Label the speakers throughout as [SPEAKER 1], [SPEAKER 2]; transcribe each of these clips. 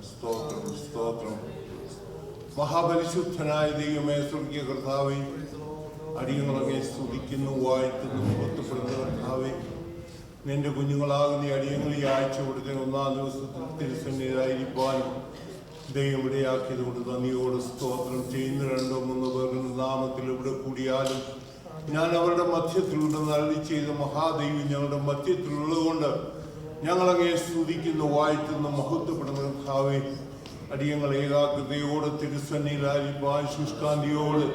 [SPEAKER 1] സ്തോത്രം, സ്തോത്രം. മഹാപരിശുദ്ധനായ ദൈവമേ, സ്വർഗീയ കർത്താവേ, അടിയങ്ങളെ സ്തുതിക്കുന്നു, വാഴ്ത്തുന്നു, മഹത്വപ്പെടുന്ന കർത്താവേ. നിന്റെ കുഞ്ഞുങ്ങളാകുന്ന അടിയങ്ങൾ ഈ ആഴ്ച കൊടുത്ത ഒന്നാം ദിവസത്തിൽ തിരുസന്നിധിയിലായിരിക്കാനും ദൈവം ഇടയാക്കിയത് കൊണ്ട് നന്ദിയോട് സ്തോത്രം ചെയ്യുന്ന 2-3 പേരുടെ നാമത്തിൽ ഇവിടെ കൂടിയാലും ഞാൻ അവരുടെ മധ്യത്തിലൂടെ നൽകി ചെയ്ത മഹാദൈവം ഞങ്ങളുടെ മധ്യത്തിലുള്ളതുകൊണ്ട് ഞങ്ങളങ്ങേ സ്തുതിക്കുന്നു, വാഴ്ത്തുന്നു, മഹത്വപ്പെടുന്ന കർത്താവേ. അടിയങ്ങൾ ഏകാഗ്രതയോട് തിരുസന്നിധിയിലായിരിക്കാൻ ശുഷ്കാന്തിയോട്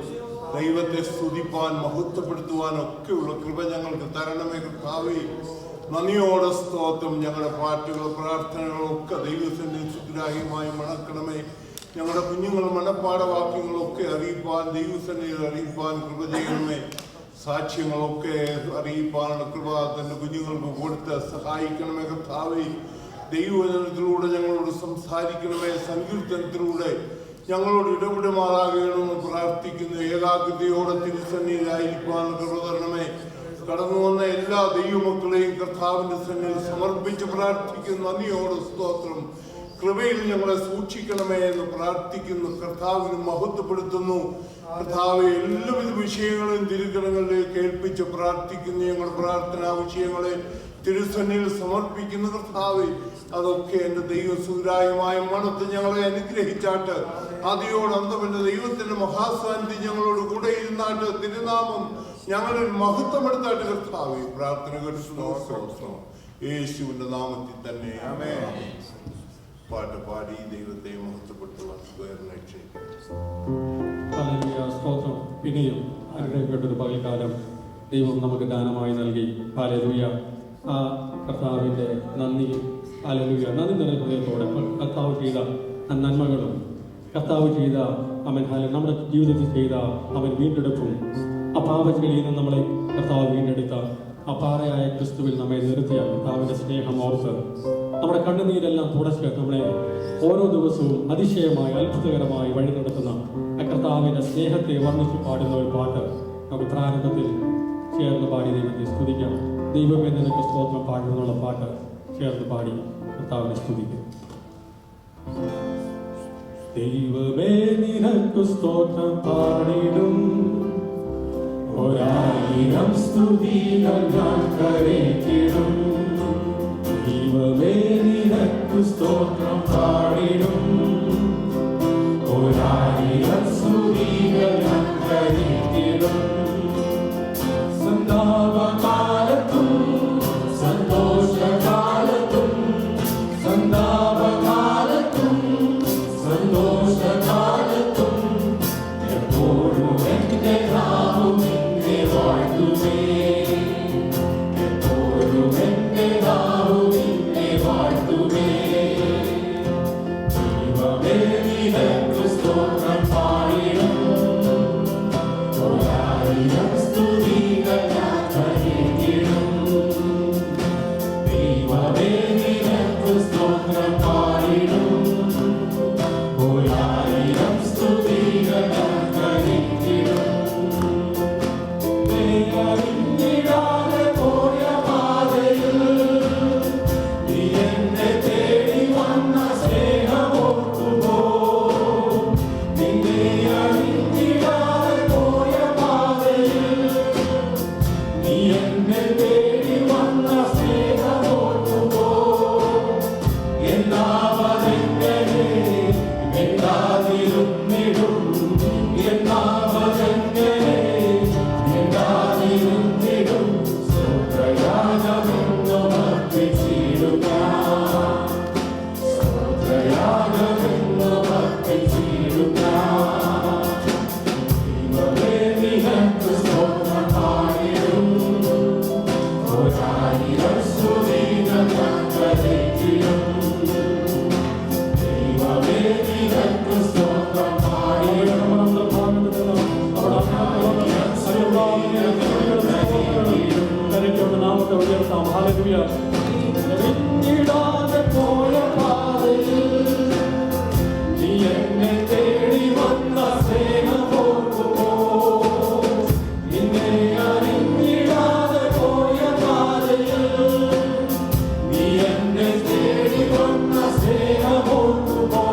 [SPEAKER 1] ദൈവത്തെ സ്തുതിപ്പാൻ മഹത്വപ്പെടുത്തുവാൻ ഒക്കെയുള്ള കൃപ ഞങ്ങൾക്ക് തരണമേ കർത്താവേ. നന്ദിയോടെ സ്തോത്രം. ഞങ്ങളുടെ പാട്ടുകൾ, പ്രാർത്ഥനകളും ഒക്കെ ദൈവസന്നിധിയിൽ സുഗ്രാഹ്യമായി മണക്കണമേ. ഞങ്ങളുടെ കുഞ്ഞുങ്ങൾ മനപ്പാഠവാക്യങ്ങളൊക്കെ അറിയിപ്പാൻ ദൈവസന്നിധിയിൽ അറിയിപ്പാൻ കൃപ ചെയ്യണമേ. സാക്ഷ്യങ്ങളൊക്കെ അറിയിപ്പാനുള്ള കൃപ തന്റെ കുഞ്ഞുങ്ങൾക്ക് കൊടുത്ത് സഹായിക്കണമേ കർത്താവേ. ദൈവവചനത്തിലൂടെ ഞങ്ങളോട് സംസാരിക്കണമേ. സങ്കീർത്തനത്തിലൂടെ ഞങ്ങളോട് ഇടപെടുമാറാകണമെന്ന് പ്രാർത്ഥിക്കുന്നു. ഏകാഗ്രതയോടെ തിരുസന്നിധിയിലായിരിക്കാൻ കൃപ തരണമേ. കടന്നു വന്ന എല്ലാ ദൈവമക്കളെയും കർത്താവിന്റെ സന്നിധിയിൽ സമർപ്പിച്ച് പ്രാർത്ഥിക്കുന്നു. നന്ദിയോടെ സ്തോത്രം. കൃപയിൽ ഞങ്ങളെ സൂക്ഷിക്കണമേ എന്ന് പ്രാർത്ഥിക്കുന്നു. കർത്താവിന് മഹത്വപ്പെടുത്തുന്നു. കർത്താവ് എല്ലാവിധ വിഷയങ്ങളെയും തിരുക്കരങ്ങളിലേക്ക് ഏൽപ്പിച്ച് പ്രാർത്ഥിക്കുന്നു. ഞങ്ങളുടെ പ്രാർത്ഥനാ വിഷയങ്ങളെ തിരുസന്നിധിയിൽ സമർപ്പിക്കുന്ന കർത്താവ്, അതൊക്കെ എൻ്റെ ദൈവം സുഗ്രാഹ്യമായ മണത്ത് ഞങ്ങളെ അനുഗ്രഹിച്ചാട്ട് അതിയോട് അന്തമെന്റെ ദൈവത്തിന്റെ മഹാസാന്നിധ്യം ഞങ്ങളോട് കൂടെ ഇരുന്നാട്ട് തിരുനാമം ഞങ്ങളിൽ മഹത്വമെടുത്താട്ട് കർത്താവ്. പ്രാർത്ഥന കേട്ടു യേശുവിന്റെ നാമത്തിൽ തന്നെ ആമേൻ. പാട്ട് പാടി ദൈവത്തെ മഹത്വപ്പെടുത്തുവാൻ
[SPEAKER 2] സ്തോത്രം. പിന്നെയും അനുഗ്രഹിക്കപ്പെട്ടൊരു പകൽക്കാലം ദൈവം നമുക്ക് ദാനമായി നൽകി. ഹല്ലേലൂയ. ആ കർത്താവിൻ്റെ നന്ദി, ഹല്ലേലൂയ, നന്ദി നിറഞ്ഞ ഹൃദയത്തോടെ കർത്താവ് ചെയ്ത നന്മകളും കർത്താവ് ചെയ്ത നമ്മുടെ ജീവിതത്തിൽ ചെയ്ത വീണ്ടെടുപ്പും ആ പാപച്ചെടിയിൽ നിന്ന് നമ്മളെ കർത്താവ് വീണ്ടെടുത്ത ആ പാറയായ ക്രിസ്തുവിൽ നമ്മെ നിർത്തിയ കർത്താവിൻ്റെ സ്നേഹം ഓർത്ത് നമ്മുടെ കണ്ണുനീരെല്ലാം തുടച്ച് നമ്മളെ ഓരോ ദിവസവും അതിശയമായി അത്ഭുതകരമായി വഴി നടത്തുന്ന ആ കർത്താവിൻ്റെ സ്നേഹത്തെ വർണ്ണിച്ച് പാടുന്ന ഒരു പാട്ട് നമുക്ക് പ്രാരംഭത്തിൽ ചേർന്ന് പാടി ദൈവത്തെ സ്തുതിക്കാം. ദൈവമേ നിനക്ക് സ്തോത്രം പാടുന്നുള്ള പാട്ട് ചേർന്ന് പാടി കർത്താവിനെ സ്തുതിക്കും. ദൈവമേ നിനക്ക് സ്തോത്രം പാടിടും, 1000 സ്തുതികൾ ഞാൻ കരേറ്റിടും. ദൈവമേ നിനക്ക് സ്തോത്രം പാടിടും, 1000 സ്തുതികൾ ഞാൻ കരേറ്റിടും. സന്താപകാലത്തും സന്തോഷകാലത്തും സന്താപകാലത്തും സന്തോഷകാലത്തും എപ്പോഴും എന്റെ നാമം നിന്നെ വാഴ്ത്തുമേ. എപ്പോഴും എന്റെ നാമം നിന്നെ വാഴ്ത്തുമേ. ദൈവമേ നിനക്ക് സ്തോത്രം പാടിടും, 1000 സ്തുതികൾ ഞാൻ കരേറ്റിടും. ദൈവമേ നിനക്ക് സ്തോത്രം പാടിടും, 1000 സ്തുതികൾ ഞാൻ കരേറ്റിടും. അറിഞ്ഞിടാതെ പോയ പാതയിൽ നീ എന്നെ തേടി വന്ന സ്നേഹമോർക്കുമോ? നിന്നെ അറിഞ്ഞിടാതെ പോയ പാതയിൽ നീ എന്നെ തേടി വന്ന സ്നേഹമോർക്കുമോ? എന്നാവതെങ്ങനെ മിണ്ടാതിരുന്നിടും, എന്നാവതെങ്ങനെ മിണ്ടാതിരുന്നിടും. സ്തോത്രയാഗമെന്നും അർപ്പിച്ചിടുക, സ്തോത്രയാഗമെന്നും അർപ്പിച്ചിടുക. ദൈവമേ നിനക്ക് സ്തോത്രം പാടിടും, 1000 സ്തുതികൾ ഞാൻ കരേറ്റിടും. ദൈവമേ നിനക്ക് സ്തോത്രം പാടിടും, നാമത്തെ ഉയർത്താം. ഹല്ലേലൂയ. അറിഞ്ഞിടാതെ പോയ പാതയിൽ നീ എന്നെ തേടി വന്ന സ്നേഹമോർക്കുമോ? നിന്നെ അറിഞ്ഞിടാതെ പോയ പാതയിൽ നീ എന്നെ തേടി വന്ന സ്നേഹമോർക്കുമോ?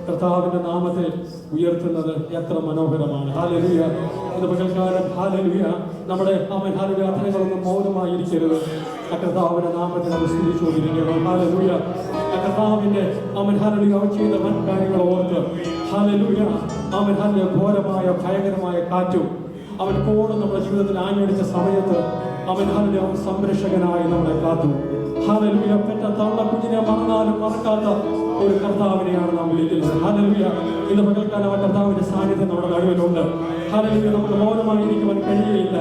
[SPEAKER 2] കർത്താവിന്റെ നാമത്തെ ഉയർത്തുന്നത് എത്ര മനോഹരമാണ്. ഹല്ലേലൂയ. ഇത് പകൽക്കാലം ഹല്ലേലൂയ നമ്മുടെ അധരങ്ങളൊന്നും മൗനമായിരിക്കരുത്. കർത്താവിന്റെ നാമത്തെ നമ്മൾ സ്തുതിച്ചുകൊണ്ടിരിക്കണം. ഹല്ലേലൂയ. കർത്താവിന്റെ ഹല്ലേലൂയ ചെയ്ത വൻ കാര്യങ്ങൾ ഓർത്ത് ഹല്ലേലൂയ ഘോരമായ ഭയങ്കരമായ കാറ്റും അവൻ കോട് നമ്മുടെ ജീവിതത്തിൽ ആഞ്ഞടിച്ച സമയത്ത് അവൻ സംരക്ഷകനായി നമ്മളെ കാത്തു. ഹല്ലേലൂയ. പെറ്റ തള്ള കുഞ്ഞിനെ മറന്നാലും മറക്കാത്ത ഒരു കർത്താവിനെയാണ് നാം വിളിക്കുന്നത്. ഹല്ലേലൂയ. ഇന്ന് പകൽക്കാലം കർത്താവിന്റെ സാന്നിധ്യം നമ്മുടെ നടുവിലുണ്ട്. ഹല്ലേലൂയ. നമുക്ക് മൗനമായിരിക്കുവാൻ കഴിയുകയില്ല.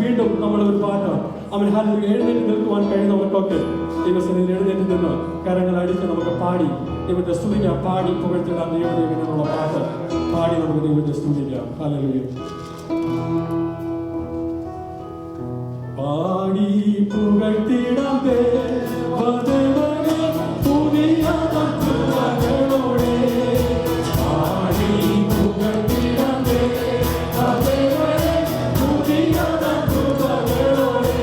[SPEAKER 2] വീണ്ടും നമ്മൾ ഒരു പാട്ട് അവൻ ഹല്ലേലൂയ എഴുന്നേറ്റ് നിൽക്കുവാൻ കഴിയുന്നവർക്കൊക്കെ ദൈവസന്നിധിയിൽ എഴുന്നേറ്റ് നിന്ന് കരങ്ങൾ അടിച്ച് നമുക്ക് പാടി ദൈവത്തെ സ്തുതിക്കാം. പാടി പുകഴ്ത്തിടാൻ ദൈവദേവൻ എന്നുള്ള പാട്ട് പാടി നമുക്ക് ദൈവത്തെ സ്തുതിക്കാം. ഹല്ലേലൂയ. പാടി പുകഴ്ത്തിടാം ദേവദേവനെ പുതിയ തത്വങ്ങളോടെ. പാടി പുകഴ്ത്തിടാം ദേവദേവനെ പുതിയ തത്വങ്ങളോടെ.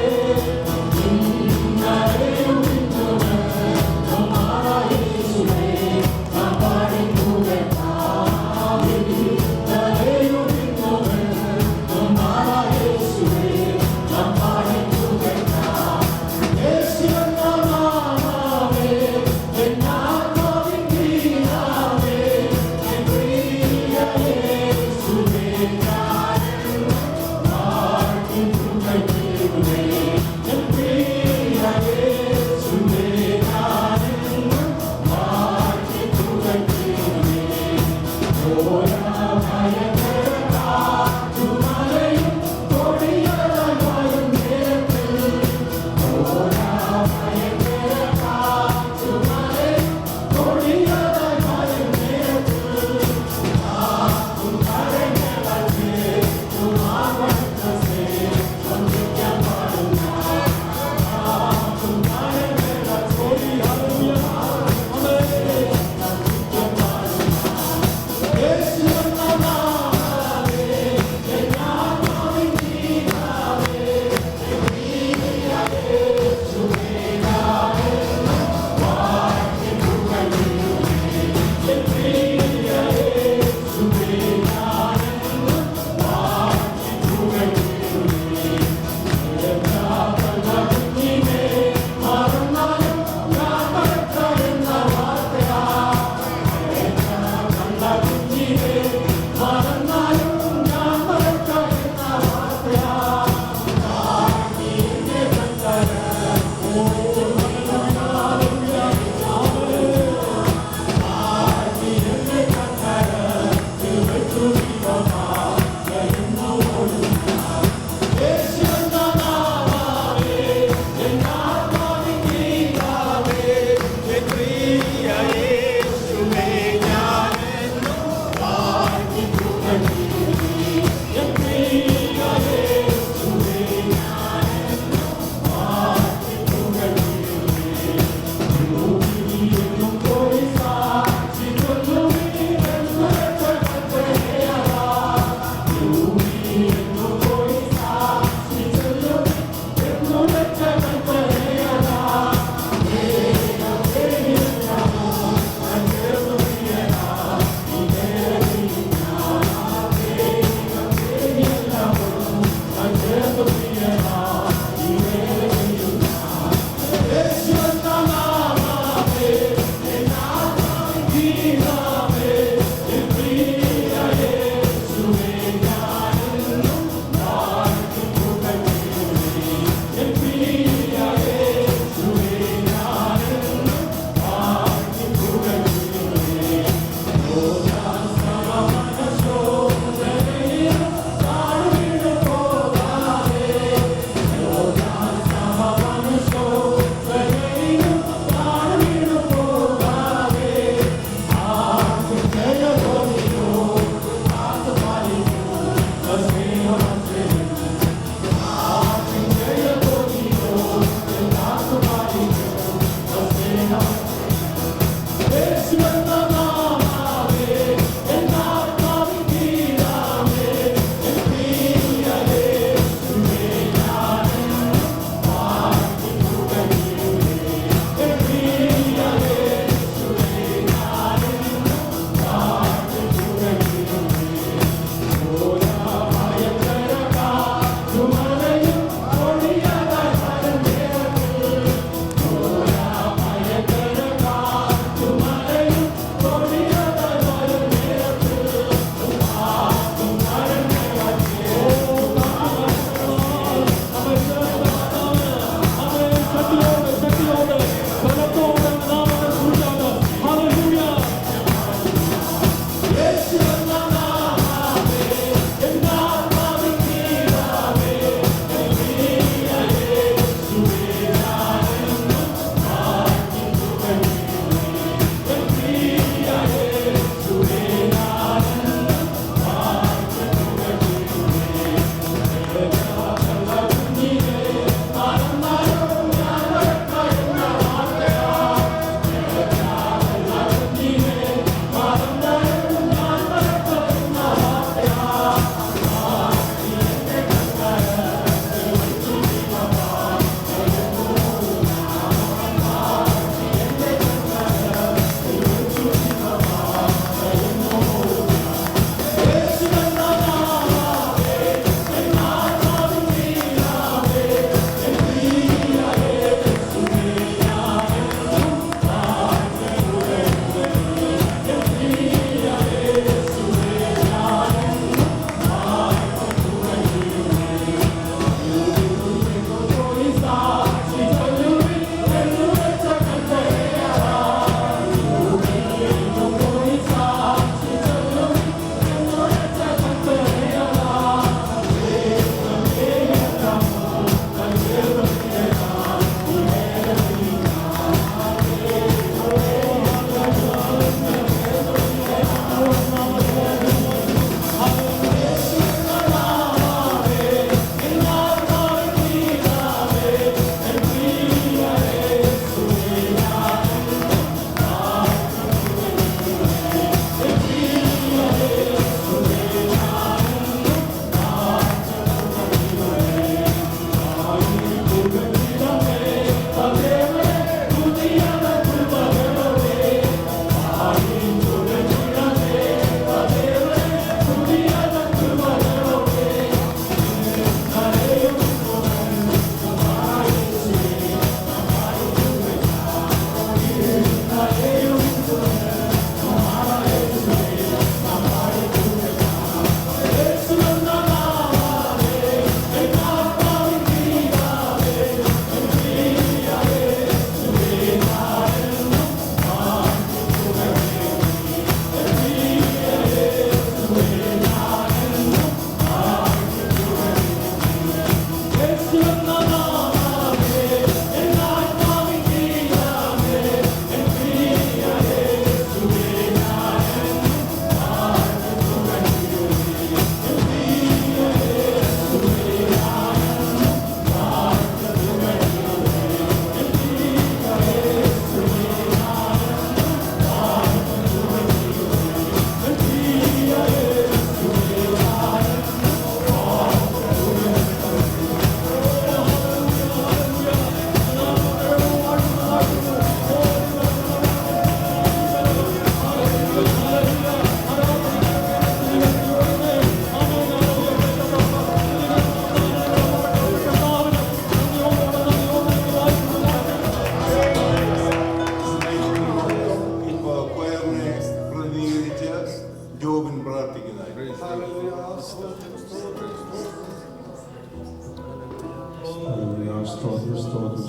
[SPEAKER 3] Yes,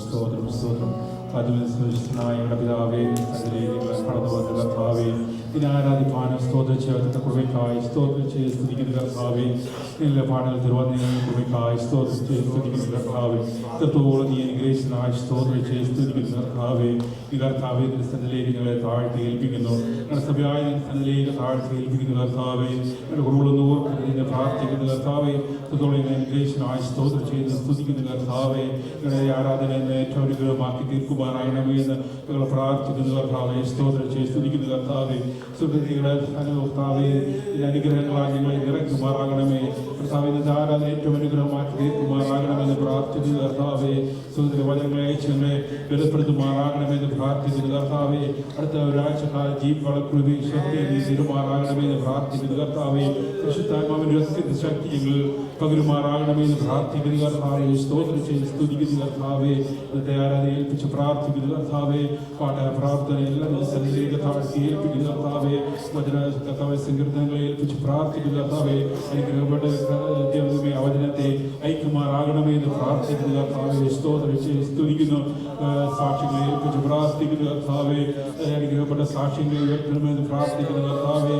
[SPEAKER 3] സ്തോത്രം അതിനായ പിതാവേ കടന്നു കർത്താവേ ഇതിനാരാധിപ്പാനും സ്തോത്രം ചെയ്യാത്ത കൃപയ്ക്കായി സ്തോത്രം ചെയ്ത് സ്തുതിക്കുന്ന കർത്താവേ എല്ലാ പാടൽ തിരുവനന്തപുരം കൃപയ്ക്കായി സ്തോത്രം ചെയ്ത് സ്തുതിക്കുന്ന കർത്താവേ ഇത്രത്തോളം നീ അനുഗ്രഹിച്ചതായി സ്തോത്രം ചെയ്ത് സ്തുതിക്കുന്ന കർത്താവേ ഈ കർത്താവേ സ്ഥലത്തിലേക്ക് ഞങ്ങളെ താഴ്ത്തി ഏൽപ്പിക്കുന്നു ഞങ്ങളുടെ സഭയായ സ്ഥലത്തിലേക്ക് താഴ്ത്തി ഏൽപ്പിക്കുന്ന കർത്താവേ ഞങ്ങളുടെ കുറവുകളൊന്നും ഓർക്കുന്നതിനെ പ്രാർത്ഥിക്കുന്ന കർത്താവേ ഇത്രത്തോളം അനുഗ്രഹിച്ചതായി സ്തോത്രം ചെയ്ത് സ്തുതിക്കുന്ന കർത്താവേ ഞങ്ങളുടെ ആരാധന ഏറ്റവും അനുഗ്രഹമാക്കി തീർക്കുമാറാകണമേ എന്ന് ഞങ്ങൾ പ്രാർത്ഥിക്കുന്ന കർത്താവേ സ്തോത്രം ചെയ്ത് സ്തുതിക്കുന്ന കർത്താവേ സുഹൃത്തുക്കളെ കർത്താവേ അനുഗ്രഹങ്ങളാൽ ഞങ്ങളെ നിറയ്ക്കുമാറാകണമേ കർത്താവേ ആരാധന ഏറ്റവും അനുഗ്രഹമാക്കി തീർക്കുമാറാകണമെന്ന് പ്രാർത്ഥിക്കുന്ന കർത്താവേ സുഹൃത്തുക്കളെ വചനങ്ങളെ അയച്ച് ഞങ്ങളെ ബലപ്പെടുത്തുമാറാകണമെന്ന് പ്രാർത്ഥിക്കുന്ന കർത്താവേ അടുത്ത ഒരാഴ്ചക്കാലം ജീവനുള്ള കൃപി ശക്തി തീരുമാറാകണമെന്ന് പ്രാർത്ഥിക്കുന്ന കർത്താവേ പരിശുദ്ധാത്മാവിന്റെ ശക്തി ഞങ്ങൾ പകരുമാറാകണമെന്ന് പ്രാർത്ഥിക്കുന്ന കർത്താവേ സ്തോത്രം ചെയ്ത് സ്തുതിക്കുന്ന കർത്താവേ ഇന്നത്തെ ആരാധന ഏൽപ്പിച്ച് പ്രാർത്ഥിക്കുന്ന കർത്താവേ പാഠ പ്രാർത്ഥന എല്ലാം സ്ഥലത്തിലേക്ക് താഴ്ത്തി ഏൽപ്പിക്കുന്ന കർത്താവേ വചന കർത്താവെ സങ്കീർത്തനങ്ങളെ ഏൽപ്പിച്ച് പ്രാർത്ഥിക്കുന്ന കർത്താവേ അനുഗ്രഹപ്പെട്ട ദൈവമേ വചനത്തെ ഐക്യമാറാകണമെന്ന് പ്രാർത്ഥിക്കുന്ന കർത്താവേ സ്തോത്രം ചെയ്ത് സ്തുതിക്കുന്നു സാക്ഷ്യങ്ങളെ ഏൽപ്പിച്ച് പ്രാർത്ഥിക്കുന്ന കർത്താവേ അനുഗ്രഹപ്പെട്ട സാക്ഷ്യങ്ങളെ ഉയർത്തണമെന്ന് പ്രാർത്ഥിക്കുന്ന കർത്താവേ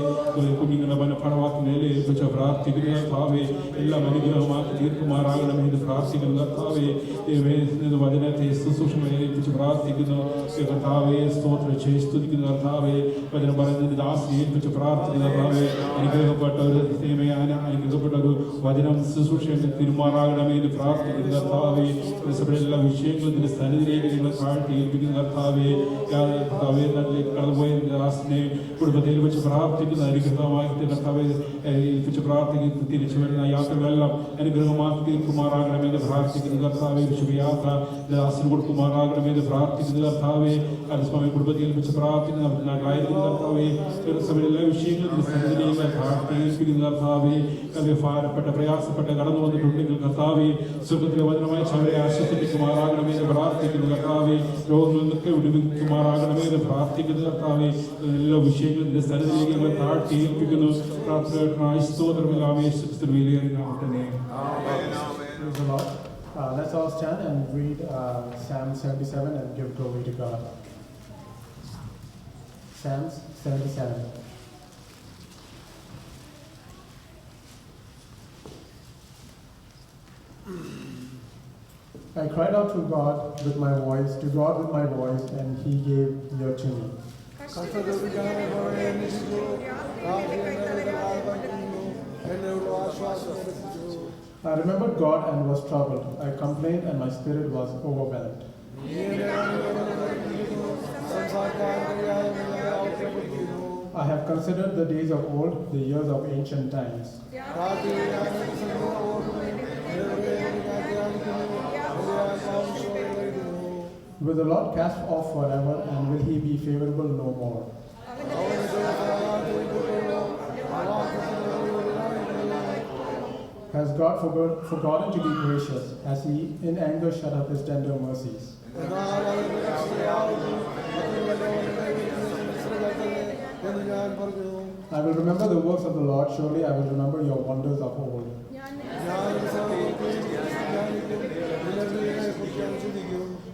[SPEAKER 3] കുഞ്ഞുങ്ങളുടെ മനഃപാഠവാക്യങ്ങളെ ഏൽപ്പിച്ച് പ്രാർത്ഥിക്കുന്ന കർത്താവേ എല്ലാം അനുഗ്രഹമാക്കി തീർക്കുമാറാകണമെന്ന് പ്രാർത്ഥിക്കുന്ന കർത്താവേ വചനത്തെ ശുശ്രൂഷകളെ ഏൽപ്പിച്ച് പ്രാർത്ഥിക്കുന്നു കർത്താവേ സ്തോത്രം ചെയ്ത് സ്തുതിക്കുന്ന കർത്താവേ വചനം പറയുന്നതിന് ദാസി ഏൽപ്പിച്ച് പ്രാർത്ഥിക്കുന്ന കർത്താവേ അനുഗ്രഹപ്പെട്ട ഒരു അനുഗ്രഹപ്പെട്ട ഒരു വചനം ശുശ്രൂഷയിൽ തീരുമാറാകണമെന്ന് പ്രാർത്ഥിക്കുന്ന കർത്താവേ എല്ലാ വിഷയങ്ങളും സ്ഥലത്തിലേക്ക് നിങ്ങൾ താഴ്ത്തി ഏൽപ്പിക്കുന്ന കർത്താവേ കർത്താവേ കടന്നുപോയ ദാസിനെ കുടുംബത്തിൽ വെച്ച് പ്രാർത്ഥിക്കുന്ന അനുഗ്രഹമാക്കി കർത്താവെ ഏൽപ്പിച്ച് പ്രാർത്ഥിക്കുന്ന തിരിച്ചു വരുന്ന യാത്രകളെല്ലാം അനുഗ്രഹമാക്കി തീർക്കുമാറാകണമെന്ന് പ്രാർത്ഥിക്കുന്ന കർത്താവെ ശുഭയാത്ര ദാസിന് കൊടുക്കുമാറാകണമെന്ന് പ്രാർത്ഥിക്കുന്ന കർത്താവെ സ്വാമി കുടുംബത്തിൽ ഏൽപ്പിച്ച് പ്രാർത്ഥിക്കുന്ന നാട്ടിലായിരിക്കുന്ന കർത്താവെ എല്ലാ വിഷയങ്ങളും സ്ഥലത്തിലേക്ക് താഴ്ത്തി ഏൽപ്പിക്കുന്ന കർത്താവെ ഭാരപ്പെട്ട പ്രയാസപ്പെട്ട കടന്നു വന്നിട്ടുണ്ടെങ്കിൽ കർത്താവെ സുഖത്തിലെ വചനമായി അവരെ ആശ്വസിപ്പിക്കുമാറാകണമെന്ന് പ്രാർത്ഥിക്കുന്ന കർത്താവെ രോഗങ്ങളിൽ നിന്നൊക്കെ വിടുവിക്കുമാറാകണമെന്ന് പ്രാർത്ഥിക്കുന്ന കർത്താവെ എല്ലാ വിഷയങ്ങളും നിന്റെ സ്ഥലത്തിലേക്ക് ഞങ്ങൾ താഴ്ത്തി ഏൽപ്പിക്കുന്നു പ്രാർത്ഥന സ്തോത്രമില്ലാമേ
[SPEAKER 4] Let's all stand and read Psalm 77 and give glory to God. Psalms 77. I cried out to God with my voice, and He gave ear to me. I remembered God and was troubled. I complained and my spirit was overwhelmed. I have considered the days of old, the years of ancient times. Will the Lord cast off forever, and will He be favorable no more? Has God forgotten to be gracious? Has He in anger shut up His tender mercies? I will remember the works of the Lord. Surely I will remember your wonders of old.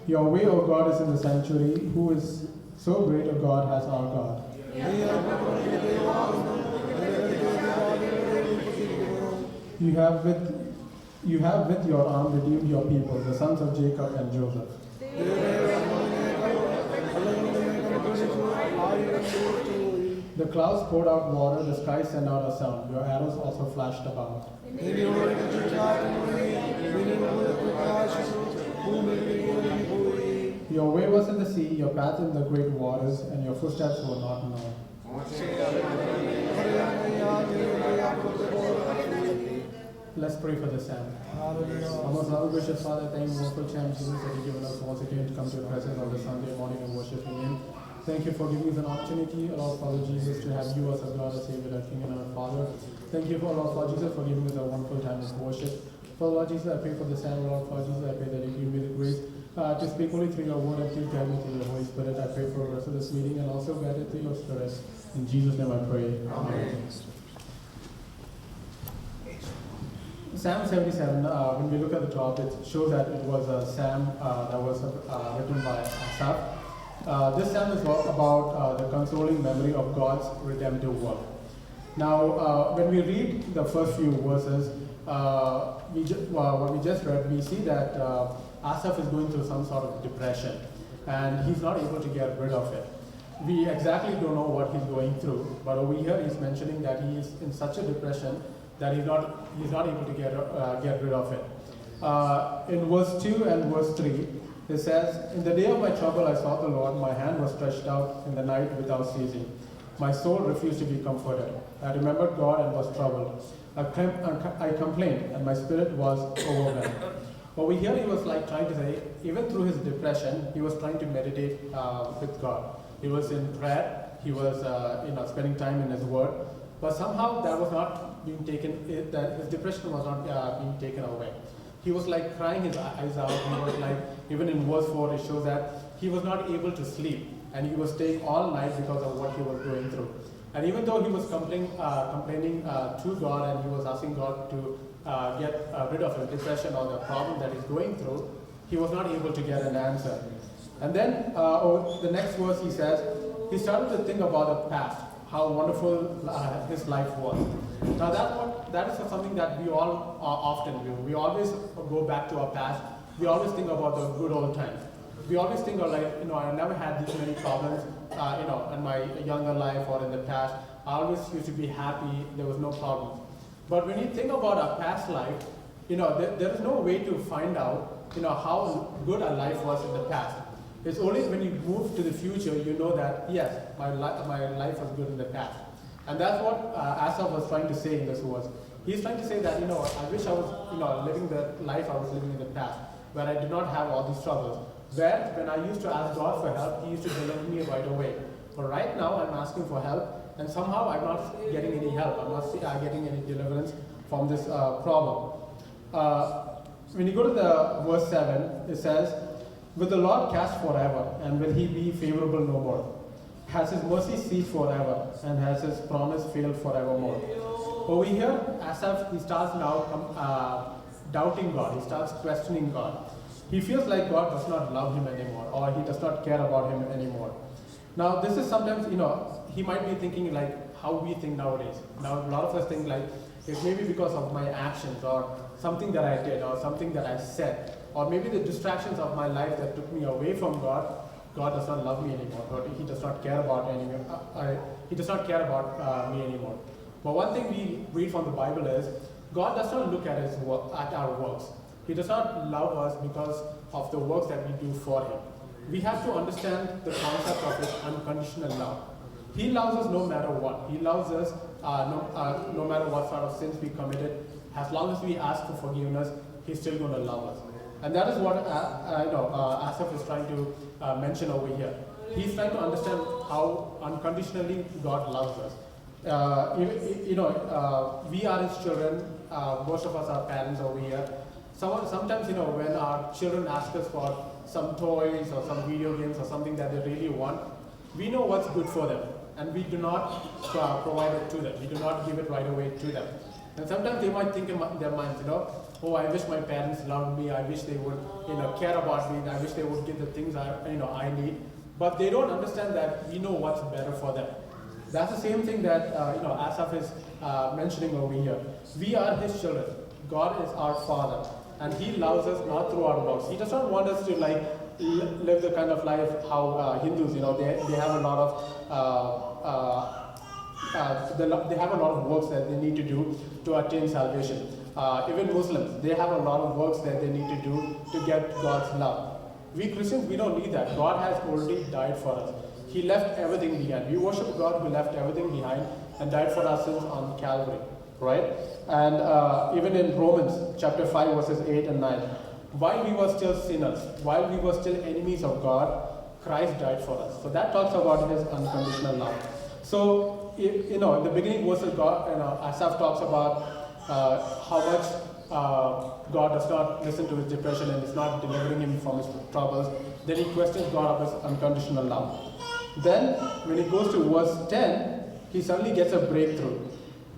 [SPEAKER 4] Your way, O God, is in the sanctuary. Who is so great a God as our God? You have with your arm redeemed your people, the sons of Jacob and Joseph. The clouds poured out water, the skies sent out a sound. Your arrows also flashed about. Your way was in the sea, your path in the great waters, and your footsteps were not known. Let's pray for the psalm. Our most loving gracious Father, thank you for the chance Jesus that you've given us once again to come to your presence on this Sunday morning and worship Him. Thank you for giving us an opportunity, Lord Father Jesus, to have you as our God, our Savior, our King, and our Father. Thank you for Lord Father Jesus for giving us a wonderful time of worship. For Lord Jesus, I pray for the psalm, Lord Father Jesus, I pray that you give me the grace to speak only through your word and please guide me through your Holy Spirit. I pray for the rest of this meeting and also guide it through your Spirit. In Jesus' name I pray. Amen. Psalm 77, when we look at the top, it shows that it was a psalm that was written by Asaph. This psalm is about the consoling memory of God's redemptive work. Now, when we read the first few verses, what we just read, we see that Asaph is going through some sort of depression, and he's not able to get rid of it. We exactly don't know what he's going through, but over here he's mentioning that he is in such a depression that he's not able to get rid of it. In verse 2 and verse 3, it says, "In the day of my trouble I sought the Lord, my hand was stretched out in the night without ceasing. My soul refused to be comforted. I remembered God and was troubled. I complained, and my spirit was overwhelmed." Over here he was like trying to say, even through his depression, he was trying to meditate with God. He was in prayer, he was spending time in his word, but somehow that was not being taken, that his depression was not being taken away. He was like crying his eyes out. He was like, even in verse 4 it shows that he was not able to sleep, and he was staying all night because of what he was going through. And even though he was complaining to God, and he was asking God to get rid of his depression or the problem that he's going through, he was not able to get an answer. And then the next verse he says, he started to think about the past, how wonderful his life was. Now that is something that we all often do. We always go back to our past. We always think about the good old times. We always think of like, I never had these many problems, in my younger life or in the past. I always used to be happy. There was no problems. But when you think about our past life, there is no way to find out, how good our life was in the past. It's only when you move to the future, you know that, yes, my life was good in the past. And that's what Asaph was trying to say in this verse. He's trying to say that, I wish I was, living the life I was living in the past, where I did not have all these troubles. Where, when I used to ask God for help, He used to deliver me right away. But right now, I'm asking for help, and somehow I'm not getting any help. I'm not getting any deliverance from this problem. When you go to the verse 7, it says, "Will the Lord cast forever, and will He be favorable no more? Has His mercy ceased forever, and has His promise failed forevermore?" Over here, Asaph, he starts now doubting God. He starts questioning God. He feels like God does not love him anymore, or He does not care about him anymore. Now, this is sometimes, he might be thinking like how we think nowadays. Now, a lot of us think like, it's maybe because of my actions, or something that I did, or something that I said, or maybe the distractions of my life that took me away from God. God does not love me anymore, or He does not care about He does not care about me anymore. But one thing we read from the Bible is, God does not look at our works. He does not love us because of the works that we do for Him. We have to understand the concept of His unconditional love. He loves us no matter what. He loves us no matter what sort of sins we committed. As long as we ask for forgiveness, He's still going to love us. And that is what Asaph is trying to mention over here. He's trying to understand how unconditionally God loves us. We are His children. Most of us are parents over here. Sometimes, when our children ask us for some toys or some video games or something that they really want, we know what's good for them, and we do not provide it to them. We do not give it right away to them. And sometimes they might think in their minds, oh, I wish my parents loved me. I wish they would, care about me. I wish they would give the things I need. But they don't understand that we know what's better for them. That's the same thing that Asaph is mentioning over here. We are His children. God is our Father, and He loves us not through our works. He does not want us to live the kind of life how Hindus, they have a lot of they have a lot of works that they need to do to attain salvation. Even Muslims, they have a lot of works that they need to do to get God's love. We Christians, we don't need that. God has already died for us. He left everything behind. We worship God who left everything behind and died for our sins on Calvary, right? And even in Romans chapter 5 verses 8 and 9, while we were still sinners, while we were still enemies of God, Christ died for us. So that talks about His unconditional love. So, in the beginning verses, Asaph talks about how much God does not listen to his depression and is not delivering him from his troubles. Then he questions God of His unconditional love. Then, when he goes to verse 10, he suddenly gets a breakthrough.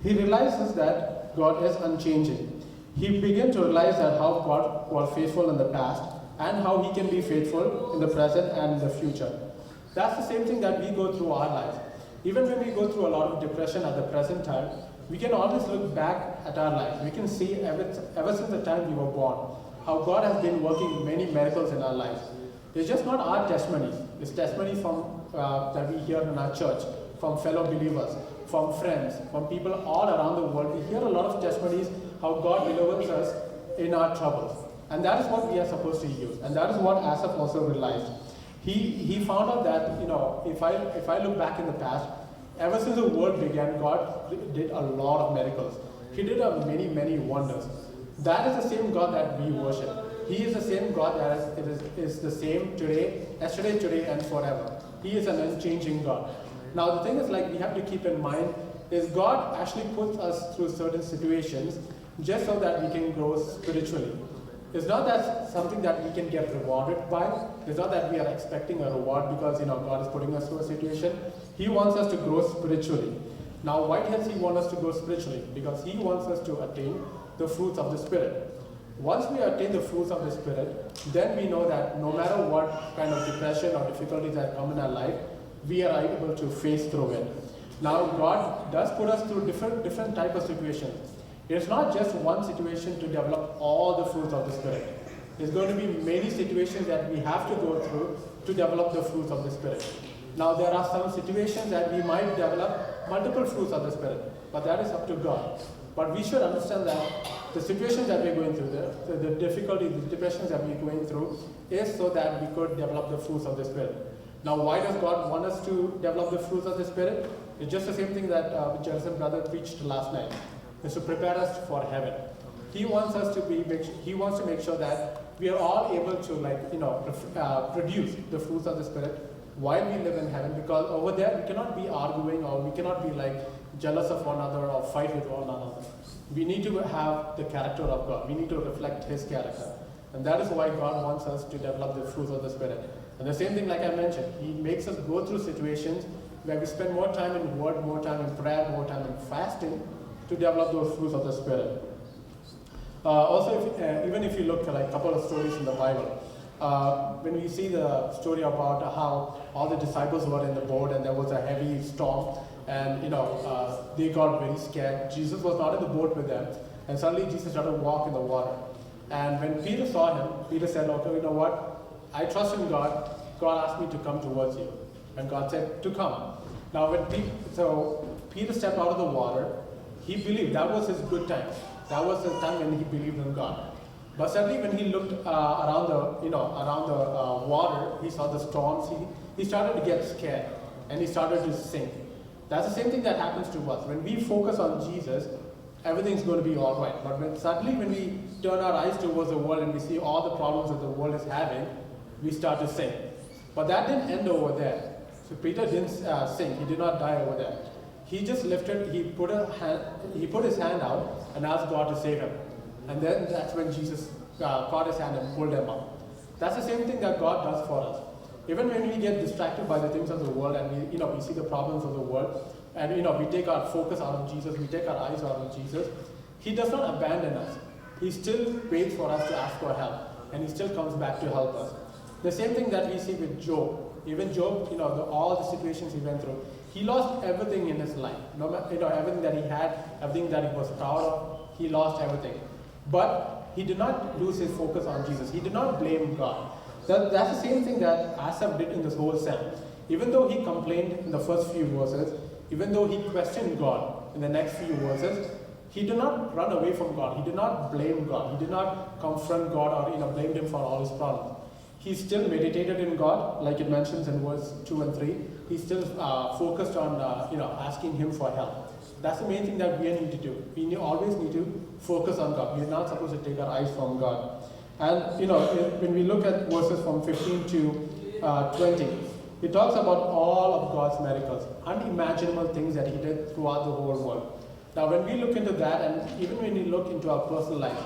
[SPEAKER 4] He realizes that God is unchanging. he began to realize that how God was faithful in the past and how he can be faithful in the present and in the future. That's the same thing that we go through our lives. Even when we go through a lot of depression at the present time, we can always look back at our lives. We can see ever since the time we were born, how God has been working many miracles in our lives. It's just not our testimonies. It's testimonies from that we hear in our church, from fellow believers, from friends, from people all around the world. We hear a lot of testimonies how God delivers us in our troubles. And that is what we are supposed to use. And that is what Asaph also realized. He found out that, if I look back in the past, ever since the world began, God did a lot of miracles. He did many, many wonders. That is the same God that we worship. He is the same God that is the same today, yesterday, today, and forever. He is an unchanging God. Now the thing is, we have to keep in mind is God actually puts us through certain situations just so that we can grow spiritually. It's not that something that we can get rewarded by. It's not that we are expecting a reward because God is putting us through a situation. He wants us to grow spiritually. Now, why does He want us to grow spiritually? Because He wants us to attain the fruits of the Spirit. Once we attain the fruits of the Spirit, then we know that no matter what kind of depression or difficulties that come in our life, we are able to face through it. Now, God does put us through different type of situations. It's not just one situation to develop all the fruits of the Spirit. There's going to be many situations that we have to go through to develop the fruits of the Spirit. Now, there are some situations that we might develop multiple fruits of the Spirit, but that is up to God. But we should understand that the situations that we're going through, the difficulties, the depressions that we're going through, is so that we could develop the fruits of the Spirit. Now, why does God want us to develop the fruits of the Spirit? It's just the same thing that Jefferson brother preached last night. Is to prepare us for heaven. He wants us to He wants to make sure that we are all able to produce the fruits of the Spirit while we live in heaven. Because over there we cannot be arguing, or we cannot be jealous of one another or fight with one another. We need to have the character of God. We need to reflect His character, and that is why God wants us to develop the fruits of the Spirit. And the same thing, like I mentioned, He makes us go through situations where we spend more time in Word, more time in prayer, more time in fasting, to develop those fruits of the Spirit. Also, even if you look at a couple of stories in the Bible, when we see the story about how all the disciples were in the boat and there was a heavy storm, and they got very scared. Jesus was not in the boat with them, and suddenly Jesus started to walk in the water. And when Peter saw Him, Peter said, "Okay, you know what? I trust in God. God asked me to come towards you," and God said to come. Now, when Peter stepped out of the water, he believed. That was his good time. That was the time when he believed in God. But suddenly, when he looked around the water, he saw the storms. He started to get scared, and he started to sink. That's the same thing that happens to us. When we focus on Jesus, everything's going to be all right. But when we turn our eyes towards the world and we see all the problems that the world is having, we start to sink. But that didn't end over there. So Peter didn't sink. He did not die over there. He just lifted, he put his hand out and asked God to save him. And then that's when Jesus caught his hand and pulled him up. That's the same thing that God does for us. Even when we get distracted by the things of the world and we see the problems of the world, and we take our focus out of Jesus, we take our eyes out of Jesus, He does not abandon us. He still waits for us to ask for help, and He still comes back to help us. The same thing that we see with Job. Even Job, all the situations he went through, he lost everything in his life. No matter, everything that he had, everything that he was proud of, he lost everything. But he did not lose his focus on Jesus. He did not blame God. That's the same thing that Asaph did in this whole psalm. Even though he complained in the first few verses, even though he questioned God in the next few verses, he did not run away from God. He did not blame God. He did not confront God or blamed Him for all his problems. He still meditated in God, like it mentions in verse 2 and 3. He still focused on asking Him for help. That's the main thing that we need to do. We always need to focus on God. We're not supposed to take our eyes from God. And when we look at verses from 15 to 20, it talks about all of God's miracles, unimaginable things that He did throughout the whole world. Now, when we look into that, and even when we look into our personal life,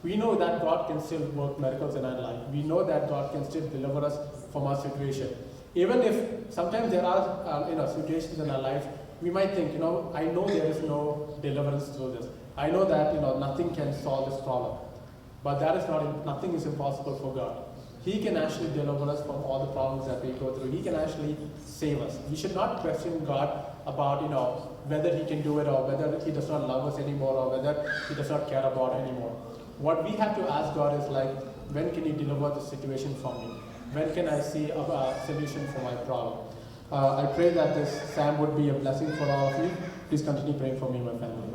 [SPEAKER 4] we know that God can still work miracles in our life. We know that God can still deliver us from our situation. Even if sometimes there are situations in our life, we might think, I know there is no deliverance through this. I know that nothing can solve this problem, but that is nothing is impossible for God. He can actually deliver us from all the problems that we go through. He can actually save us. We should not question God about whether He can do it or whether He does not love us anymore or whether He does not care about anymore. What we have to ask God is like, when can you deliver the situation from me? When can I see a solution for my problem? I pray that this Psalm would be a blessing for all of you. Please continue praying for me and my family.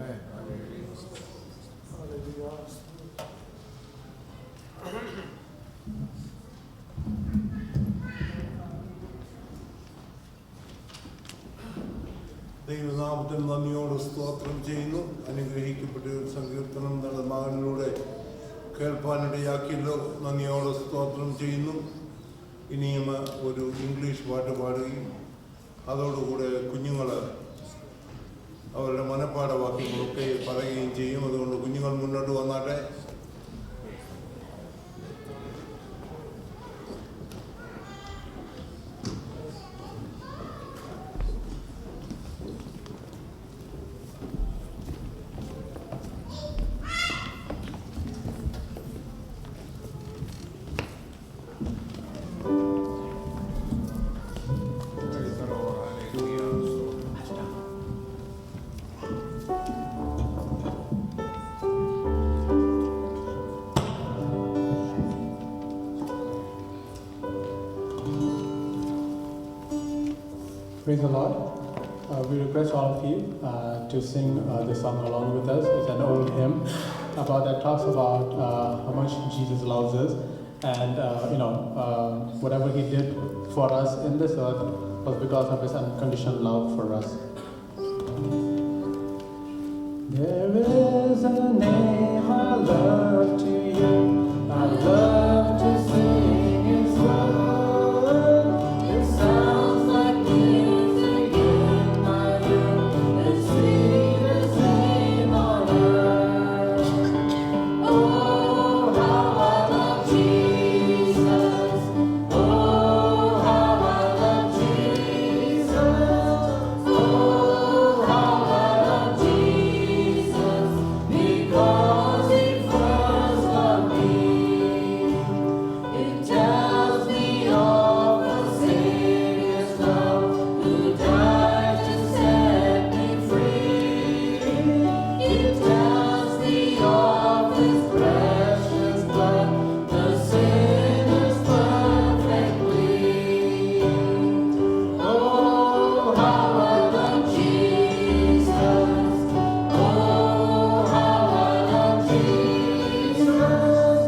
[SPEAKER 1] ദൈവനാമത്തിൽ നന്ദിയോട് സ്തോത്രം ചെയ്യുന്നു. അനുഗ്രഹിക്കപ്പെട്ട ഒരു സങ്കീർത്തനം നമ്മുടെ മകനിലൂടെ കേൾപ്പാനിടയാക്കിയല്ലോ. നന്ദിയോട് സ്തോത്രം ചെയ്യുന്നു. ഇനിയും ഒരു ഇംഗ്ലീഷ് പാട്ട് പാടുകയും അതോടുകൂടെ കുഞ്ഞുങ്ങൾ അവരുടെ മനഃപ്പാഠവാക്യങ്ങളൊക്കെ പറയുകയും ചെയ്യും. അതുകൊണ്ട് കുഞ്ഞുങ്ങൾ മുന്നോട്ട് വന്നാട്ടെ.
[SPEAKER 4] Praise the Lord. We request all of you to sing this song along with us. It's an old hymn that talks about how much Jesus loves us, and whatever He did for us in this earth was because of His unconditional love for us. There is a name I love to you. I love to sing His word. It sounds like music in my ear. The sweetest name on earth. Oh, how I love Jesus. Oh, how I love Jesus. Oh, how I love Jesus. Because He first loved me. It tells me of the Savior's love, who died to set me free. It tells me of His precious blood, the sinner's perfect plea. Oh, how I love Jesus. Oh, how I love Jesus.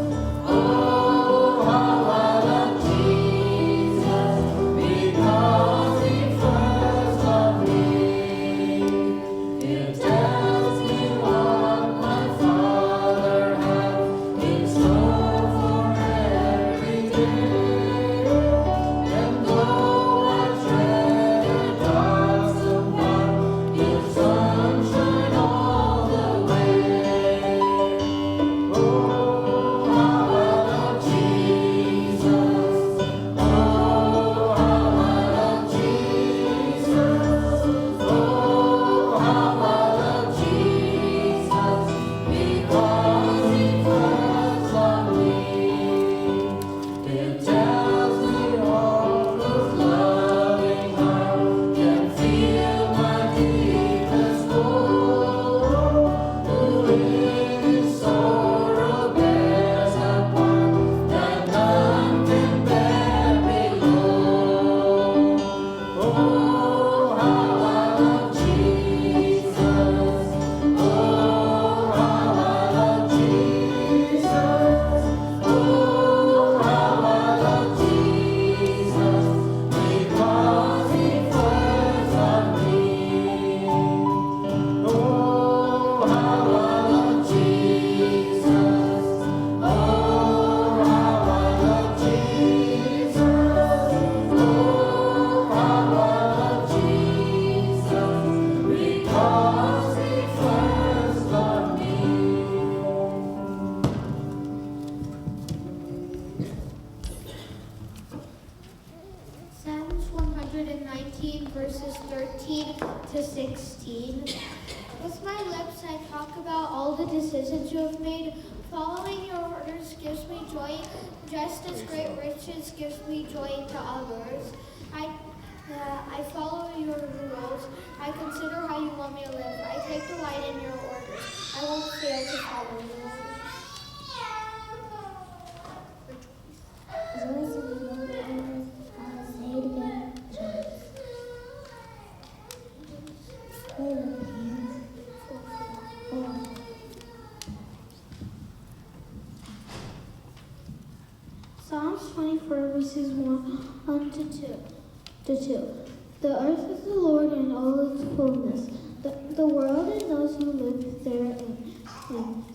[SPEAKER 4] Oh, how I love Jesus, because He first loved me. It tells me what my Father has in store for every day. And though I tread a darksome path, His sunshine all the way. Oh, how I love Jesus. Oh, how I love Jesus. Oh, how I love Jesus, because He first loved me. It tells me of His loving heart can feel my deepest woe. Who in His sorrow bears a part that none can bear below. Oh, how I love Jesus. Oh, how I love Jesus. Oh, how I love Jesus, because He first loved me. Oh, how I love Jesus. Oh, how I love Jesus. Oh, how I love Jesus, because He first loved me.
[SPEAKER 5] Psalms 119 verses 13 to 16. With my lips I talk about all decisions you have made. Following your orders gives me joy, just as great riches gives me joy to others. I follow your rules. I consider how you want me to live. I take delight in your orders. I won't fail to follow you. Psalms 24 verses 1 to 2. The earth is the Lord and all its fullness, the world and those who live therein.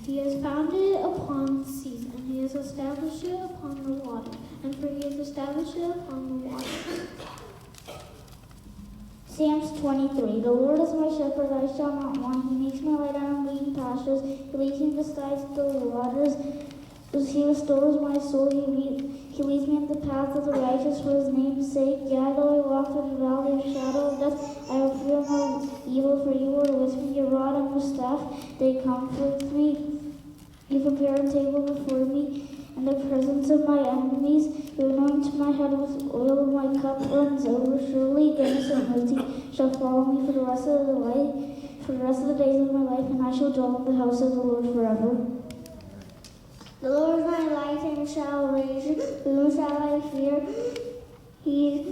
[SPEAKER 5] He has founded it upon the seas, and he has established it upon the water, and for he has established it upon the water.
[SPEAKER 6] Psalms 23. The Lord is my shepherd, I shall not want. He makes me lie down in green pastures. He leads me beside still waters. He restores my soul. He leads me in the path of the righteous for his name's sake. Yea, though I walk through the valley of shadow of death, I will fear no evil, for you are with me. Your rod and your staff, they comfort me. You prepare a table before me in the presence of my enemies. You anoint my head with oil, and my cup runs over. Surely goodness and mercy shall follow me for the rest of the days of my life, and I shall dwell in the house of the Lord forever. The Lord is my light and salvation. Whom shall I fear? He is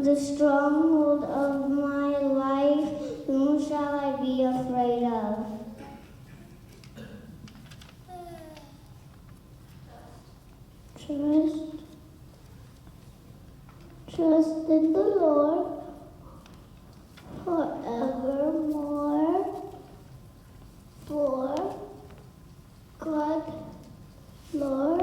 [SPEAKER 6] the stronghold of my life. Whom shall I be afraid of? Trust in the Lord forevermore. For God, Lord,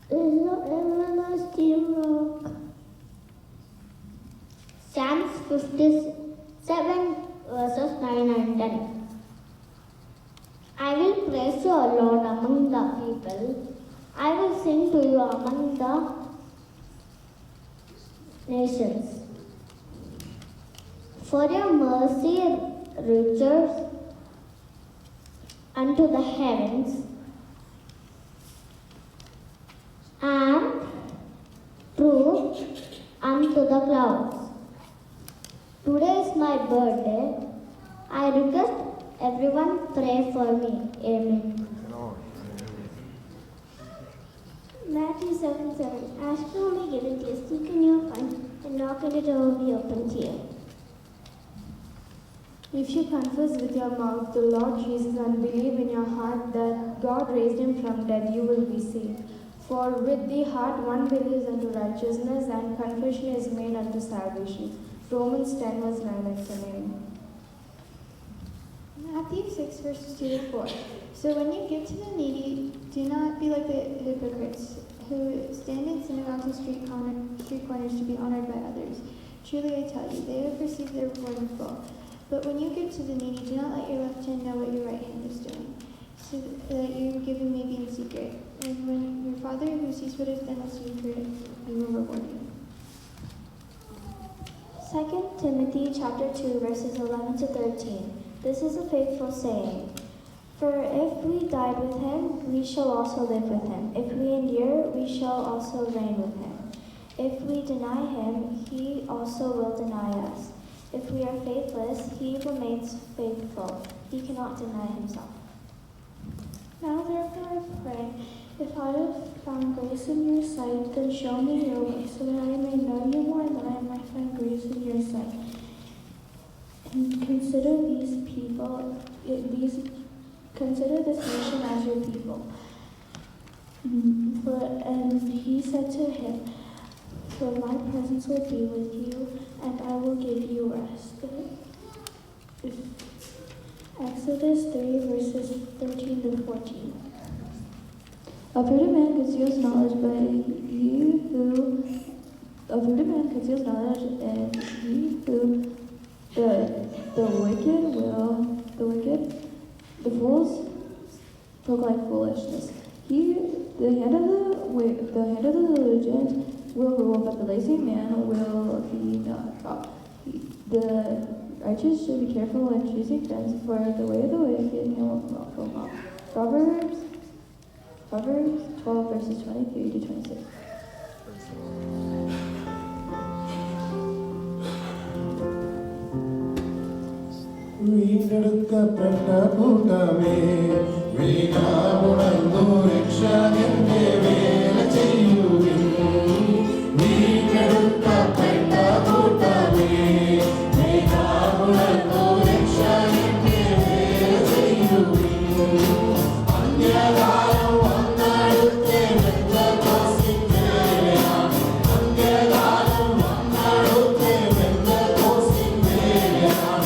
[SPEAKER 6] is the everlasting rock. Psalms 57 verses 9 and 10. I will praise you, O Lord, among the people. I will sing to you among the nations. For your mercy reaches unto the heavens, and truth unto the clouds. Today is my birthday. I request everyone pray for me. Amen. Matthew 7:7. Ask and will be given to you, seek and you will find, and knock and the door will be opened to you.
[SPEAKER 7] If you confess with your mouth the Lord Jesus and believe in your heart that God raised him from death, you will be saved. For with the heart one believes unto righteousness, and confession is made unto salvation. Romans 10 verse 9 and 10.
[SPEAKER 8] Matthew 6 verses 2 to 4. So when you give to the needy, do not be like the hypocrites who stand in synagogues and street corners to be honored by others. Truly I tell you, they have received their reward in full. But when you give to the needy, do not let your left hand know what your right hand is doing, so that your giving may be in secret. And when your Father who sees what is done in secret, he will reward you.
[SPEAKER 6] 2 Timothy chapter 2 verses 11 to 13. This is a faithful saying. For if we died with him, we shall also live with him. If we endure, we shall also reign with him. If we deny him, he also will deny us. If we are faithless, he remains faithful. He cannot deny himself.
[SPEAKER 8] Now therefore I pray, if I have found grace in your sight, then show me your way, so that I may know you more, and that I might find grace in your sight. And consider consider this nation as your people. And he said to him, for my presence will be with you, and I will give you rest. Exodus 3 verses 13 to 14. A prudent man conceals knowledge, and the fools proclaim foolishness. The hand of the
[SPEAKER 6] the hand of the diligent will rule, but the lazy man will be not. The righteous should be careful when choosing friends, for the way of the wicked he will go off. Proverbs 12 verses 23 to 26.
[SPEAKER 9] വീണ്ടെടുക്കപ്പെട്ട കൂട്ടമേ വേഗമുണർന്നു രക്ഷ നിന്റെ വേല ചെയ്യുവിൻ. വീണ്ടെടുക്കപ്പെട്ട കൂട്ടമേ വേഗമുണർന്നു രക്ഷ നിന്റെ വേല ചെയ്യുവിൻ. അന്യകാലം വന്നടുത്തേ ബന്ധക്കോസിന്റെ വേലയാണ്. അന്യകാലം വന്നടുത്തേ ബന്ധക്കോസിന്റെ വേലയാണ്.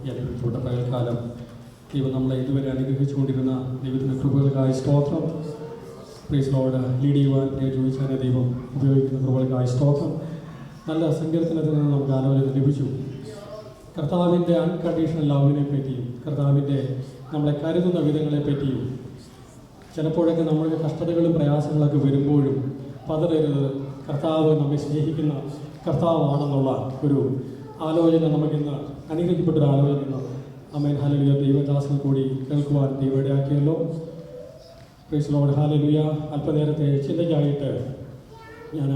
[SPEAKER 2] ഈ അനുഗ്രഹിക്കപ്പെട്ട പകൽക്കാലം ദൈവം നമ്മളെ ഇതുവരെ അനുഗ്രഹിച്ചുകൊണ്ടിരുന്ന ദൈവത്തിൻ്റെ കൃപകൾക്കായി സ്തോത്രം. Praise Lord. ലീഡ് ചെയ്യുവാൻ പ്രിയ ജോയിച്ചാനെ ദൈവം ഉപയോഗിക്കുന്ന കൃപകൾക്കായി സ്തോത്രം. നല്ല സങ്കീർത്തനത്തിൽ നിന്ന് നമുക്ക് ആലോചന ലഭിച്ചു. കർത്താവിൻ്റെ അൺകണ്ടീഷണൽ ലവിനെ പറ്റിയും കർത്താവിൻ്റെ നമ്മളെ കരുതുന്ന വിധങ്ങളെ പറ്റിയും ചിലപ്പോഴൊക്കെ നമ്മൾക്ക് കഷ്ടതകളും പ്രയാസങ്ങളൊക്കെ വരുമ്പോഴും പതറരുത്, കർത്താവ് നമ്മെ സ്നേഹിക്കുന്ന കർത്താവാണെന്നുള്ള ഒരു ആലോചന നമുക്കിന്ന് അനുഗ്രഹിക്കപ്പെട്ടൊരു ആലോചന ആമേൻ. ഹല്ലേലൂയ. ദൈവദാസൻ കൂടി കേൾക്കുവാൻ ദൈവം ഇടയാക്കിയല്ലോ. Praise Lord. ഹല്ലേലൂയ. അല്പനേരത്തെ ചിന്തയ്ക്കായിട്ട് ഞാൻ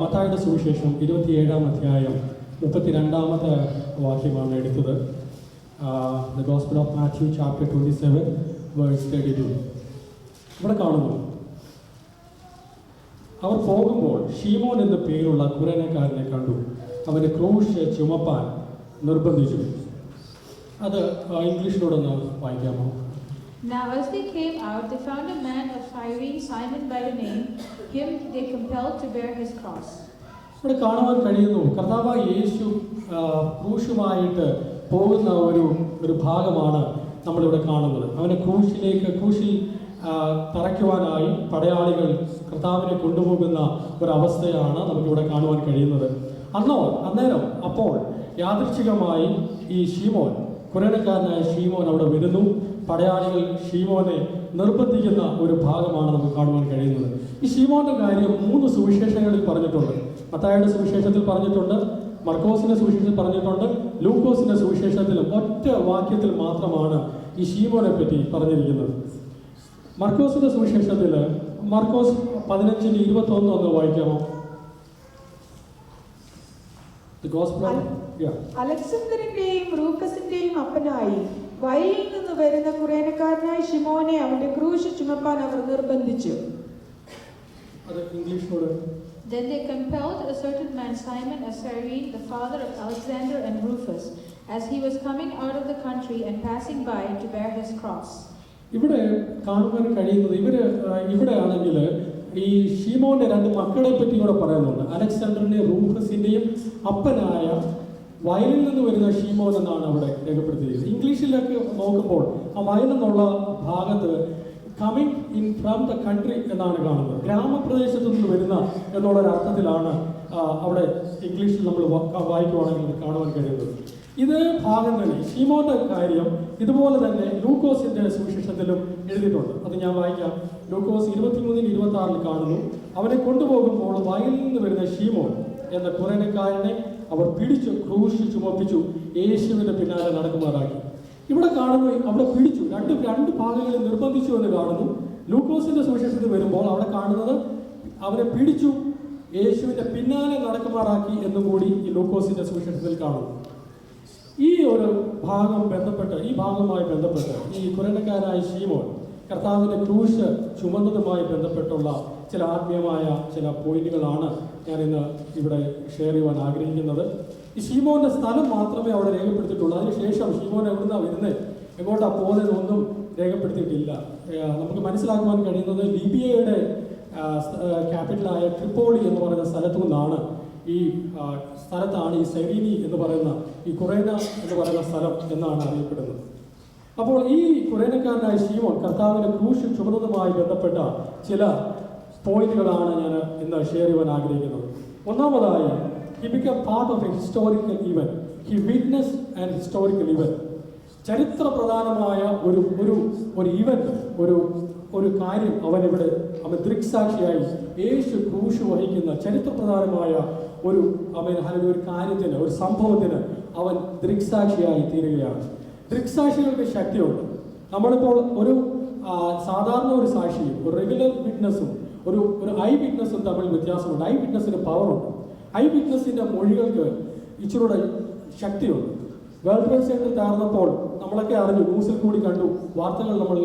[SPEAKER 2] മത്തായിയുടെ സുവിശേഷം 27-ാം അധ്യായം 32-ാമത്തെ വാക്യമാണ് എടുത്തത്. The gospel of Matthew chapter 27 verse 32. ഇവിടെ കാണുന്നു, അവർ പോകുമ്പോൾ ഷീമോൻ എന്ന പേരുള്ള കുരേനക്കാരനെ കണ്ടു. അവൻ്റെ ക്രൂശ് ചുമപ്പാൻ നിർബന്ധിച്ചു. അത് ഇംഗ്ലീഷിലൂടെ വായിക്കാമോ?
[SPEAKER 10] Now as they came out, they found a man of Cyrene, Simon by the name. Him they compelled to bear his cross.
[SPEAKER 2] ഇവിടെ കാണുവാൻ കഴിയുന്നു, കർത്താവായ യേശു ക്രൂശുമായിട്ട് പോകുന്ന ഒരു ഭാഗമാണ് നമ്മളിവിടെ കാണുന്നത്. അവനെ ക്രൂശിൽ തറയ്ക്കുവാനായി പടയാളികൾ കർത്താവിനെ കൊണ്ടുപോകുന്ന ഒരവസ്ഥയാണ് നമുക്കിവിടെ കാണുവാൻ കഴിയുന്നത്. അന്നേരം അപ്പോൾ യാദൃച്ഛികമായി ഈ ഷീമോൻ, കുരേനക്കാരനായ ഷീമോൻ അവിടെ വരുന്നു. പടയാളികൾ ഷീമോനെ നിർബന്ധിക്കുന്ന ഒരു ഭാഗമാണ് നമുക്ക് കാണുവാൻ കഴിയുന്നത്. ഈ ഷീമോന്റെ കാര്യം 3 സുവിശേഷങ്ങളിൽ പറഞ്ഞിട്ടുണ്ട്. മത്തായിയുടെ സുവിശേഷത്തിൽ പറഞ്ഞിട്ടുണ്ട്, മർക്കോസിന്റെ സുവിശേഷത്തിൽ പറഞ്ഞിട്ടുണ്ട്, ലൂക്കോസിന്റെ സുവിശേഷത്തിലും ഒറ്റ വാക്യത്തിൽ മാത്രമാണ് ഈ ഷീമോനെ പറ്റി പറഞ്ഞിരിക്കുന്നത്. മർക്കോസിന്റെ സുവിശേഷത്തിൽ മർക്കോസ് 15:21 ഒന്ന് വായിക്കാമോ?
[SPEAKER 11] അലക്സാണ്ടറിന്റെയും റൂഫസിന്റെയും അപ്പനായി വയലിൽ നിന്ന് വരുന്ന കുറേനക്കാരനായ ശിമോനെ അവന്റെ ക്രൂശ് ചുമപ്പാൻ അവർ നിർബന്ധിച്ചു.
[SPEAKER 10] Then they compelled a certain man Simon of Cyrene, the father of Alexander and Rufus, as he was coming out of the country and passing by, to bear his cross.
[SPEAKER 2] ഇവിടെ കാണുവാൻ കഴിയുന്നത് ഇവിടെ ആണെങ്കിൽ ഈ ഷീമോന്റെ 2 മക്കളെ പറ്റി ഇവിടെ പറയുന്നുണ്ട്. അലക്സാണ്ടറിന്റെയും റൂഫസിന്റെയും അപ്പനായ വയലിൽ നിന്ന് വരുന്ന ഷീമോൻ എന്നാണ് അവിടെ രേഖപ്പെടുത്തിയിരിക്കുന്നത്. ഇംഗ്ലീഷിലൊക്കെ നോക്കുമ്പോൾ ആ വയൽ എന്നുള്ള ഭാഗത്ത് coming in from the country എന്നാണ് കാണുന്നത്. ഗ്രാമപ്രദേശത്തു നിന്ന് വരുന്ന എന്നുള്ളൊരർത്ഥത്തിലാണ് അവിടെ ഇംഗ്ലീഷിൽ നമ്മൾ വായിക്കുവാണെങ്കിൽ കാണുവാൻ കഴിയുന്നത്. ഇതേ ഭാഗം തന്നെ ഷീമോന്റെ കാര്യം ഇതുപോലെ തന്നെ ലൂക്കോസിന്റെ സുവിശേഷത്തിലും എഴുതിയിട്ടുണ്ട്. അത് ഞാൻ വായിക്കാം. ലൂക്കോസ് 23-26 കാണുന്നു, അവനെ കൊണ്ടുപോകുമ്പോൾ വയലിൽ നിന്ന് വരുന്ന ഷീമോൻ എന്ന കുറേനക്കാരനെ അവർ പിടിച്ചു ക്രൂശ് ചുമപ്പിച്ചു യേശുവിന്റെ പിന്നാലെ നടക്കുമാറാക്കി. ഇവിടെ കാണുന്നു അവിടെ പിടിച്ചു, രണ്ട് ഭാഗങ്ങളിൽ നിർബന്ധിച്ചു എന്ന് കാണുന്നു. ലൂക്കോസിന്റെ സുവിശേഷത്തിൽ വരുമ്പോൾ അവിടെ കാണുന്നത് അവനെ പിടിച്ചു യേശുവിന്റെ പിന്നാലെ നടക്കുമാറാക്കി എന്നും കൂടി ഈ ലൂക്കോസിന്റെ സുവിശേഷത്തിൽ കാണുന്നു. ഈ ഭാഗവുമായി ബന്ധപ്പെട്ട് ഈ കുറേനക്കാരായ ഷീമോൻ കർത്താവിന്റെ ക്രൂശ് ചുമന്നതുമായി ബന്ധപ്പെട്ടുള്ള ചില ആത്മീയമായ ചില പോയിന്റുകളാണ് ഞാൻ ഇന്ന് ഇവിടെ ഷെയർ ചെയ്യുവാൻ ആഗ്രഹിക്കുന്നത്. ഈ ഷീമോന്റെ സ്ഥലം മാത്രമേ അവിടെ രേഖപ്പെടുത്തിയിട്ടുള്ളൂ. അതിനുശേഷം ഷീമോൻ എവിടുന്നാണ് വരുന്നത്, എങ്ങോട്ടാണ് പോകുന്നതെന്നൊന്നും രേഖപ്പെടുത്തിയിട്ടില്ല. നമുക്ക് മനസ്സിലാക്കുവാൻ കഴിയുന്നത് ലിബിയയുടെ ക്യാപിറ്റലായ ട്രിപ്പോളി എന്ന് പറയുന്ന സ്ഥലത്തു നിന്നാണ് ഈ സ്ഥലത്താണ് ഈ സെരീനി എന്ന് പറയുന്ന ഈ കുറേന എന്ന് പറയുന്ന സ്ഥലം എന്നാണ് അറിയപ്പെടുന്നത്. അപ്പോൾ ഈ കുറേനക്കാരനായ ഷീമോൻ കർത്താവിന്റെ ക്രൂശ് ചുമന്നതുമായി ബന്ധപ്പെട്ട ചില പോയിന്റുകളാണ് ഞാൻ ഇന്ന് ഷെയർ ചെയ്യാൻ ആഗ്രഹിക്കുന്നത്. ഒന്നാമതായി, he became part of a historical event. He witnessed an historical event. ചരിത്ര പ്രധാനമായ ഒരു ഇവന്റ്, ഒരു കാര്യം അവൻ ദൃക്സാക്ഷിയായി യേശു ക്രൂശ് വഹിക്കുന്ന ചരിത്രപ്രധാനമായ ഒരു കാര്യത്തിന്, ഒരു സംഭവത്തിന് അവൻ ദൃക്സാക്ഷിയായി തീരുകയാണ്. ദൃക്സാക്ഷികൾക്ക് ശക്തിയുണ്ട്. നമ്മളിപ്പോൾ സാധാരണ ഒരു സാക്ഷിയും ഒരു റെഗുലർ വിറ്റ്നസ്സും ഒരു ഐ വിറ്റ്നസ്സും തമ്മിൽ വ്യത്യാസമുണ്ട്. ഐ വിറ്റ്നസ്സിന് പവറുണ്ട്. ഐ വിറ്റ്നസ്സിന്റെ മൊഴികൾക്ക് ഇച്ചിരൂടെ ശക്തിയുണ്ട്. വേൾഡ് ട്രേഡ് സെന്റർ തകർന്നപ്പോൾ നമ്മളൊക്കെ അറിഞ്ഞു, ന്യൂസിൽ കൂടി കണ്ടു, വാർത്തകൾ നമ്മൾ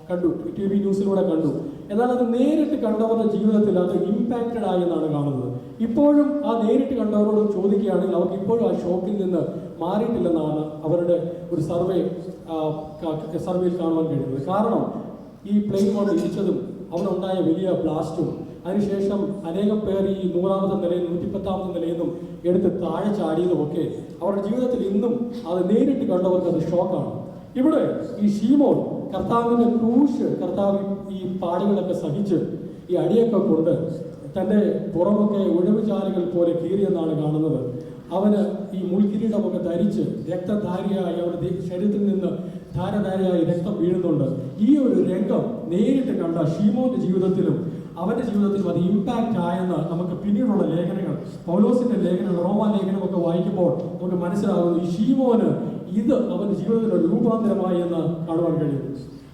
[SPEAKER 2] കണ്ടു, TV ന്യൂസിലൂടെ കണ്ടു. എന്നാൽ അത് നേരിട്ട് കണ്ടവരുടെ ജീവിതത്തിൽ അത് ഇമ്പാക്റ്റഡ് ആയി എന്നാണ് കാണുന്നത്. ഇപ്പോഴും ആ നേരിട്ട് കണ്ടവരോട് ചോദിക്കുകയാണെങ്കിൽ അവർക്ക് ഇപ്പോഴും ആ ഷോക്കിൽ നിന്ന് മാറിയിട്ടില്ലെന്നാണ് അവരുടെ ഒരു സർവേയിൽ കാണുവാൻ കഴിയുന്നത്. കാരണം ഈ പ്ലെയിൻ കൊണ്ട് ഇടിച്ചതും അവിടെ ഉണ്ടായ വലിയ ബ്ലാസ്റ്റും അതിനുശേഷം അനേകം പേർ ഈ 100-ാമത്തെ നിലയിൽ 110-ാമത്തെ നിലയിൽ നിന്നും എടുത്ത് താഴെ ചാടിയതുമൊക്കെ അവരുടെ ജീവിതത്തിൽ ഇന്നും അത് നേരിട്ട് കണ്ടവർക്ക് അത് ഷോക്കാണ്. ഇവിടെ ഈ ശീമോൻ കർത്താവിൻ്റെ ക്രൂശ്, കർത്താവ് ഈ പാടുകളൊക്കെ സഹിച്ച് ഈ അടിയൊക്കെ കൊണ്ട് തൻ്റെ പുറമൊക്കെ ഒഴിവുചാലുകൾ പോലെ കീറിയെന്നാണ് കാണുന്നത്. അവന് ഈ മുൾക്കിരീടമൊക്കെ ധരിച്ച് രക്തധാരിയായി അവരുടെ ശരീരത്തിൽ നിന്ന് ധാരധാരയായി രക്തം വീഴുന്നുണ്ട്. ഈ ഒരു രംഗം നേരിട്ട് കണ്ട ശീമോന്റെ ജീവിതത്തിലും അവന്റെ ജീവിതത്തിലും അത് ഇമ്പാക്റ്റ് ആയെന്ന് നമുക്ക് പിന്നീടുള്ള ലേഖനങ്ങൾ, പൗലോസിന്റെ ലേഖനങ്ങൾ, റോമാ ലേഖനമൊക്കെ വായിക്കുമ്പോൾ നമുക്ക് മനസ്സിലാകുന്നു. ഈ ശീമോന് ഇത് അവന്റെ ജീവിതത്തിലൊരു രൂപാന്തരമായി എന്ന് കാണുവാൻ കഴിയും.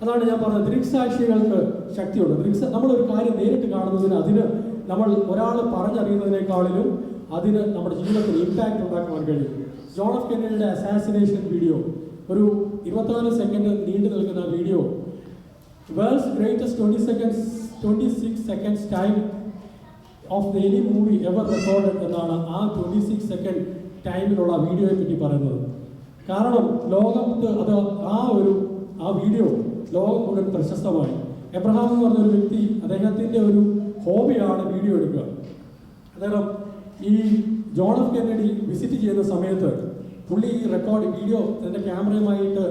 [SPEAKER 2] അതാണ് ഞാൻ പറഞ്ഞത്, ദൃക്സാക്ഷികൾക്ക് ശക്തിയുണ്ട്. നമ്മളൊരു കാര്യം നേരിട്ട് കാണുന്നതിന് അതിന് നമ്മൾ ഒരാൾ പറഞ്ഞറിയുന്നതിനേക്കാളിലും അതിന് നമ്മുടെ ജീവിതത്തിൽ ഇമ്പാക്റ്റ് ഉണ്ടാക്കുവാൻ കഴിയും. ജോൺ എഫ് കെന്നഡിയുടെ അസാസിനേഷൻ വീഡിയോ, ഒരു 24 സെക്കൻഡ് നീണ്ടു നിൽക്കുന്ന video, worlds greatest 26 seconds time of the any movie ever recorded എന്നാണ് ആ 26 സെക്കൻഡ് ടൈമിലുള്ള വീഡിയോയെ പറ്റി പറയുന്നത്. കാരണം ലോകത്ത് അത് ആ വീഡിയോ ലോകം മുഴുവൻ പ്രശസ്തമായി. എബ്രഹാം എന്ന് പറഞ്ഞൊരു വ്യക്തി, അദ്ദേഹത്തിൻ്റെ ഒരു ഹോബിയാണ് വീഡിയോ എടുക്കുക. അദ്ദേഹം ഈ ജോൺ എഫ് കെന്നഡി വിസിറ്റ് ചെയ്യുന്ന സമയത്ത് പുള്ളി ഈ വീഡിയോ തൻ്റെ ക്യാമറയുമായിട്ട്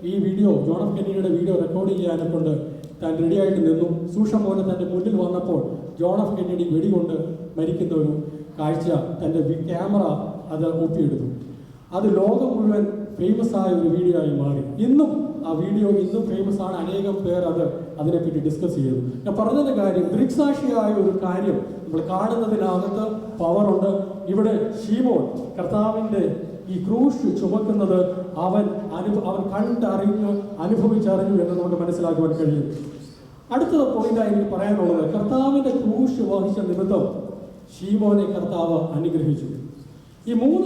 [SPEAKER 2] ഈ വീഡിയോ, ജോൺ എഫ് കെന്നഡിയുടെ വീഡിയോ റെക്കോർഡ് ചെയ്യാനെ കൊണ്ട് താൻ റെഡിയായിട്ട് നിന്നു. സൂക്ഷ്മം പോലെ തൻ്റെ മുന്നിൽ വന്നപ്പോൾ ജോൺ എഫ് കെന്നഡി വെടികൊണ്ട് മരിക്കുന്ന ഒരു കാഴ്ച തൻ്റെ ക്യാമറ അത് ഒപ്പിയെടുത്തു. അത് ലോകം മുഴുവൻ ഫേമസ് ആയ ഒരു വീഡിയോ ആയി മാറി. ഇന്നും ആ വീഡിയോ ഫേമസ് ആണ്. അനേകം പേർ അതിനെപ്പറ്റി ഡിസ്കസ് ചെയ്തു. ഞാൻ പറഞ്ഞതിൻ്റെ കാര്യം, ദൃക്സാക്ഷിയായ ഒരു കാര്യം നമ്മൾ കാണുന്നതിനകത്ത് പവറുണ്ട്. ഇവിടെ ശീമോൻ കർത്താവിൻ്റെ ഈ ക്രൂശ് ചുമക്കുന്നത് അവൻ കണ്ടറിഞ്ഞു അനുഭവിച്ചറിഞ്ഞു എന്ന് നമുക്ക് മനസ്സിലാക്കുവാൻ കഴിയും. അടുത്ത പോയിന്റായി എനിക്ക് പറയാനുള്ളത്, കർത്താവിൻ്റെ ക്രൂശ് വഹിച്ച നിമിത്തം ശീമോനെ കർത്താവ് അനുഗ്രഹിച്ചു. ഈ 3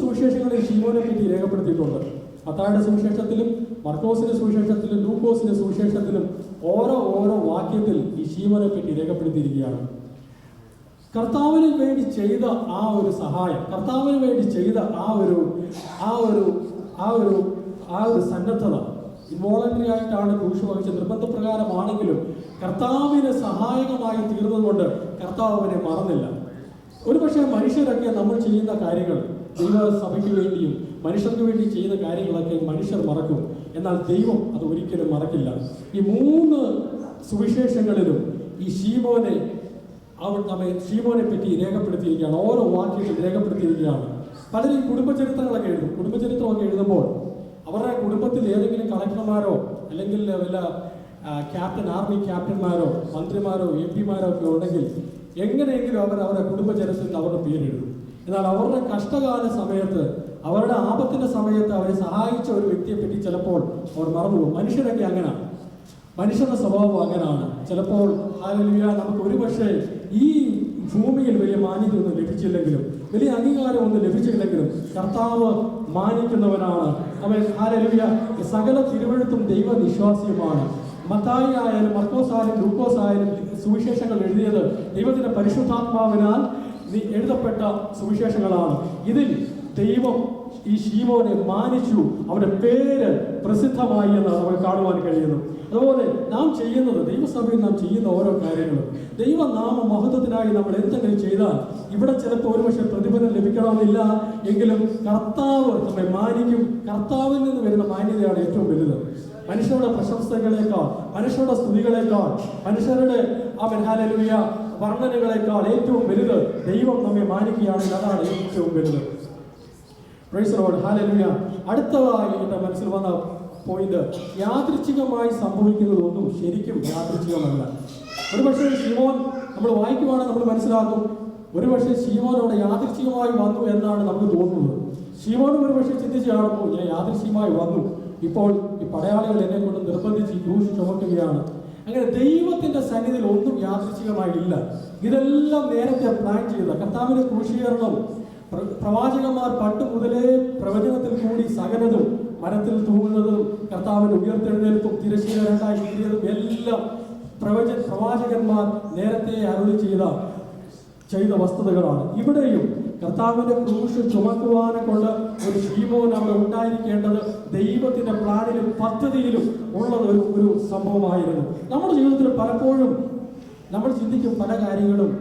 [SPEAKER 2] സുവിശേഷങ്ങളിലും ശീമോനെ പറ്റി രേഖപ്പെടുത്തിയിട്ടുണ്ട്. മത്തായിയുടെ സുവിശേഷത്തിലും മർക്കോസിന്റെ സുവിശേഷത്തിലും ലൂക്കോസിന്റെ സുവിശേഷത്തിലും ഓരോ വാക്യത്തിൽ ഈ ശീമോനെ പറ്റി രേഖപ്പെടുത്തിയിരിക്കുകയാണ്. കർത്താവിന് വേണ്ടി ചെയ്ത ആ ഒരു സഹായം, കർത്താവിന് വേണ്ടി ചെയ്ത ആ ഒരു സന്നദ്ധത, ഇൻവോളണ്ടറി ആയിട്ടാണ് ക്രൂശ് വഹിച്ച, നിർബന്ധപ്രകാരമാണെങ്കിലും കർത്താവിന് സഹായകമായി തീർന്നതുകൊണ്ട് കർത്താവ് അവനെ മറന്നില്ല. ഒരുപക്ഷെ മനുഷ്യരൊക്കെ നമ്മൾ ചെയ്യുന്ന കാര്യങ്ങൾ, ദൈവസഭയ്ക്ക് വേണ്ടിയും മനുഷ്യർക്ക് വേണ്ടി ചെയ്യുന്ന കാര്യങ്ങളൊക്കെ മനുഷ്യർ മറക്കും. എന്നാൽ ദൈവം അത് ഒരിക്കലും മറക്കില്ല. ഈ 3 സുവിശേഷങ്ങളിലും ഈ ശീമോനെ പറ്റി രേഖപ്പെടുത്തിയിരിക്കുകയാണ്. ഓരോ വാക്യത്തിൽ രേഖപ്പെടുത്തിയിരിക്കുകയാണ്. പലരും കുടുംബചരിത്രങ്ങളൊക്കെ എഴുതും. കുടുംബചരിത്രമൊക്കെ എഴുതുമ്പോൾ അവരുടെ കുടുംബത്തിൽ ഏതെങ്കിലും കളക്ടർമാരോ അല്ലെങ്കിൽ വല്ല ആർമി ക്യാപ്റ്റന്മാരോ മന്ത്രിമാരോ MP-മാരോ ഒക്കെ ഉണ്ടെങ്കിൽ എങ്ങനെയെങ്കിലും അവരുടെ കുടുംബചരിത്രത്തിൽ അവരുടെ പേരെഴുതും. എന്നാൽ അവരുടെ കഷ്ടകാല സമയത്ത്, അവരുടെ ആപത്തിന്റെ സമയത്ത് അവരെ സഹായിച്ച ഒരു വ്യക്തിയെപ്പറ്റി ചിലപ്പോൾ അവർ മറന്നുപോകും. മനുഷ്യരൊക്കെ അങ്ങനെയാണ്, മനുഷ്യരുടെ സ്വഭാവം അങ്ങനെയാണ്. ചിലപ്പോൾ നമുക്ക് ഒരുപക്ഷെ ഈ ഭൂമിയിൽ വലിയ മാന്യതയൊന്നും ലഭിച്ചില്ലെങ്കിലും, വലിയ അംഗീകാരമൊന്നും ലഭിച്ചില്ലെങ്കിലും കർത്താവ് മാനിക്കുന്നവനാണ് അവൻ. സകല തിരുവഴുത്തും ദൈവനിശ്വാസ്യമാണ്. മത്തായി ആയാലും മർക്കോസ് ആയാലും ലൂക്കോസ് ആയാലും സുവിശേഷങ്ങൾ എഴുതിയത് ദൈവത്തിന്റെ പരിശുദ്ധാത്മാവിനാൽ എഴുതപ്പെട്ട സുവിശേഷങ്ങളാണ്. ഇതിൽ ദൈവം ഈ ശീമോനെ മാനിച്ചു, അവന്റെ പേര് പ്രസിദ്ധമായി എന്ന് നമുക്ക് കാണുവാൻ കഴിയുന്നു. അതുപോലെ നാം ചെയ്യുന്നത്, ദൈവസഭയിൽ നാം ചെയ്യുന്ന ഓരോ കാര്യങ്ങളും ദൈവനാമ മഹത്വത്തിനായി നമ്മൾ എന്തെങ്കിലും ചെയ്താൽ ഇവിടെ ചിലപ്പോൾ ഒരുപക്ഷെ പ്രതിഫലം ലഭിക്കണമെന്നില്ല എങ്കിലും കർത്താവ് നമ്മെ മാനിക്കും. കർത്താവിൽ നിന്ന് വരുന്ന മാന്യതയാണ് ഏറ്റവും വലുത്. മനുഷ്യരുടെ പ്രശംസകളേക്കാൾ, മനുഷ്യരുടെ സ്തുതികളേക്കാൾ, മനുഷ്യരുടെ വർണ്ണനകളേക്കാൾ ഏറ്റവും വലുത് ദൈവം നമ്മെ മാനിക്കുകയാണെങ്കിൽ അതാണ് ഏറ്റവും വലുത്. Price the Lord, hallelujah. അടുത്തതായി എൻ്റെ മനസ്സിൽ വന്ന പോയിന്റ്, യാദൃച്ഛികമായി സംഭവിക്കുന്നതൊന്നും ശരിക്കും യാദൃച്ഛികമല്ല. ഒരുപക്ഷെ ശീമോൻ നമ്മൾ വായിക്കുവാണെങ്കിൽ നമ്മൾ മനസ്സിലാക്കും, ഒരുപക്ഷെ ശീമോൻ അവിടെ യാദൃച്ഛികമായി വന്നു എന്നാണ് നമുക്ക് തോന്നുന്നത്. ശീമോനും ഒരുപക്ഷെ ചിന്തിച്ച് കാണുമ്പോൾ ഞാൻ യാദൃച്ഛികമായി വന്നു, ഇപ്പോൾ ഈ പടയാളികൾ എന്നെ കൊണ്ട് നിർബന്ധിച്ച് ക്രൂശ് ചുമക്കുകയാണ്. അങ്ങനെ ദൈവത്തിന്റെ സന്നിധിയിൽ ഒന്നും യാദൃച്ഛികമായില്ല. ഇതെല്ലാം നേരത്തെ പ്ലാൻ ചെയ്ത കർത്താവിന്റെ ക്രൂശീകരണം, പ്രവാചകന്മാർ പണ്ട് മുതലേ പ്രവചനത്തിൽ കൂടി സകലതും, മരത്തിൽ തൂങ്ങുന്നതും കർത്താവിന്റെ ഉയർത്തെഴുന്നേൽപ്പും തിരശ്ശീല രണ്ടായി കീറിയതും എല്ലാം പ്രവാചകന്മാർ നേരത്തെ അരുളി ചെയ്ത വസ്തുതകളാണ്. ഇവിടെയും കർത്താവിന്റെ ക്രൂശ് ചുമക്കുവാനെ കൊണ്ട് ഒരു ശീമോൻ അവിടെ ഉണ്ടായിരിക്കേണ്ടത് ദൈവത്തിന്റെ പ്ലാനിലും പദ്ധതിയിലും ഉള്ളത് ഒരു സംഭവമായിരുന്നു. നമ്മുടെ ജീവിതത്തിൽ പലപ്പോഴും നമ്മൾ ചിന്തിക്കും പല കാര്യങ്ങളും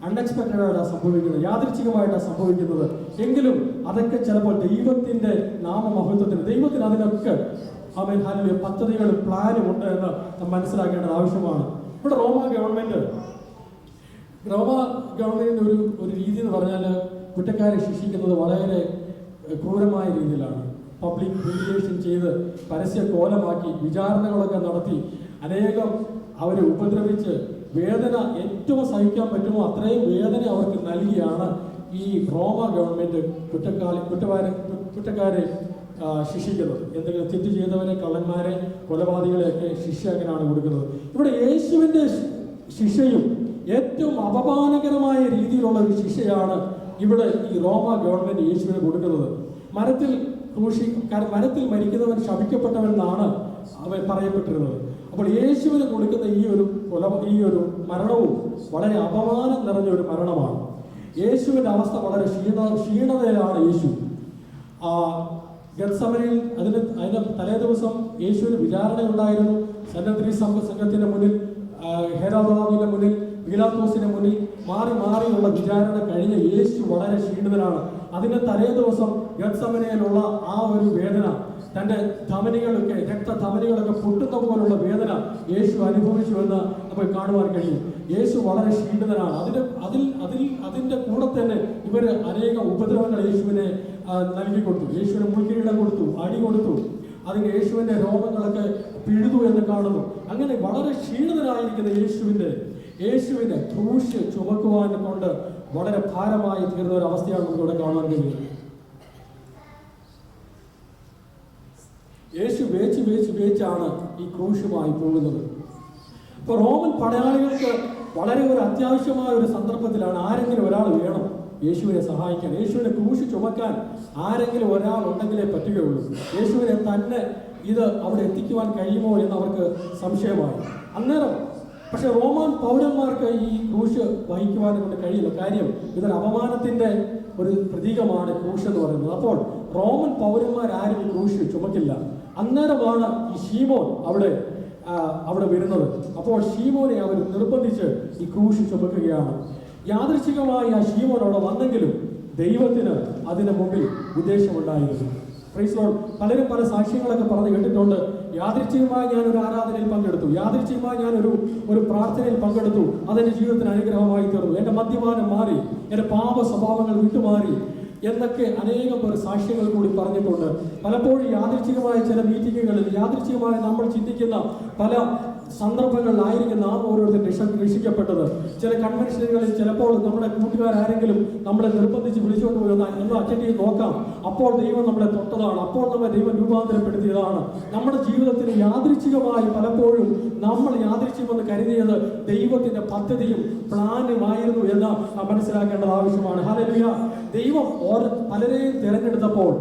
[SPEAKER 2] അൺഎക്സ്പെക്റ്റഡ് ആയിട്ടാണ് സംഭവിക്കുന്നത്, യാദൃച്ഛികമായിട്ടാണ് സംഭവിക്കുന്നത്. എങ്കിലും അതൊക്കെ ചിലപ്പോൾ ദൈവത്തിന്റെ നാമമഹത്വത്തിന്, ദൈവത്തിന് അതിനൊക്കെ അവൻ അതിൽ പദ്ധതികളും പ്ലാനും ഉണ്ട് എന്ന് നാം മനസ്സിലാക്കേണ്ടത് ആവശ്യമാണ്. ഇവിടെ റോമ ഗവൺമെന്റിന്റെ ഒരു രീതി എന്ന് പറഞ്ഞാൽ കുറ്റക്കാരെ ശിക്ഷിക്കുന്നത് വളരെ ക്രൂരമായ രീതിയിലാണ്. പബ്ലിക് ഹ്യൂമിലിയേഷൻ ചെയ്ത് പരസ്യ കോലമാക്കി വിചാരണകളൊക്കെ നടത്തി അനേകം അവരെ ഉപദ്രവിച്ച് വേദന ഏറ്റവും സഹിക്കാൻ പറ്റുമോ അത്രയും വേദന അവർക്ക് നൽകിയാണ് ഈ റോമ ഗവൺമെന്റ് കുറ്റക്കാരെ ശിക്ഷിക്കുന്നത്. എന്തെങ്കിലും തെറ്റ് ചെയ്തവരെ, കള്ളന്മാരെ, കൊലപാതകളെയൊക്കെ ശിക്ഷ അങ്ങനെയാണ് കൊടുക്കുന്നത്. ഇവിടെ യേശുവിന്റെ ശിക്ഷയും ഏറ്റവും അപമാനകരമായ രീതിയിലുള്ള ഒരു ശിക്ഷയാണ് ഇവിടെ ഈ റോമ ഗവൺമെന്റ് യേശുവിന് കൊടുക്കുന്നത്. മരത്തിൽ മരിക്കുന്നവൻ ശപിക്കപ്പെട്ടവൻ എന്നാണ് അവൻ പറയപ്പെട്ടിരുന്നത്. അപ്പോൾ യേശുവിന് കൊടുക്കുന്ന ഈ ഒരു മരണവും വളരെ അപമാനം നിറഞ്ഞ ഒരു മരണമാണ്. യേശുവിന്റെ അവസ്ഥ വളരെ ക്ഷീണതയിലാണ് യേശു. ഗത്സമനയിൽ അതിന്റെ തലേ ദിവസം യേശുവിന് വിചാരണ ഉണ്ടായിരുന്നു. സന്നദ്ധി സംഘത്തിന്റെ മുന്നിൽ, ഹെരോദാവിന്റെ മുന്നിൽ, പീലാത്തോസിന്റെ മുന്നിൽ മാറിയുള്ള വിചാരണ കഴിഞ്ഞ യേശു വളരെ ക്ഷീണിതനാണ്. അതിന്റെ തലേ ദിവസം ഗത്സമനയിലുള്ള ആ ഒരു വേദന, തന്റെ രക്തധമനികളൊക്കെ പൊട്ടുന്ന പോലുള്ള വേദന യേശു അനുഭവിച്ചു എന്ന് നമുക്ക് കാണുവാൻ കഴിയും. യേശു വളരെ ക്ഷീണിതനാണ്. അതിന്റെ കൂടെ തന്നെ ഇവര് അനേകം ഉപദ്രവങ്ങൾ യേശുവിനെ നൽകി കൊടുത്തു. യേശുവിന് മുൾക്കിരീടം കൊടുത്തു, അടി കൊടുത്തു, അതിന് യേശുവിന്റെ രോഗങ്ങളൊക്കെ പിഴുതു എന്ന് കാണുന്നു. അങ്ങനെ വളരെ ക്ഷീണിതനായിരിക്കുന്ന യേശുവിന്റെ ക്രൂശ് ചുമക്കുവാൻ കൊണ്ട് വളരെ ഭാരമായി തീർന്ന ഒരു അവസ്ഥയാണ് നമുക്കിവിടെ കാണാൻ കഴിയുന്നത്. യേശു വേച്ചാണ് ഈ ക്രൂശുമായി പോകുന്നത്. ഇപ്പൊ റോമൻ പടയാളികൾക്ക് വളരെ ഒരു അത്യാവശ്യമായ ഒരു സന്ദർഭത്തിലാണ് ആരെങ്കിലും ഒരാൾ വേണം യേശുവിനെ സഹായിക്കാൻ. യേശുവിനെ ക്രൂശ് ചുമക്കാൻ ആരെങ്കിലും ഒരാൾ ഉണ്ടെങ്കിലേ പറ്റുകയുള്ളൂ. യേശുവിനെ തന്നെ ഇത് അവിടെ എത്തിക്കുവാൻ കഴിയുമോ എന്ന് അവർക്ക് സംശയമായി. അന്നേരം പക്ഷെ റോമൻ പൗരന്മാർക്ക് ഈ ക്രൂശ് വഹിക്കുവാൻ കൊണ്ട് കഴിയില്ല. കാര്യം ഇതൊരു അപമാനത്തിന്റെ ഒരു പ്രതീകമാണ് ക്രൂശ് എന്ന് പറയുന്നത്. അപ്പോൾ റോമൻ പൗരന്മാരാരും ഈ ക്രൂശ് ചുമക്കില്ല. അന്നേരമാണ് ഈ ശീമോൻ അവിടെ വരുന്നത്. അപ്പോൾ ശീമോനെ അവർ നിർബന്ധിച്ച് ഈ ക്രൂശ് ചുമക്കുകയാണ്. യാദൃച്ഛികമായി ആ ശീമോൻ അവിടെ വന്നെങ്കിലും ദൈവത്തിന് അതിന് മുമ്പിൽ ഉദ്ദേശമുണ്ടായിരുന്നു. Praise Lord. പലരും പല സാക്ഷ്യങ്ങളൊക്കെ പറഞ്ഞു കേട്ടിട്ടുണ്ട്. യാദൃച്ഛികമായി ഞാനൊരു ആരാധനയിൽ പങ്കെടുത്തു, യാദൃച്ഛികമായി ഞാനൊരു പ്രാർത്ഥനയിൽ പങ്കെടുത്തു, അതെന്റെ ജീവിതത്തിന് അനുഗ്രഹമായി തീർന്നു, എന്റെ മദ്യപാനം മാറി, എന്റെ പാപ സ്വഭാവങ്ങൾ വിട്ടുമാറി എന്നൊക്കെ അനേകം പേർ സാക്ഷ്യങ്ങൾ കൂടി പറഞ്ഞിട്ടുണ്ട്. പലപ്പോഴും യാദൃച്ഛികമായ ചില മീറ്റിങ്ങുകളിൽ, യാദൃച്ഛികമായി നമ്മൾ ചിന്തിക്കുന്ന പല സന്ദർഭങ്ങളിലായിരിക്കും നാം ഓരോരുത്തരും രക്ഷിക്കപ്പെട്ടത്. ചില കൺവെൻഷനുകളിൽ ചിലപ്പോൾ നമ്മുടെ കൂട്ടുകാരെങ്കിലും നമ്മളെ നിർബന്ധിച്ച് വിളിച്ചുകൊണ്ട് പോയി ഒന്ന് അറ്റൻഡ് ചെയ്ത് നോക്കാം, അപ്പോൾ ദൈവം നമ്മളെ തൊട്ടതാണ്, അപ്പോൾ നമ്മളെ ദൈവം രൂപാന്തരപ്പെടുത്തിയതാണ്. നമ്മുടെ ജീവിതത്തിൽ യാദൃച്ഛികമായി പലപ്പോഴും നമ്മൾ യാദൃച്ഛികമെന്ന് കരുതിയത് ദൈവത്തിന്റെ പദ്ധതിയും പ്ലാനുമായിരുന്നു എന്ന് മനസ്സിലാക്കേണ്ടത് ആവശ്യമാണ്. ഹല്ലേലൂയ. ദൈവം പലരെയും തിരഞ്ഞെടുത്തപ്പോൾ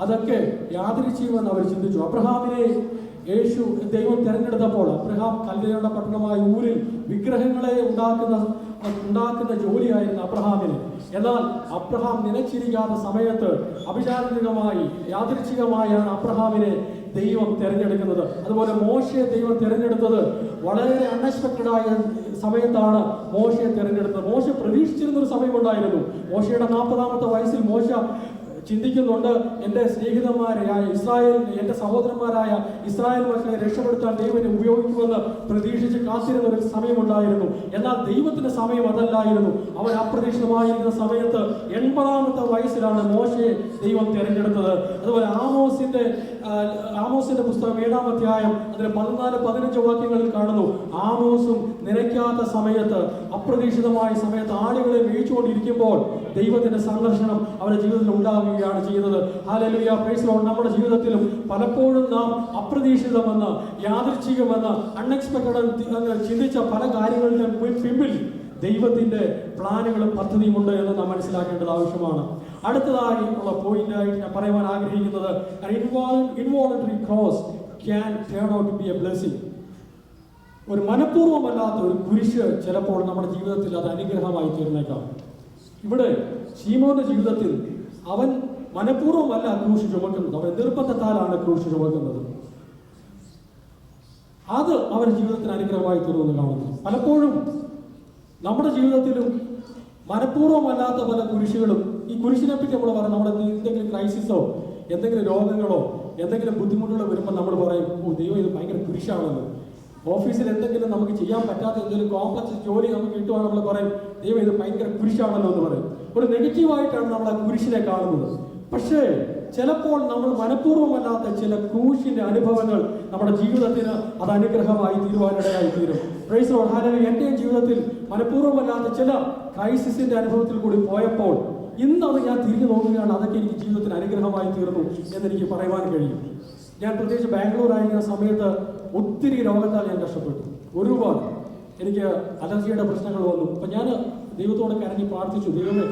[SPEAKER 2] അതൊക്കെ യാദൃച്ഛികമെന്ന് അവർ ചിന്തിച്ചു. അബ്രഹാമിനെ ദൈവം തിരഞ്ഞെടുത്തപ്പോൾ അബ്രഹാം കൽദയരുടെ പട്ടണമായ ഊരിൽ വിഗ്രഹങ്ങളെ ഉണ്ടാക്കുന്ന ജോലിയായിരുന്നു അബ്രഹാമിന്. എന്നാൽ അബ്രഹാം നനച്ചിരിക്കാത്ത സമയത്ത് അവിചാരിതമായി യാദൃച്ഛികമായാണ് അബ്രഹാമിനെ ദൈവം തിരഞ്ഞെടുക്കുന്നത്. അതുപോലെ മോശയെ ദൈവം തിരഞ്ഞെടുത്തത് വളരെ അൺഎക്സ്പെക്റ്റഡ് ആയ സമയത്താണ് മോശയെ തിരഞ്ഞെടുത്തത്. മോശ പ്രതീക്ഷിച്ചിരുന്നൊരു സമയമുണ്ടായിരുന്നു. മോശയുടെ 40-ാമത്തെ വയസ്സിൽ മോശ ചിന്തിക്കുന്നുണ്ട്, എൻ്റെ സ്നേഹിതന്മാരായ എൻ്റെ സഹോദരന്മാരായ ഇസ്രായേൽ മക്കളെ രക്ഷപ്പെടുത്താൻ ദൈവനെ ഉപയോഗിക്കുമെന്ന് പ്രതീക്ഷിച്ച് കാത്തിരുന്ന ഒരു സമയമുണ്ടായിരുന്നു. എന്നാൽ ദൈവത്തിന്റെ സമയം അതല്ലായിരുന്നു. അവൻ അപ്രതീക്ഷിതമായിരുന്ന സമയത്ത് 80-ാമത്തെ വയസ്സിലാണ് മോശയെ ദൈവം തിരഞ്ഞെടുത്തത്. അതുപോലെ ആമോസിന്റെ പുസ്തകം 7-ാം അധ്യായം അതിലെ 14-15 വാക്യങ്ങളിൽ കാണുന്നു. ആമോസും നനയ്ക്കാത്ത സമയത്ത്, അപ്രതീക്ഷിതമായ സമയത്ത് ആളുകളെ വീഴ്ചുകൊണ്ടിരിക്കുമ്പോൾ ദൈവത്തിന്റെ സംരക്ഷണം അവരുടെ ജീവിതത്തിൽ ഉണ്ടാവുകയാണ് ചെയ്യുന്നത്. ഹല്ലേലൂയ. Praise lord. നമ്മുടെ ജീവിതത്തിലും പലപ്പോഴും നാം അപ്രതീക്ഷിതമെന്ന്, യാദൃച്ഛികമെന്ന്, അൺഎക്സ്പെക്റ്റഡ് എന്ന് ചിന്തിച്ച പല കാര്യങ്ങളുടെ പിമ്പിൽ ദൈവത്തിന്റെ പ്ലാനുകളും പദ്ധതിയും ഉണ്ട് എന്ന് നാം മനസ്സിലാക്കേണ്ടത് ആവശ്യമാണ്. അടുത്തതായി ഉള്ള പോയിന്റായിട്ട് ഞാൻ പറയുവാൻ ആഗ്രഹിക്കുന്നത്, involuntary cross can turn out to be a blessing. ഒരു മനഃപൂർവ്വമല്ലാത്ത ഒരു കുരിശ് ചിലപ്പോൾ നമ്മുടെ ജീവിതത്തിൽ അത് അനുഗ്രഹമായി തീർന്നേക്കാം. ഇവിടെ ശീമോന്റെ ജീവിതത്തിൽ അവൻ മനഃപൂർവ്വമല്ല ക്രൂശ് ചുമക്കുന്നത്, അവൻ നിർബന്ധത്താലാണ് ക്രൂശ് ചുമക്കുന്നത്. അത് അവന്റെ ജീവിതത്തിന് അനുഗ്രഹമായി തീർന്നു കാണുന്നു. പലപ്പോഴും നമ്മുടെ ജീവിതത്തിലും മനഃപൂർവ്വമല്ലാത്ത പല കുരിശുകളും, ഈ കുരിശിനെ പറ്റി നമ്മൾ പറയാം, നമ്മുടെ എന്തെങ്കിലും ക്രൈസിസോ എന്തെങ്കിലും രോഗങ്ങളോ എന്തെങ്കിലും ബുദ്ധിമുട്ടുകളോ വരുമ്പോൾ നമ്മൾ പറയും, ഓ ദൈവം ഇത് ഭയങ്കര കുരിശാണെന്ന്. ഓഫീസിൽ എന്തെങ്കിലും നമുക്ക് ചെയ്യാൻ പറ്റാത്ത എന്തെങ്കിലും കോംപ്ലക്സ് ജോലി നമുക്ക് കിട്ടുവാണ്, നമ്മൾ പറയും ദൈവം ഇത് ഭയങ്കര കുരിശാണല്ലോ എന്ന് പറയും. ഒരു നെഗറ്റീവായിട്ടാണ് നമ്മൾ ആ കുരിശിനെ കാണുന്നത്. പക്ഷേ ചിലപ്പോൾ നമ്മൾ മനഃപൂർവ്വമല്ലാത്ത ചില ക്രൂശിന്റെ അനുഭവങ്ങൾ നമ്മുടെ ജീവിതത്തിന് അത് അനുഗ്രഹമായി തീരുവാനിടയായി തീരും. Price the Lord. ഹല്ലേലൂയ. എന്റെയും ജീവിതത്തിൽ മനഃപൂർവ്വമല്ലാത്ത ചില ക്രൈസിസിന്റെ അനുഭവത്തിൽ കൂടി പോയപ്പോൾ ഇന്നത് ഞാൻ തിരിഞ്ഞു നോക്കുകയാണ്, അതൊക്കെ എനിക്ക് ജീവിതത്തിന് അനുഗ്രഹമായി തീർന്നു എന്നെനിക്ക് പറയുവാൻ കഴിയും. ഞാൻ പ്രത്യേകിച്ച് ബാംഗ്ലൂർ ആയിരിക്കുന്ന സമയത്ത് ഒത്തിരി രോഗത്താൽ ഞാൻ കഷ്ടപ്പെട്ടു. ഒരുപാട് എനിക്ക് അലർജിയുടെ പ്രശ്നങ്ങൾ വന്നു. അപ്പം ഞാൻ ദൈവത്തോട് കരഞ്ഞ് പ്രാർത്ഥിച്ചു, ദൈവമേ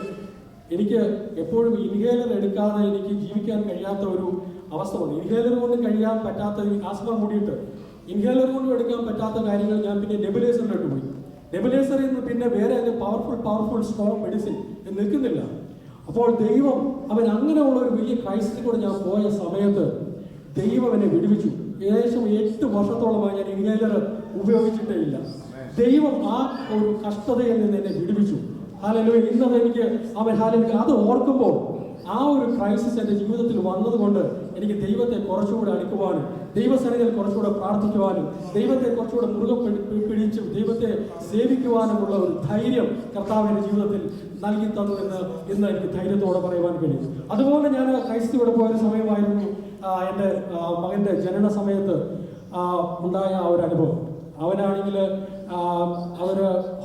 [SPEAKER 2] എനിക്ക് എപ്പോഴും ഇൻഹേലർ എടുക്കാതെ എനിക്ക് ജീവിക്കാൻ കഴിയാത്ത ഒരു അവസ്ഥ വന്നു. ഇൻഹേലർ കൊണ്ട് കഴിയാൻ പറ്റാത്ത ആസ്മ കൂടിയിട്ട് ഇൻഹേലർ കൊണ്ട് എടുക്കാൻ പറ്റാത്ത കാര്യങ്ങൾ ഞാൻ പിന്നെ നെബുലൈസറിലോട്ട് പോയി. നെബുലൈസറിൽ നിന്ന് പിന്നെ വേറെ പവർഫുൾ സ്ട്രോങ് മെഡിസിൻ നിൽക്കുന്നില്ല. അപ്പോൾ ദൈവം അവൻ അങ്ങനെയുള്ള ഒരു വലിയ ക്രൈസിസിൽ കൂടെ ഞാൻ പോയ സമയത്ത് ദൈവം എന്നെ വിടുവിച്ചു. ഏകദേശം 8 വർഷത്തോളമായി ഞാൻ ഇൻഹേലർ ഉപയോഗിച്ചിട്ടേ ഇല്ല. ദൈവം ആ ഒരു കഷ്ടതയിൽ നിന്ന് എന്നെ വിടുവിച്ചു. ഹല്ലേലൂയ. ഇന്നത് എനിക്ക് അവൻ ഹല്ലേലൂയ അത് ഓർക്കുമ്പോൾ ആ ഒരു ക്രൈസിസ് എൻ്റെ ജീവിതത്തിൽ വന്നതുകൊണ്ട് എനിക്ക് ദൈവത്തെ കുറച്ചുകൂടെ അടുക്കുവാനും ദൈവസന്നിധിയിൽ കുറച്ചുകൂടെ പ്രാർത്ഥിക്കുവാനും ദൈവത്തെ കുറച്ചുകൂടെ മുറുകെ പിടിച്ചും ദൈവത്തെ സേവിക്കുവാനുമുള്ള ഒരു ധൈര്യം കർത്താവ് എൻ്റെ ജീവിതത്തിൽ നൽകി തന്നു എന്ന് എനിക്ക് ധൈര്യത്തോടെ പറയുവാൻ കഴിയും. അതുപോലെ ഞാൻ ക്രൈസ്തവോടെ പോയൊരു സമയമായിരുന്നു എൻ്റെ മകൻ്റെ ജനന സമയത്ത് ഉണ്ടായ ആ ഒരു അനുഭവം. അവനാണെങ്കിൽ അവർ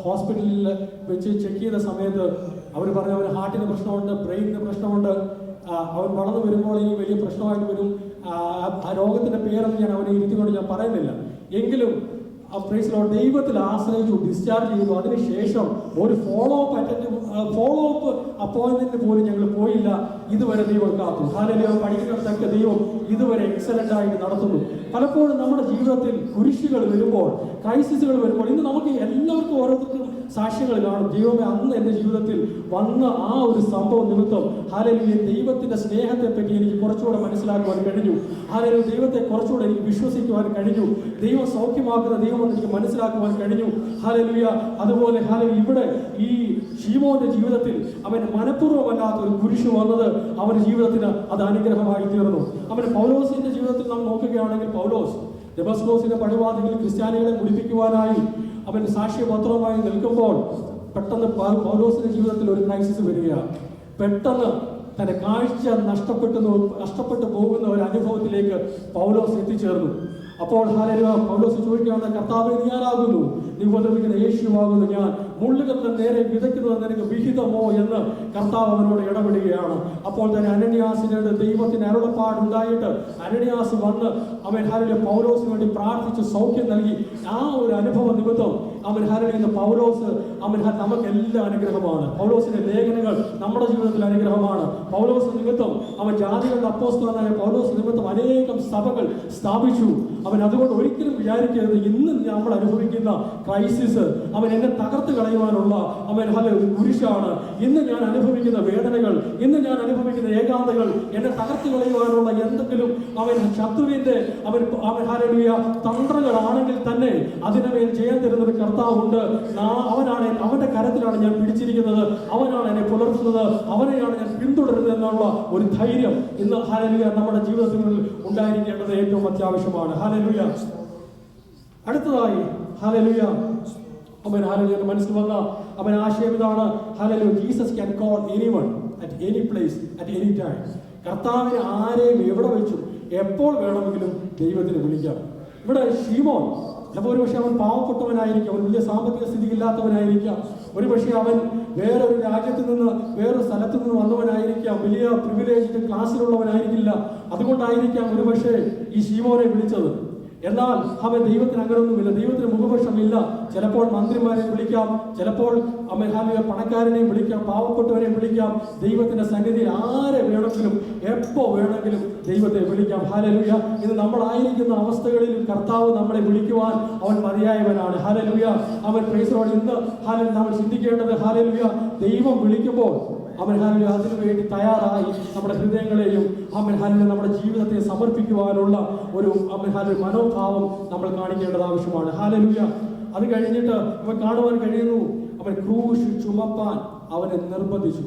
[SPEAKER 2] ഹോസ്പിറ്റലിൽ വെച്ച് ചെക്ക് ചെയ്ത സമയത്ത് അവർ പറഞ്ഞു അവന് ഹാർട്ടിന് പ്രശ്നമുണ്ട്, ബ്രെയിനിന് പ്രശ്നമുണ്ട്, അവൻ വളർന്നു വരുമ്പോൾ ഈ വലിയ പ്രശ്നമായിട്ട് വരും. ആ രോഗത്തിൻ്റെ പേരൊന്നും ഞാൻ അവനെ ഇരുത്തിക്കൊണ്ട് ഞാൻ പറയുന്നില്ല. എങ്കിലും പ്രൈസ് ദി ലോർഡ് ദൈവത്തിൽ ആശ്രയിച്ചു ഡിസ്ചാർജ് ചെയ്തു. അതിനുശേഷം ഒരു ഫോളോ അപ്പ് അപ്പോയിന്റ്മെന്റ് പോലും ഞങ്ങൾ പോയില്ല. ഇതുവരെ ദൈവം കാത്തു. ഹല്ലേലൂയ. പഠിക്കുന്നിടത്തൊക്കെ ദൈവം ഇതുവരെ എക്സലന്റ് ആയിട്ട് നടത്തുന്നു. പലപ്പോഴും നമ്മുടെ ജീവിതത്തിൽ കുരിശുകൾ വരുമ്പോൾ, ക്രൈസിസുകൾ വരുമ്പോൾ, ഇന്ന് നമുക്ക് എല്ലാവർക്കും ഓരോരുത്തർക്കും സാക്ഷ്യങ്ങൾ കാണും. ദൈവമേ അന്ന് എൻ്റെ ജീവിതത്തിൽ വന്ന ആ ഒരു സംഭവം നിമിത്തം ഹല്ലേലൂയ ദൈവത്തിന്റെ സ്നേഹത്തെ പറ്റി എനിക്ക് കുറച്ചുകൂടെ മനസ്സിലാക്കുവാൻ കഴിഞ്ഞു. ഹല്ലേലൂയ ദൈവത്തെ കുറച്ചുകൂടെ എനിക്ക് വിശ്വസിക്കുവാൻ കഴിഞ്ഞു. ദൈവം സൗഖ്യമാക്കുന്ന ദൈവം എനിക്ക് മനസ്സിലാക്കുവാൻ കഴിഞ്ഞു. ഹല്ലേലൂയ. അതുപോലെ ഹല്ലേലൂയ ഇവിടെ ഈ ശീമോന്റെ ജീവിതത്തിൽ അവന് മനഃപൂർവ്വമല്ലാത്ത ഒരു കുരിശ് വന്നത് അവന്റെ ജീവിതത്തിന് അത് അനുഗ്രഹമായി തീർന്നു. അവന് പൗലോസിന്റെ ജീവിതത്തിൽ നാം നോക്കുകയാണെങ്കിൽ പൗലോസ് ദമസ്കോസിന്റെ പടിവാതിലിൽ ക്രിസ്ത്യാനികളെ മുടിപ്പിക്കുവാനായി അവൻ സാക്ഷ്യപത്രവുമായി നിൽക്കുമ്പോൾ പെട്ടെന്ന് പൗലോസിന്റെ ജീവിതത്തിൽ ഒരു ക്രൈസിസ് വരികയാണ്. പെട്ടെന്ന് തന്റെ കാഴ്ച നഷ്ടപ്പെട്ടു പോകുന്ന ഒരു അനുഭവത്തിലേക്ക് പൗലോസ് എത്തിച്ചേർന്നു. അപ്പോൾ ഹല്ലേലൂയ പൗലോസ് ചോദിക്കുകയാണ്, കർത്താവേ നീ ആരാകുന്നു? നീ ഉപദ്രവിക്കുന്ന യേശുവാകുന്നു ഞാൻ. മുള്ളുകൾക്ക് നേരെ വിതയ്ക്കുന്നത് നിനക്ക് വിഹിതമോ എന്ന് കർത്താവ് അവനോട് ഇടപെടുകയാണ്. അപ്പോൾ തന്നെ അനന്യാസിനോട് ദൈവത്തിന് അരുളപ്പാടുണ്ടായിട്ട് അനന്യാസ് വന്ന് അവൻ ഹല്ലേലൂയ പൗലോസിന് വേണ്ടി പ്രാർത്ഥിച്ച് സൗഖ്യം നൽകി. ആ ഒരു അനുഭവ നിമിത്തം അവൻ ഹല്ലേലൂയ പൗലോസ് നമുക്കെല്ലാം അനുഗ്രഹമാണ്. പൗലോസിന്റെ ലേഖനങ്ങൾ നമ്മുടെ ജീവിതത്തിൽ അനുഗ്രഹമാണ്. പൗലോസ് നിമിത്തം അവൻ ജാതികളുടെ അപ്പോസ്തലനായ പൗലോസ് നിമിത്തം അനേകം സഭകൾ സ്ഥാപിച്ചു. അവൻ അതുകൊണ്ട് ഒരിക്കലും വിചാരിക്കരുത് ഇന്ന് നമ്മൾ അനുഭവിക്കുന്ന ക്രൈസിസ് അവൻ എന്നെ തകർത്ത് കളയുവാനുള്ള അവൻ ഒരു കുരിശാണ്. ഇന്ന് ഞാൻ അനുഭവിക്കുന്ന വേദനകൾ, ഇന്ന് ഞാൻ അനുഭവിക്കുന്ന ഏകാന്തകൾ എന്നെ തകർത്ത് കളയുവാനുള്ള എന്തെങ്കിലും അവൻ ശത്രുവിന്റെ അവൻ ഹല്ലേലൂയ തന്ത്രങ്ങളാണെങ്കിൽ തന്നെ അതിനുമേൽ ജയം തരുന്നത് കർത്താവുണ്ട്. അവനാണ് അവന്റെ കരത്തിലാണ് ഞാൻ പിടിച്ചിരിക്കുന്നത്, അവനാണ് എന്നെ പുലർത്തുന്നത്, അവനെയാണ് ഞാൻ പിന്തുടരുന്നത് എന്നുള്ള ഒരു ധൈര്യം ഇന്ന് ഹല്ലേലൂയ നമ്മുടെ ജീവിതത്തിൽ ഉണ്ടായിരിക്കേണ്ടത് ഏറ്റവും അത്യാവശ്യമാണ്. ഹല്ലേലൂയ. അടുത്തതായി ഹല്ലേലൂയ അവൻ ഹല്ലേലൂയ മനസ്സിൽ വന്ന അവൻ ആശയം ഇതാണ്. Hallelujah Jesus can call anyone at any place at any time. കർത്താവിനെ ആരെയും എവിടെ വെച്ചും എപ്പോൾ വേണമെങ്കിലും ദൈവത്തിന് വിളിക്കാം. ഇവിടെ ശീമോൻ ചിലപ്പോൾ ഒരുപക്ഷെ അവൻ പാവപ്പെട്ടവനായിരിക്കാം, അവൻ വലിയ സാമ്പത്തിക സ്ഥിതി ഇല്ലാത്തവനായിരിക്കാം, ഒരുപക്ഷെ അവൻ വേറൊരു രാജ്യത്ത് നിന്ന് വേറൊരു സ്ഥലത്ത് നിന്ന് വന്നവനായിരിക്കാം, വലിയ പ്രിവിലേജ്ഡ് ക്ലാസ്സിലുള്ളവനായിരിക്കില്ല. അതുകൊണ്ടായിരിക്കാം ഒരുപക്ഷെ ഈ ശീമോനെ വിളിച്ചത്. എന്നാൽ അവൻ ദൈവത്തിന് അങ്ങനെയൊന്നുമില്ല. ദൈവത്തിന് മുഖപക്ഷമില്ല. ചിലപ്പോൾ മന്ത്രിമാരെ വിളിക്കാം, ചിലപ്പോൾ അവൻ ഹാലലുയ പണക്കാരനെയും വിളിക്കാം, പാവപ്പെട്ടവരെയും വിളിക്കാം. ദൈവത്തിന്റെ സന്നിധിയിൽ ആരെ വേണമെങ്കിലും എപ്പോൾ വേണമെങ്കിലും ദൈവത്തെ വിളിക്കാം. ഹാലലുയ. ഇത് നമ്മളായിരിക്കുന്ന അവസ്ഥകളിലും കർത്താവ് നമ്മളെ വിളിക്കുവാൻ അവൻ മതിയായവനാണ്. ഹാലലുയ. അവൻ പ്രൈസോട് ഇന്ന് നമ്മൾ ചിന്തിക്കേണ്ടത് ഹാലലുയ ദൈവം വിളിക്കുമ്പോൾ അവൻ ഹാലലുയ അതിനു വേണ്ടി തയ്യാറായി നമ്മുടെ ഹൃദയങ്ങളെയും അവൻ ഹാലലുയ നമ്മുടെ ജീവിതത്തെ സമർപ്പിക്കുവാനുള്ള ഒരു അവൻ ഹാലലുയ മനോഭാവം നമ്മൾ കാണിക്കേണ്ടത് ആവശ്യമാണ്. ഹാലലുയ. അത് കഴിഞ്ഞിട്ട് അവൻ കാണുവാൻ കഴിയുന്നു, അവൻ ക്രൂശ് ചുമപ്പാൻ അവനെ നിർബന്ധിച്ചു.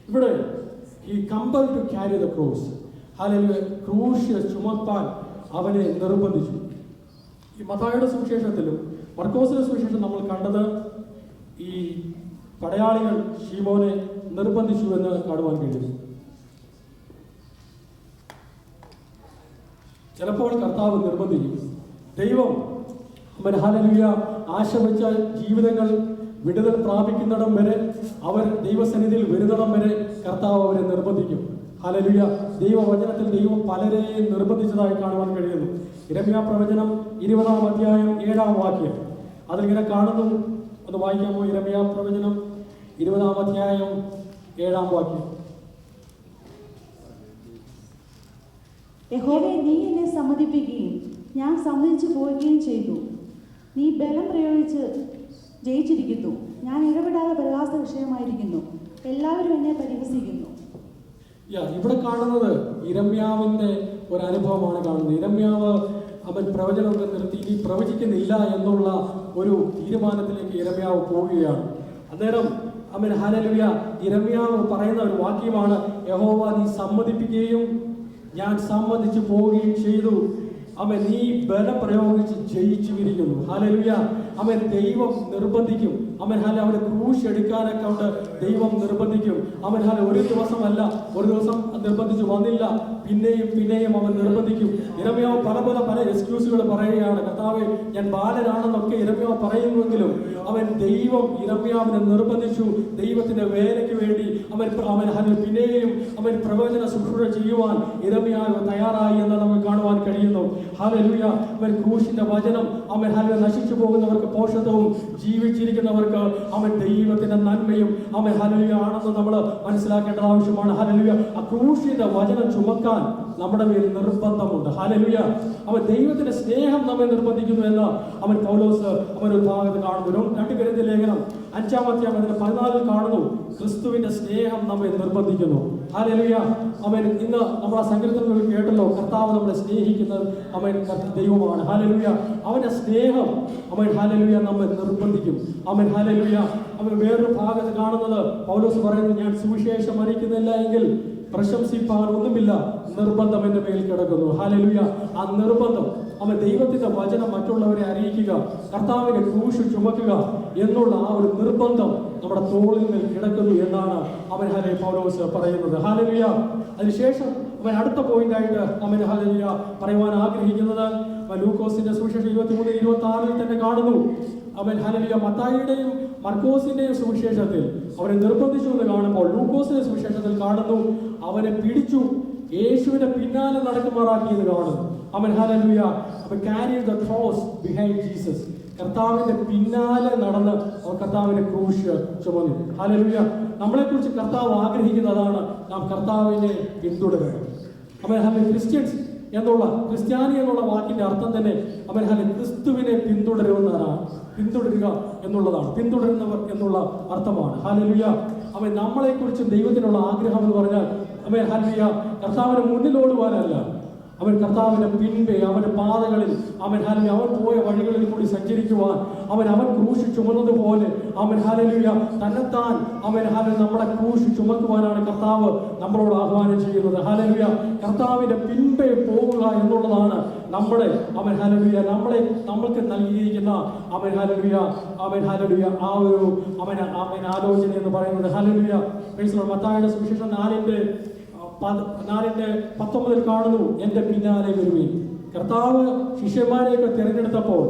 [SPEAKER 2] ഇവിടെ ഈ compel to carry the cross. Hallelujah. ക്രൂശ് ചുമപ്പാൻ അവനെ നിർബന്ധിച്ചു. ഈ മത്തായിയുടെ സുവിശേഷത്തിലും മർക്കോസിന്റെ സുവിശേഷം നമ്മൾ കണ്ടത് ഈ പടയാളികൾ ശീമോനെ നിർബന്ധിച്ചു എന്ന് കാണുവാൻ കഴിയും. ചിലപ്പോൾ കർത്താവ് നിർബന്ധിക്കും. ദൈവം അവൻ ഹാലലുയ ആശ വെച്ച ജീവിതങ്ങൾ വിടുതൽ പ്രാപിക്കുന്നിടം വരെ, അവർ ദൈവസന്നിധിയിൽ വരുന്നിടം വരെ കർത്താവ് അവരെ നിർബന്ധിക്കും. ഹാലലുയ. ദൈവവചനത്തിൽ ദൈവം പലരെയും നിർബന്ധിച്ചതായി കാണുവാൻ കഴിയുന്നു. യിരെമ്യാ പ്രവചനം 20-ാം അധ്യായം 7-ാം വാക്യം അതിലിങ്ങനെ കാണുന്നു. ഒന്ന് വായിക്കാമോ? യിരെമ്യാ പ്രവചനം 20-ാം അധ്യായം 7-ാം വാക്യം.
[SPEAKER 12] യഹോവേ, നീ എന്നെ സമ്മതിപ്പിക്കുകയും ഞാൻ സമ്മതിച്ചു പോവുകയും ചെയ്തു. നീ ബലം പ്രയോഗിച്ച് ജയിച്ചിരിക്കുന്നു. ഞാൻ ഇടപെടാതെ പരിഹാസ വിഷയമായിരിക്കുന്നു. എല്ലാവരും എന്നെ പരിഹസിക്കുന്നു.
[SPEAKER 2] ഇവിടെ കാണുന്നത് യിരെമ്യാവിന്റെ ഒരു അനുഭവമാണ് കാണുന്നത്. യിരെമ്യാവ് അവൻ പ്രവചനമൊക്കെ നിർത്തി ഇനി പ്രവചിക്കുന്നില്ല എന്നുള്ള ഒരു തീരുമാനത്തിലേക്ക് യിരെമ്യാവ് പോവുകയാണ്. അന്നേരം അവൻ ഹല്ലേലൂയ യിരെമ്യാവ് പറയുന്ന ഒരു വാക്യമാണ്, യഹോവ നീ സമ്മതിപ്പിക്കുകയും ഞാൻ സമ്മതിച്ചു പോവുകയും ചെയ്തു. അവൻ നീ ബലം പ്രയോഗിച്ച് ജയിച്ചുമിരിക്കുന്നു. ഹല്ലേലൂയ. അവൻ ദൈവം നിർബന്ധിക്കും. അവൻ അവനെ ക്രൂശ് എടുക്കാനൊക്കെ കൊണ്ട് ദൈവം നിർബന്ധിക്കും. അവൻ ഒരു ദിവസമല്ല, ഒരു ദിവസം നിർബന്ധിച്ചു വന്നില്ല, പിന്നെയും അവൻ നിർബന്ധിക്കും. യിരെമ്യാവ് പല എക്സ്ക്യൂസുകൾ പറയുകയാണ്. കർത്താവേ, ഞാൻ ബാലനാണെന്നൊക്കെ യിരെമ്യാവ് പറയുന്നുവെങ്കിലും അവൻ ദൈവം യിരെമ്യാവിനെ നിർബന്ധിച്ചു. ദൈവത്തിന്റെ വേലയ്ക്ക് വേണ്ടി അവൻ പിന്നെയും അവൻ പ്രവചന ശുശ്രൂഷ ചെയ്യുവാൻ യിരെമ്യാവ് തയ്യാറായി എന്ന് നമുക്ക് കാണുവാൻ കഴിയുന്നു. ഹല്ലേലൂയ. അവൻ ക്രൂശിന്റെ വചനം അവൻ നശിച്ചു പോകുന്നവർക്ക് പോഷകവും ജീവിച്ചിരിക്കുന്നവർക്ക് അവൻ ദൈവത്തിന്റെ നന്മയും അവൻ ഹല്ലേലൂയ ആണെന്ന് നമ്മൾ മനസ്സിലാക്കേണ്ടത് ആവശ്യമാണ്. ഹല്ലേലൂയ. ആ ക്രൂശിന്റെ വചനം ചുമക്കാൻ നമ്മുടെ മേൽ നിർബന്ധമുണ്ട്. ഹല്ലേലൂയ. അവൻ ദൈവത്തിന്റെ സ്നേഹം നമ്മെ നിർബന്ധിക്കുന്നു എന്ന് അവൻ പൗലോസ് അവൻ ഒരു ഭാഗത്ത് കാണുന്നു. 2 കൊരിന്ത്യർ ലേഖനം 5-ാം അധ്യായം 14 കാണുന്നു, ക്രിസ്തുവിന്റെ സ്നേഹം നമ്മെ നിർബന്ധിക്കുന്നു. ഹല്ലേലൂയ. അവൻ ഇന്ന് നമ്മൾ ആ സങ്കീർത്തനത്തിൽ കേട്ടല്ലോ, കർത്താവ് നമ്മളെ സ്നേഹിക്കുന്നത് അവൻ ദൈവമാണ്. ഹല്ലേലൂയ. അവന്റെ സ്നേഹം അവൻ ഹല്ലേലൂയ നമ്മെ നിർബന്ധിക്കും. അവൻ ഹല്ലേലൂയ. അവൻ വേറൊരു ഭാഗത്ത് കാണുന്നത് പൗലോസ് പറയുന്നു, ഞാൻ സുവിശേഷം അറിയിക്കുന്നില്ല എങ്കിൽ പ്രശംസിപ്പാൻ ഒന്നുമില്ല, നിർബന്ധം എന്റെ മേൽ കിടക്കുന്നു. ഹല്ലേലൂയ. ആ നിർബന്ധം അവൻ ദൈവത്തിന്റെ വചനം മറ്റുള്ളവരെ അറിയിക്കുക, കർത്താവിന്റെ ക്രൂശ് ചുമക്കുക എന്നുള്ള ആ ഒരു നിർബന്ധം നമ്മുടെ തോളിൽ മേൽ കിടക്കുന്നു എന്നാണ് അവൻ പൗലോസ് പറയുന്നത്. ഹല്ലേലൂയ. അതിനുശേഷം അവൻ അടുത്ത പോയിന്റായിട്ട് അവൻ ഹല്ലേലൂയ പറയുവാൻ ആഗ്രഹിക്കുന്നത് ലൂക്കോസിന്റെ സുവിശേഷം 23-26 തന്നെ കാണുന്നു. അവൻ ഹല്ലേലൂയ മത്തായിയുടെയും മർക്കോസിന്റെയും സുവിശേഷത്തിൽ അവനെ നിർബന്ധിച്ചു എന്ന് കാണുമ്പോൾ ലൂക്കോസിന്റെ സുവിശേഷത്തിൽ കാണുന്നു അവനെ പിടിച്ചു യേശുവിന്റെ പിന്നാലെ നടക്കുമാറാക്കിയത് കാണുന്നു. അവൻ ഹല്ലേലൂയ അവൻ carried the cross behind Jesus. കർത്താവിന്റെ പിന്നാലെ നടന്ന് അവർ കർത്താവിന്റെ ക്രൂശ് ചുമന്നു. ഹല്ലേലൂയ. നമ്മളെക്കുറിച്ച് കർത്താവ് ആഗ്രഹിക്കുന്നതാണ് നാം കർത്താവിനെ പിന്തുടരുക. അവൻ ക്രിസ്ത്യൻസ് ക്രിസ്ത്യാനി എന്നുള്ള വാക്കിന്റെ അർത്ഥം തന്നെ അവൻ ക്രിസ്തുവിനെ പിന്തുടരുക എന്നുള്ളതാണ്. പിന്തുടരുന്നവർ എന്നുള്ള അർത്ഥമാണ്. ഹല്ലേലൂയ. അവൻ നമ്മളെക്കുറിച്ച് ദൈവത്തിനുള്ള ആഗ്രഹം എന്ന് പറഞ്ഞാൽ അവൻ ഹല്ലേലൂയ കർത്താവിന് മുന്നിലോടുവാനല്ല, അവൻ കർത്താവിന്റെ പിൻപേ അവന്റെ പാതകളിൽ അവൻ പോയ വഴികളിൽ കൂടി സഞ്ചരിക്കുവാൻ അവൻ ക്രൂശ് ചുമന്നതുപോലെ അവൻ ഹല്ലേലൂയ തന്നെത്താൻ അവൻ നമ്മളെ ക്രൂശ് ചുമക്കുവാനാണ് കർത്താവ് നമ്മളോട് ആഹ്വാനം ചെയ്യുന്നത്. ഹല്ലേലൂയ. കർത്താവിന്റെ പിൻപേ പോവുക എന്നുള്ളതാണ് നമ്മുടെ അവൻ ഹല്ലേലൂയ നമ്മൾക്ക് നൽകിയിരിക്കുന്ന അവൻ ഹല്ലേലൂയ ആ ഒരു അവൻ ആലോചന എന്ന് പറയുന്നത്. ഹല്ലേലൂയ. മത്തായിയുടെ സുവിശേഷം 4:19 കാണുന്നു, എന്റെ പിന്നാലെ വരുവീൻ. കർത്താവ് ശിഷ്യന്മാരെയൊക്കെ തിരഞ്ഞെടുത്തപ്പോൾ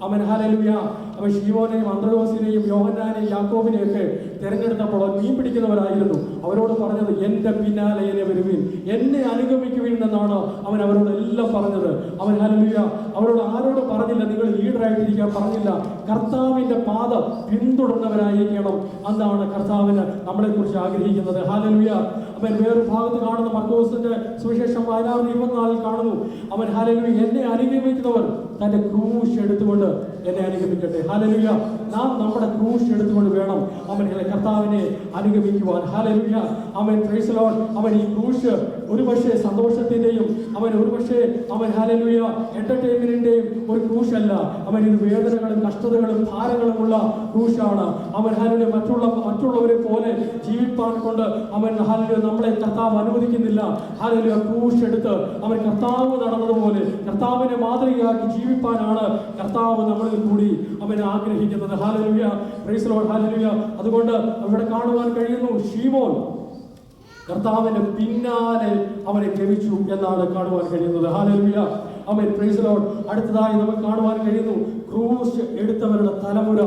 [SPEAKER 2] അവൻ ഹല്ലേലൂയ അവൻ ശീമോനെയും അന്ത്രയോസിനെയും യോഹന്നാനെയും യാക്കോബിനെയും ഒക്കെ തിരഞ്ഞെടുത്തപ്പോൾ മീൻ പിടിക്കുന്നവരായിരുന്നു. അവരോട് പറഞ്ഞത് എൻ്റെ പിന്നാലെ എന്നെ വരുവിൻ, എന്നെ അനുഗമിക്കുവിൻ എന്നാണ് അവൻ അവരോട് എല്ലാം പറഞ്ഞത്. അവൻ ഹല്ലേലൂയ അവരോട് ആരോട് പറഞ്ഞില്ല നിങ്ങൾ ലീഡറായിട്ടിരിക്കാൻ പറഞ്ഞില്ല, കർത്താവിൻ്റെ പാത പിന്തുടർന്നവരായിരിക്കണം. അതാണ് കർത്താവിന് നമ്മളെ കുറിച്ച് ആഗ്രഹിക്കുന്നത്. ഹല്ലേലൂയ. അവൻ വേറൊരു ഭാഗത്ത് കാണുന്ന മർക്കോസിന്റെ സുവിശേഷം 24 കാണുന്നു. അവൻ ഹല്ലേലൂയ എന്നെ അനുഗമിക്കുന്നവർ തന്റെ ക്രൂശ് എടുത്തുകൊണ്ട് എന്നെ അനുഗമിക്കട്ടെ. ഹല്ലേലൂയ. നാം നമ്മുടെ ക്രൂശ് എടുത്തുകൊണ്ട് വേണം അവൻ കർത്താവിനെ അനുഗമിക്കുവാൻ. ഹല്ലേലൂയ. അവൻ പ്രൈസ് ദി ലോർഡ്. അവൻ ഈ ക്രൂശ് ഒരുപക്ഷെ സന്തോഷത്തിന്റെയും ഒരുപക്ഷെ അവൻ ഹല്ലേലൂയ എന്റർടൈൻമെന്റിന്റെയും ഒരു ക്രൂശല്ല. അവൻ ഇത് വേദനകളും കഷ്ടതകളും ഭാരങ്ങളുമുള്ള ക്രൂശാണ്. അവൻ ഹല്ലേലൂയ മറ്റുള്ളവരെ പോലെ ജീവിപ്പാൻ കൊണ്ട് അവൻ ഹല്ലേലൂയ നമ്മളെ കർത്താവ് അനുവദിക്കുന്നില്ല. ഹല്ലേലൂയ ക്രൂശ് എടുത്ത് അവൻ കർത്താവ് നടന്നതുപോലെ കർത്താവിനെ മാതൃകയാക്കി ജീവിപ്പാനാണ് കർത്താവ് നമ്മളിൽ കൂടി അവൻ ആഗ്രഹിക്കുന്നത്. Hallelujah. Praise the Lord. Hallelujah. അതുകൊണ്ട് ഇവിടെ കാണുവാൻ കഴിയുന്നു ശീമോൻ കർത്താവിന്റെ പിന്നാലെ അവനെ ഗമിച്ചു എന്നാണ് കാണുവാൻ കഴിയുന്നത്. Hallelujah. Amen. Price the Lord. അടുത്തതായി നമുക്ക് കാണുവാൻ കഴിയുന്നു ക്രൂശ് എടുത്തവരുടെ തലമുറ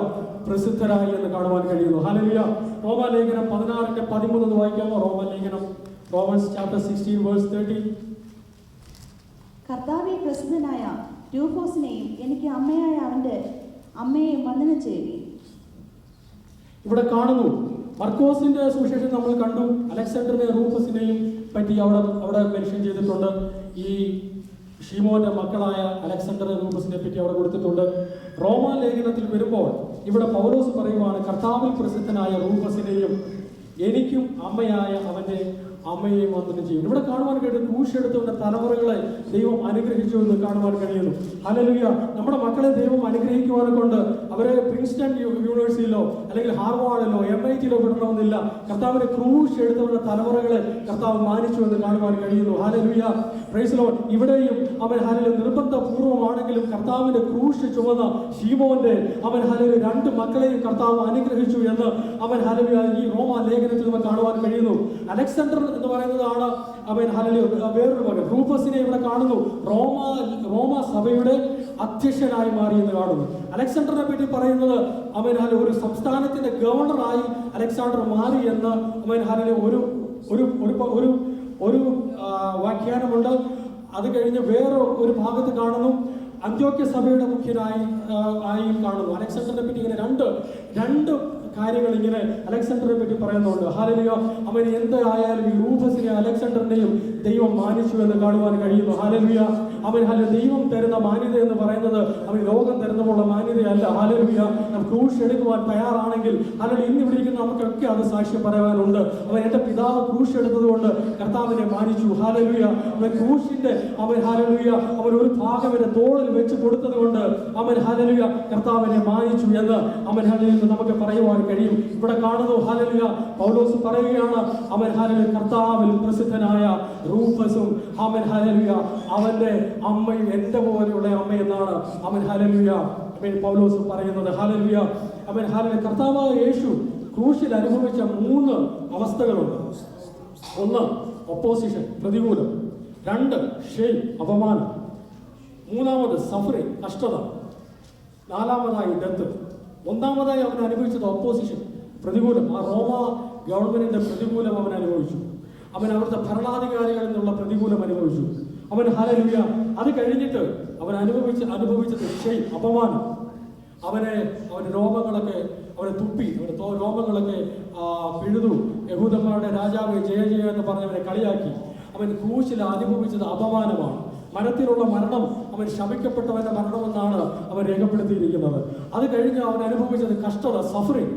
[SPEAKER 2] പ്രസിദ്ധരായി എന്ന് കാണുവാൻ കഴിയുന്നു. ഹല്ലേലൂയ. റോമാലേഖനം 16:13 വായിക്കാമോ? റോമാലേഖനം റോമൻസ് ചാപ്റ്റർ 16:30.
[SPEAKER 12] കർത്താവെ പ്രസിദ്ധനായ രൂഫോസിനെയും എനിക്ക് അമ്മയായ അവന്റെ അമ്മയെയും വന്ദനം ചെയ്യുക.
[SPEAKER 2] ഇവിടെ കാണുന്നു മർക്കോസിന്റെ സുവിശേഷം നമ്മൾ കണ്ടു. അലക്സാണ്ടറിനെയും റൂഫസിനെയും പറ്റി അവിടെ മെൻഷൻ ചെയ്തിട്ടുണ്ട്. ഈ ഷീമോന്റെ മക്കളായ അലക്സാണ്ടർ റൂഫസിനെ പറ്റി അവിടെ കൊടുത്തിട്ടുണ്ട്. റോമാ ലേഖനത്തിൽ വരുമ്പോൾ ഇവിടെ പൗലോസ് പറയുവാണ് കർത്താവിൽ പ്രസിദ്ധനായ റൂഫസിനെയും എനിക്കും അമ്മയായ അവന്റെ അമ്മയെയും വന്ദനം ചെയ്യും. ഇവിടെ കാണുവാൻ കഴിയുന്നു ക്രൂശെടുത്തവന്റെ തലമുറകളെ ദൈവം അനുഗ്രഹിച്ചു എന്ന് കാണുവാൻ കഴിയുന്നു. ഹല്ലേലൂയ. നമ്മുടെ മക്കളെ ദൈവം അനുഗ്രഹിക്കുവാനെ കൊണ്ട് അവരെ പ്രിൻസ്റ്റൺ യൂണിവേഴ്സിറ്റിയിലോ അല്ലെങ്കിൽ ഹാർവാർഡിലോ MITയിലോ വിടണമെന്നില്ല. കർത്താവിന്റെ ക്രൂശെടുത്തവരുടെ തലമുറകളെ കർത്താവ് മാനിച്ചു എന്ന് കാണുവാൻ കഴിയുന്നു. ഹല്ലേലൂയ. Praise the Lord. ഇവിടെയും അവൻ ഹല്ലേലൂയ നിർബന്ധപൂർവമാണെങ്കിലും കർത്താവിന്റെ ക്രൂശ് ചുമന്ന ശീമോന്റെ അവൻ ഹല്ലേലൂയ 2 മക്കളെയും കർത്താവ് അനുഗ്രഹിച്ചു എന്ന് അവൻ ഹല്ലേലൂയ ഈ റോമാ ലേഖനത്തിൽ നമുക്ക് കാണുവാൻ കഴിയുന്നു. അലക്സാണ്ടർ എന്ന് പറയുന്നതാണ് അവൻ ഹല്ലേലൂയ വേറൊരു മകൻ. റൂഫസിനെ ഇവിടെ കാണുന്നു റോമ സഭയുടെ അധ്യക്ഷനായി മാറി എന്ന് കാണുന്നു. അലക്സാണ്ടറിനെ പറ്റി പറയുന്നത് അവൻ ഹല്ലേലൂയ ഒരു സംസ്ഥാനത്തിന്റെ ഗവർണറായി അലക്സാണ്ടർ മാറി എന്ന് അവൻ ഹല്ലേലൂയ ഒരു വ്യാഖ്യാനമുണ്ട്. അത് കഴിഞ്ഞ് വേറെ ഒരു ഭാഗത്ത് കാണുന്നു അന്ത്യോക്യ സഭയുടെ മുഖ്യനായി കാണുന്നു. അലക്സാണ്ടറിനെ പറ്റി ഇങ്ങനെ രണ്ട് കാര്യങ്ങൾ ഇങ്ങനെ അലക്സാണ്ടറിനെ പറ്റി പറയുന്നുണ്ട്. ഹല്ലേലൂയ. അവൻ എന്തായാലും ഈ റൂഫസിനെ അലക്സാണ്ടറിനെയും ദൈവം മാനിച്ചു എന്ന് കാണുവാൻ കഴിയുന്നു. ഹല്ലേലൂയ. അവൻ ദൈവം തരുന്ന മാന്യത എന്ന് പറയുന്നത് അവൻ ലോകം തരുന്നതുള്ള മാന്യതയല്ല. ഹല്ലേലൂയ. നാം ക്രൂശ് എടുക്കുവാൻ തയ്യാറാണെങ്കിൽ ഹല്ലേലൂയ ഇന്ന് ഇവിടെ ഇരിക്കുന്ന നമുക്കൊക്കെ അത് സാക്ഷ്യം പറയാനുണ്ട്. അവൻ എൻ്റെ പിതാവ് ക്രൂശ് എടുത്തത് കൊണ്ട് കർത്താവിനെ മാനിച്ചു. ഹല്ലേലൂയ. അവൻ ക്രൂശിന്റെ അവൻ ഹല്ലേലൂയ അവൻ ഒരു ഭാഗം എൻ്റെ തോളിൽ വെച്ച് കൊടുത്തത് കൊണ്ട് അവൻ ഹല്ലേലൂയ കർത്താവിനെ മാനിച്ചു എന്ന് അവൻ ഹല്ലേലൂയ നമുക്ക് പറയുവാൻ കഴിയും. ഇവിടെ കാണുന്നു ഹല്ലേലൂയ പൗലോസ് പറയുകയാണ് അവൻ ഹല്ലേലൂയ കർത്താവിൽ പ്രസിദ്ധനായ റൂഫസും അവൻ ഹല്ലേലൂയ അവന്റെ അമ്മയും എൻ്റെ പോലെയുള്ള അമ്മ എന്നാണ് അവൻ ഹല്ലേലൂയ പൗലോസ് പറയുന്നത്. ഹല്ലേലൂയ. അവൻ ഹല്ലേലൂയ കർത്താവായ യേശു ക്രൂശിൽ അനുഭവിച്ച 3 അവസ്ഥകളുണ്ട്. 1 ഒപ്പോസിഷൻ പ്രതികൂലം, 2 ഷെയിം അപമാനം, 3 സഫറിംഗ് കഷ്ടത, 4 ഡെത്ത്. 1 അവൻ അനുഭവിച്ചത് ഒപ്പോസിഷൻ പ്രതികൂലം. ആ റോമ ഗവൺമെന്റിന്റെ പ്രതികൂലം അവൻ അനുഭവിച്ചു. അവൻ അവിടുത്തെ ഭരണാധികാരികളിൽ നിന്നുള്ള പ്രതികൂലം അനുഭവിച്ചു. അവൻ ഹല്ലേലൂയ. അത് കഴിഞ്ഞിട്ട് അവൻ അനുഭവിച്ചത് ഷെയിം അപമാനം. അവന്റെ രോമങ്ങളൊക്കെ അവനെ തുപ്പി, അവന്റെ രോമങ്ങളൊക്കെ പിഴുതു. യഹൂദന്മാരുടെ രാജാവ് ജയ ജയ എന്ന് പറഞ്ഞ് അവനെ കളിയാക്കി. അവൻ ക്രൂശിൽ അനുഭവിച്ചത് അപമാനമാണ്. മരണത്തിലുള്ള മരണം അവൻ ശപിക്കപ്പെട്ടവന്റെ മരണമെന്നാണ് അവൻ രേഖപ്പെടുത്തിയിരിക്കുന്നത്. അത് കഴിഞ്ഞ് അവൻ അനുഭവിച്ചത് കഷ്ടത സഫറിംഗ്.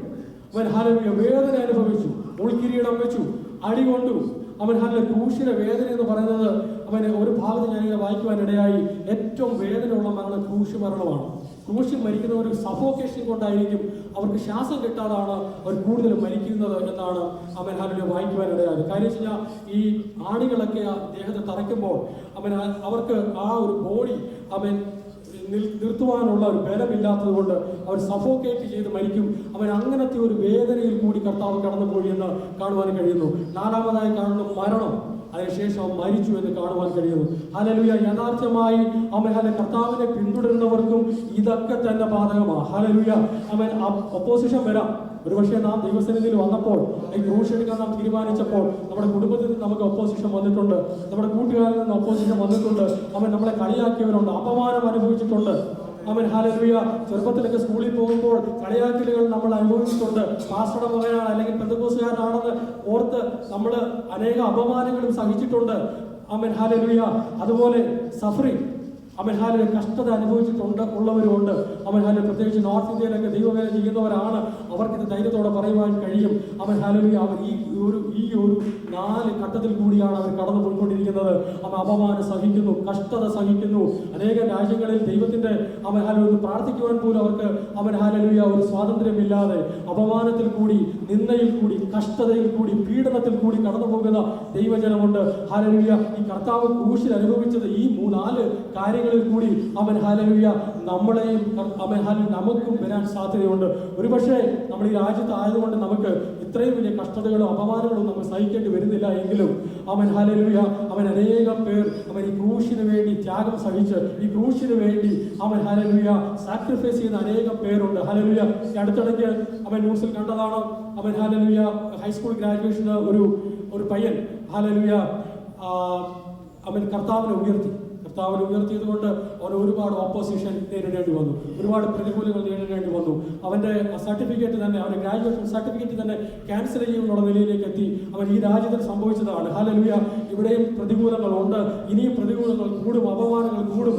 [SPEAKER 2] അവൻ ഹല്ലേലൂയ വേദന അനുഭവിച്ചു, ഉൾക്കിരീടം വെച്ചു, അടികൊണ്ടു. അവൻ ഹല്ലേലൂയ ക്രൂശിലെ വേദന എന്ന് പറയുന്നത് അവന് ഒരു ഭാഗത്ത് ഞാനിങ്ങനെ വായിക്കുവാനിടയായി ഏറ്റവും വേദനയുള്ള മരണം ക്രൂശ് മരണമാണ്. ക്രൂശിൽ മരിക്കുന്നവർ സഫോക്കേഷൻ കൊണ്ടായിരിക്കും, അവർക്ക് ശ്വാസം കിട്ടാതാണ് അവർ കൂടുതൽ മരിക്കുന്നത് എന്നാണ് അവൻ ഹല്ലേലൂയ വായിക്കുവാനിടയായത്. കാര്യം വെച്ച് കഴിഞ്ഞാൽ ഈ ആണികളൊക്കെ ദേഹത്ത് തറയ്ക്കുമ്പോൾ അവർക്ക് ആ ഒരു ബോഡി അവൻ നിർത്തുവാനുള്ള ഒരു ബലമില്ലാത്തത് കൊണ്ട് അവർ സഫോക്കേറ്റ് ചെയ്ത് മരിക്കും. അവൻ അങ്ങനത്തെ ഒരു വേദനയിൽ കൂടി കർത്താവ് കടന്നുപോയി എന്ന് കാണുവാൻ കഴിയുന്നു. നാലാമതായി കാണുന്നു മരണം. അതിനുശേഷം മരിച്ചു എന്ന് കാണുവാൻ കഴിയുന്നു. ഹല്ലേലൂയ. യഥാർത്ഥമായി കർത്താവിനെ പിന്തുടരുന്നവർക്കും ഇതൊക്കെ തന്നെ ബാധകമാണ്. ഹല്ലേലൂയ. ഒപ്പോസിഷൻ വരാം. ഒരുപക്ഷെ നാം ദൈവസന്നിധിയിൽ വന്നപ്പോൾ ഈ ക്രൂശ് എടുക്കാൻ നാം തീരുമാനിച്ചപ്പോൾ നമ്മുടെ കുടുംബത്തിൽ നിന്ന് നമുക്ക് ഒപ്പോസിഷൻ വന്നിട്ടുണ്ട്, നമ്മുടെ കൂട്ടുകാരിൽ നിന്ന് ഒപ്പോസിഷൻ വന്നിട്ടുണ്ട്. നമ്മളെ കളിയാക്കിയവരുണ്ട്, അപമാനം അനുഭവിച്ചിട്ടുണ്ട്. ഹല്ലേലൂയ. ചെറുപ്പത്തിലൊക്കെ സ്കൂളിൽ പോകുമ്പോൾ കളിയാക്കലുകൾ നമ്മൾ അനുഭവിച്ചിട്ടുണ്ട്. പാസ്റ്ററുടെ മകനാണ് അല്ലെങ്കിൽ പെന്തക്കോസ്തുകാരനാണെന്ന് ഓർത്ത് നമ്മൾ അനേക അപമാനങ്ങളും സഹിച്ചിട്ടുണ്ട്. ഹല്ലേലൂയ. അതുപോലെ സഫറിങ് കഷ്ടത അനുഭവിച്ചിട്ടുണ്ട് ഉള്ളവരുണ്ട്. പ്രത്യേകിച്ച് നോർത്ത് ഇന്ത്യയിലൊക്കെ ദൈവവേല ചെയ്യുന്നവരാണ്. അവർക്കിത് ധൈര്യത്തോടെ പറയുവാൻ കഴിയും. ഹല്ലേലൂയ. അവർ ഈ ഒരു 4 ഘട്ടത്തിൽ കൂടിയാണ് അവർ കടന്നു പോയിക്കൊണ്ടിരിക്കുന്നത്. അപമാനം സഹിക്കുന്നു, കഷ്ടത സഹിക്കുന്നു. അനേക രാജ്യങ്ങളിൽ ദൈവത്തിന്റെ പ്രാർത്ഥിക്കുവാൻ പോലും അവർക്ക് ഹല്ലേലൂയ ഒരു സ്വാതന്ത്ര്യമില്ലാതെ അപമാനത്തിൽ കൂടി, നിന്ദയിൽ കൂടി, കഷ്ടതയിൽ കൂടി, പീഡനത്തിൽ കൂടി കടന്നു പോകുന്ന ദൈവജനമുണ്ട്. ഹല്ലേലൂയ. ഈ കർത്താവ് ക്രൂശിൽ അനുഭവിച്ചത് ഈ 4 കാര്യങ്ങളിൽ കൂടി ഹല്ലേലൂയ നമ്മളെയും നമുക്കും വരാൻ സാധ്യതയുണ്ട്. ഒരുപക്ഷെ നമ്മൾ ഈ രാജ്യത്ത് ആയതുകൊണ്ട് നമുക്ക് ഇത്രയും വലിയ കഷ്ടതകളും അപമാനങ്ങളും നമുക്ക് സഹിക്കേണ്ടി വരുന്നില്ല എങ്കിലും ഹല്ലേലൂയ അനേകം പേർ ഈ ക്രൂശിന് വേണ്ടി ത്യാഗം സഹിച്ച് ഈ ക്രൂശിന് വേണ്ടി ഹല്ലേലൂയ സാക്രിഫൈസ് ചെയ്യുന്ന അനേകം പേരുണ്ട്. ഹല്ലേലൂയ. അടുത്തിടയ്ക്ക് ന്യൂസിൽ കണ്ടതാണ്. ഹല്ലേലൂയ ഹൈസ്കൂൾ ഗ്രാജുവേഷന് ഒരു പയ്യൻ ഹല്ലേലൂയ കർത്താവിനെ ഉയർത്തിയത് കൊണ്ട് അവന് ഒരുപാട് ഓപ്പോസിഷൻ നേരിടേണ്ടി വന്നു, ഒരുപാട് പ്രതികൂലങ്ങൾ നേരിടേണ്ടി വന്നു. അവന്റെ സർട്ടിഫിക്കറ്റ് തന്നെ, അവന്റെ ഗ്രാജുവേഷൻ സർട്ടിഫിക്കറ്റ് തന്നെ ക്യാൻസൽ ചെയ്യുമെന്നുള്ള നിലയിലേക്ക് എത്തി. ഈ രാജ്യത്തിൽ സംഭവിച്ചതാണ്. ഹല്ലേലൂയ. ഇവിടെയും പ്രതികൂലങ്ങളുണ്ട്, ഇനിയും പ്രതികൂലങ്ങൾ കൂടും, അപമാനങ്ങൾ കൂടും.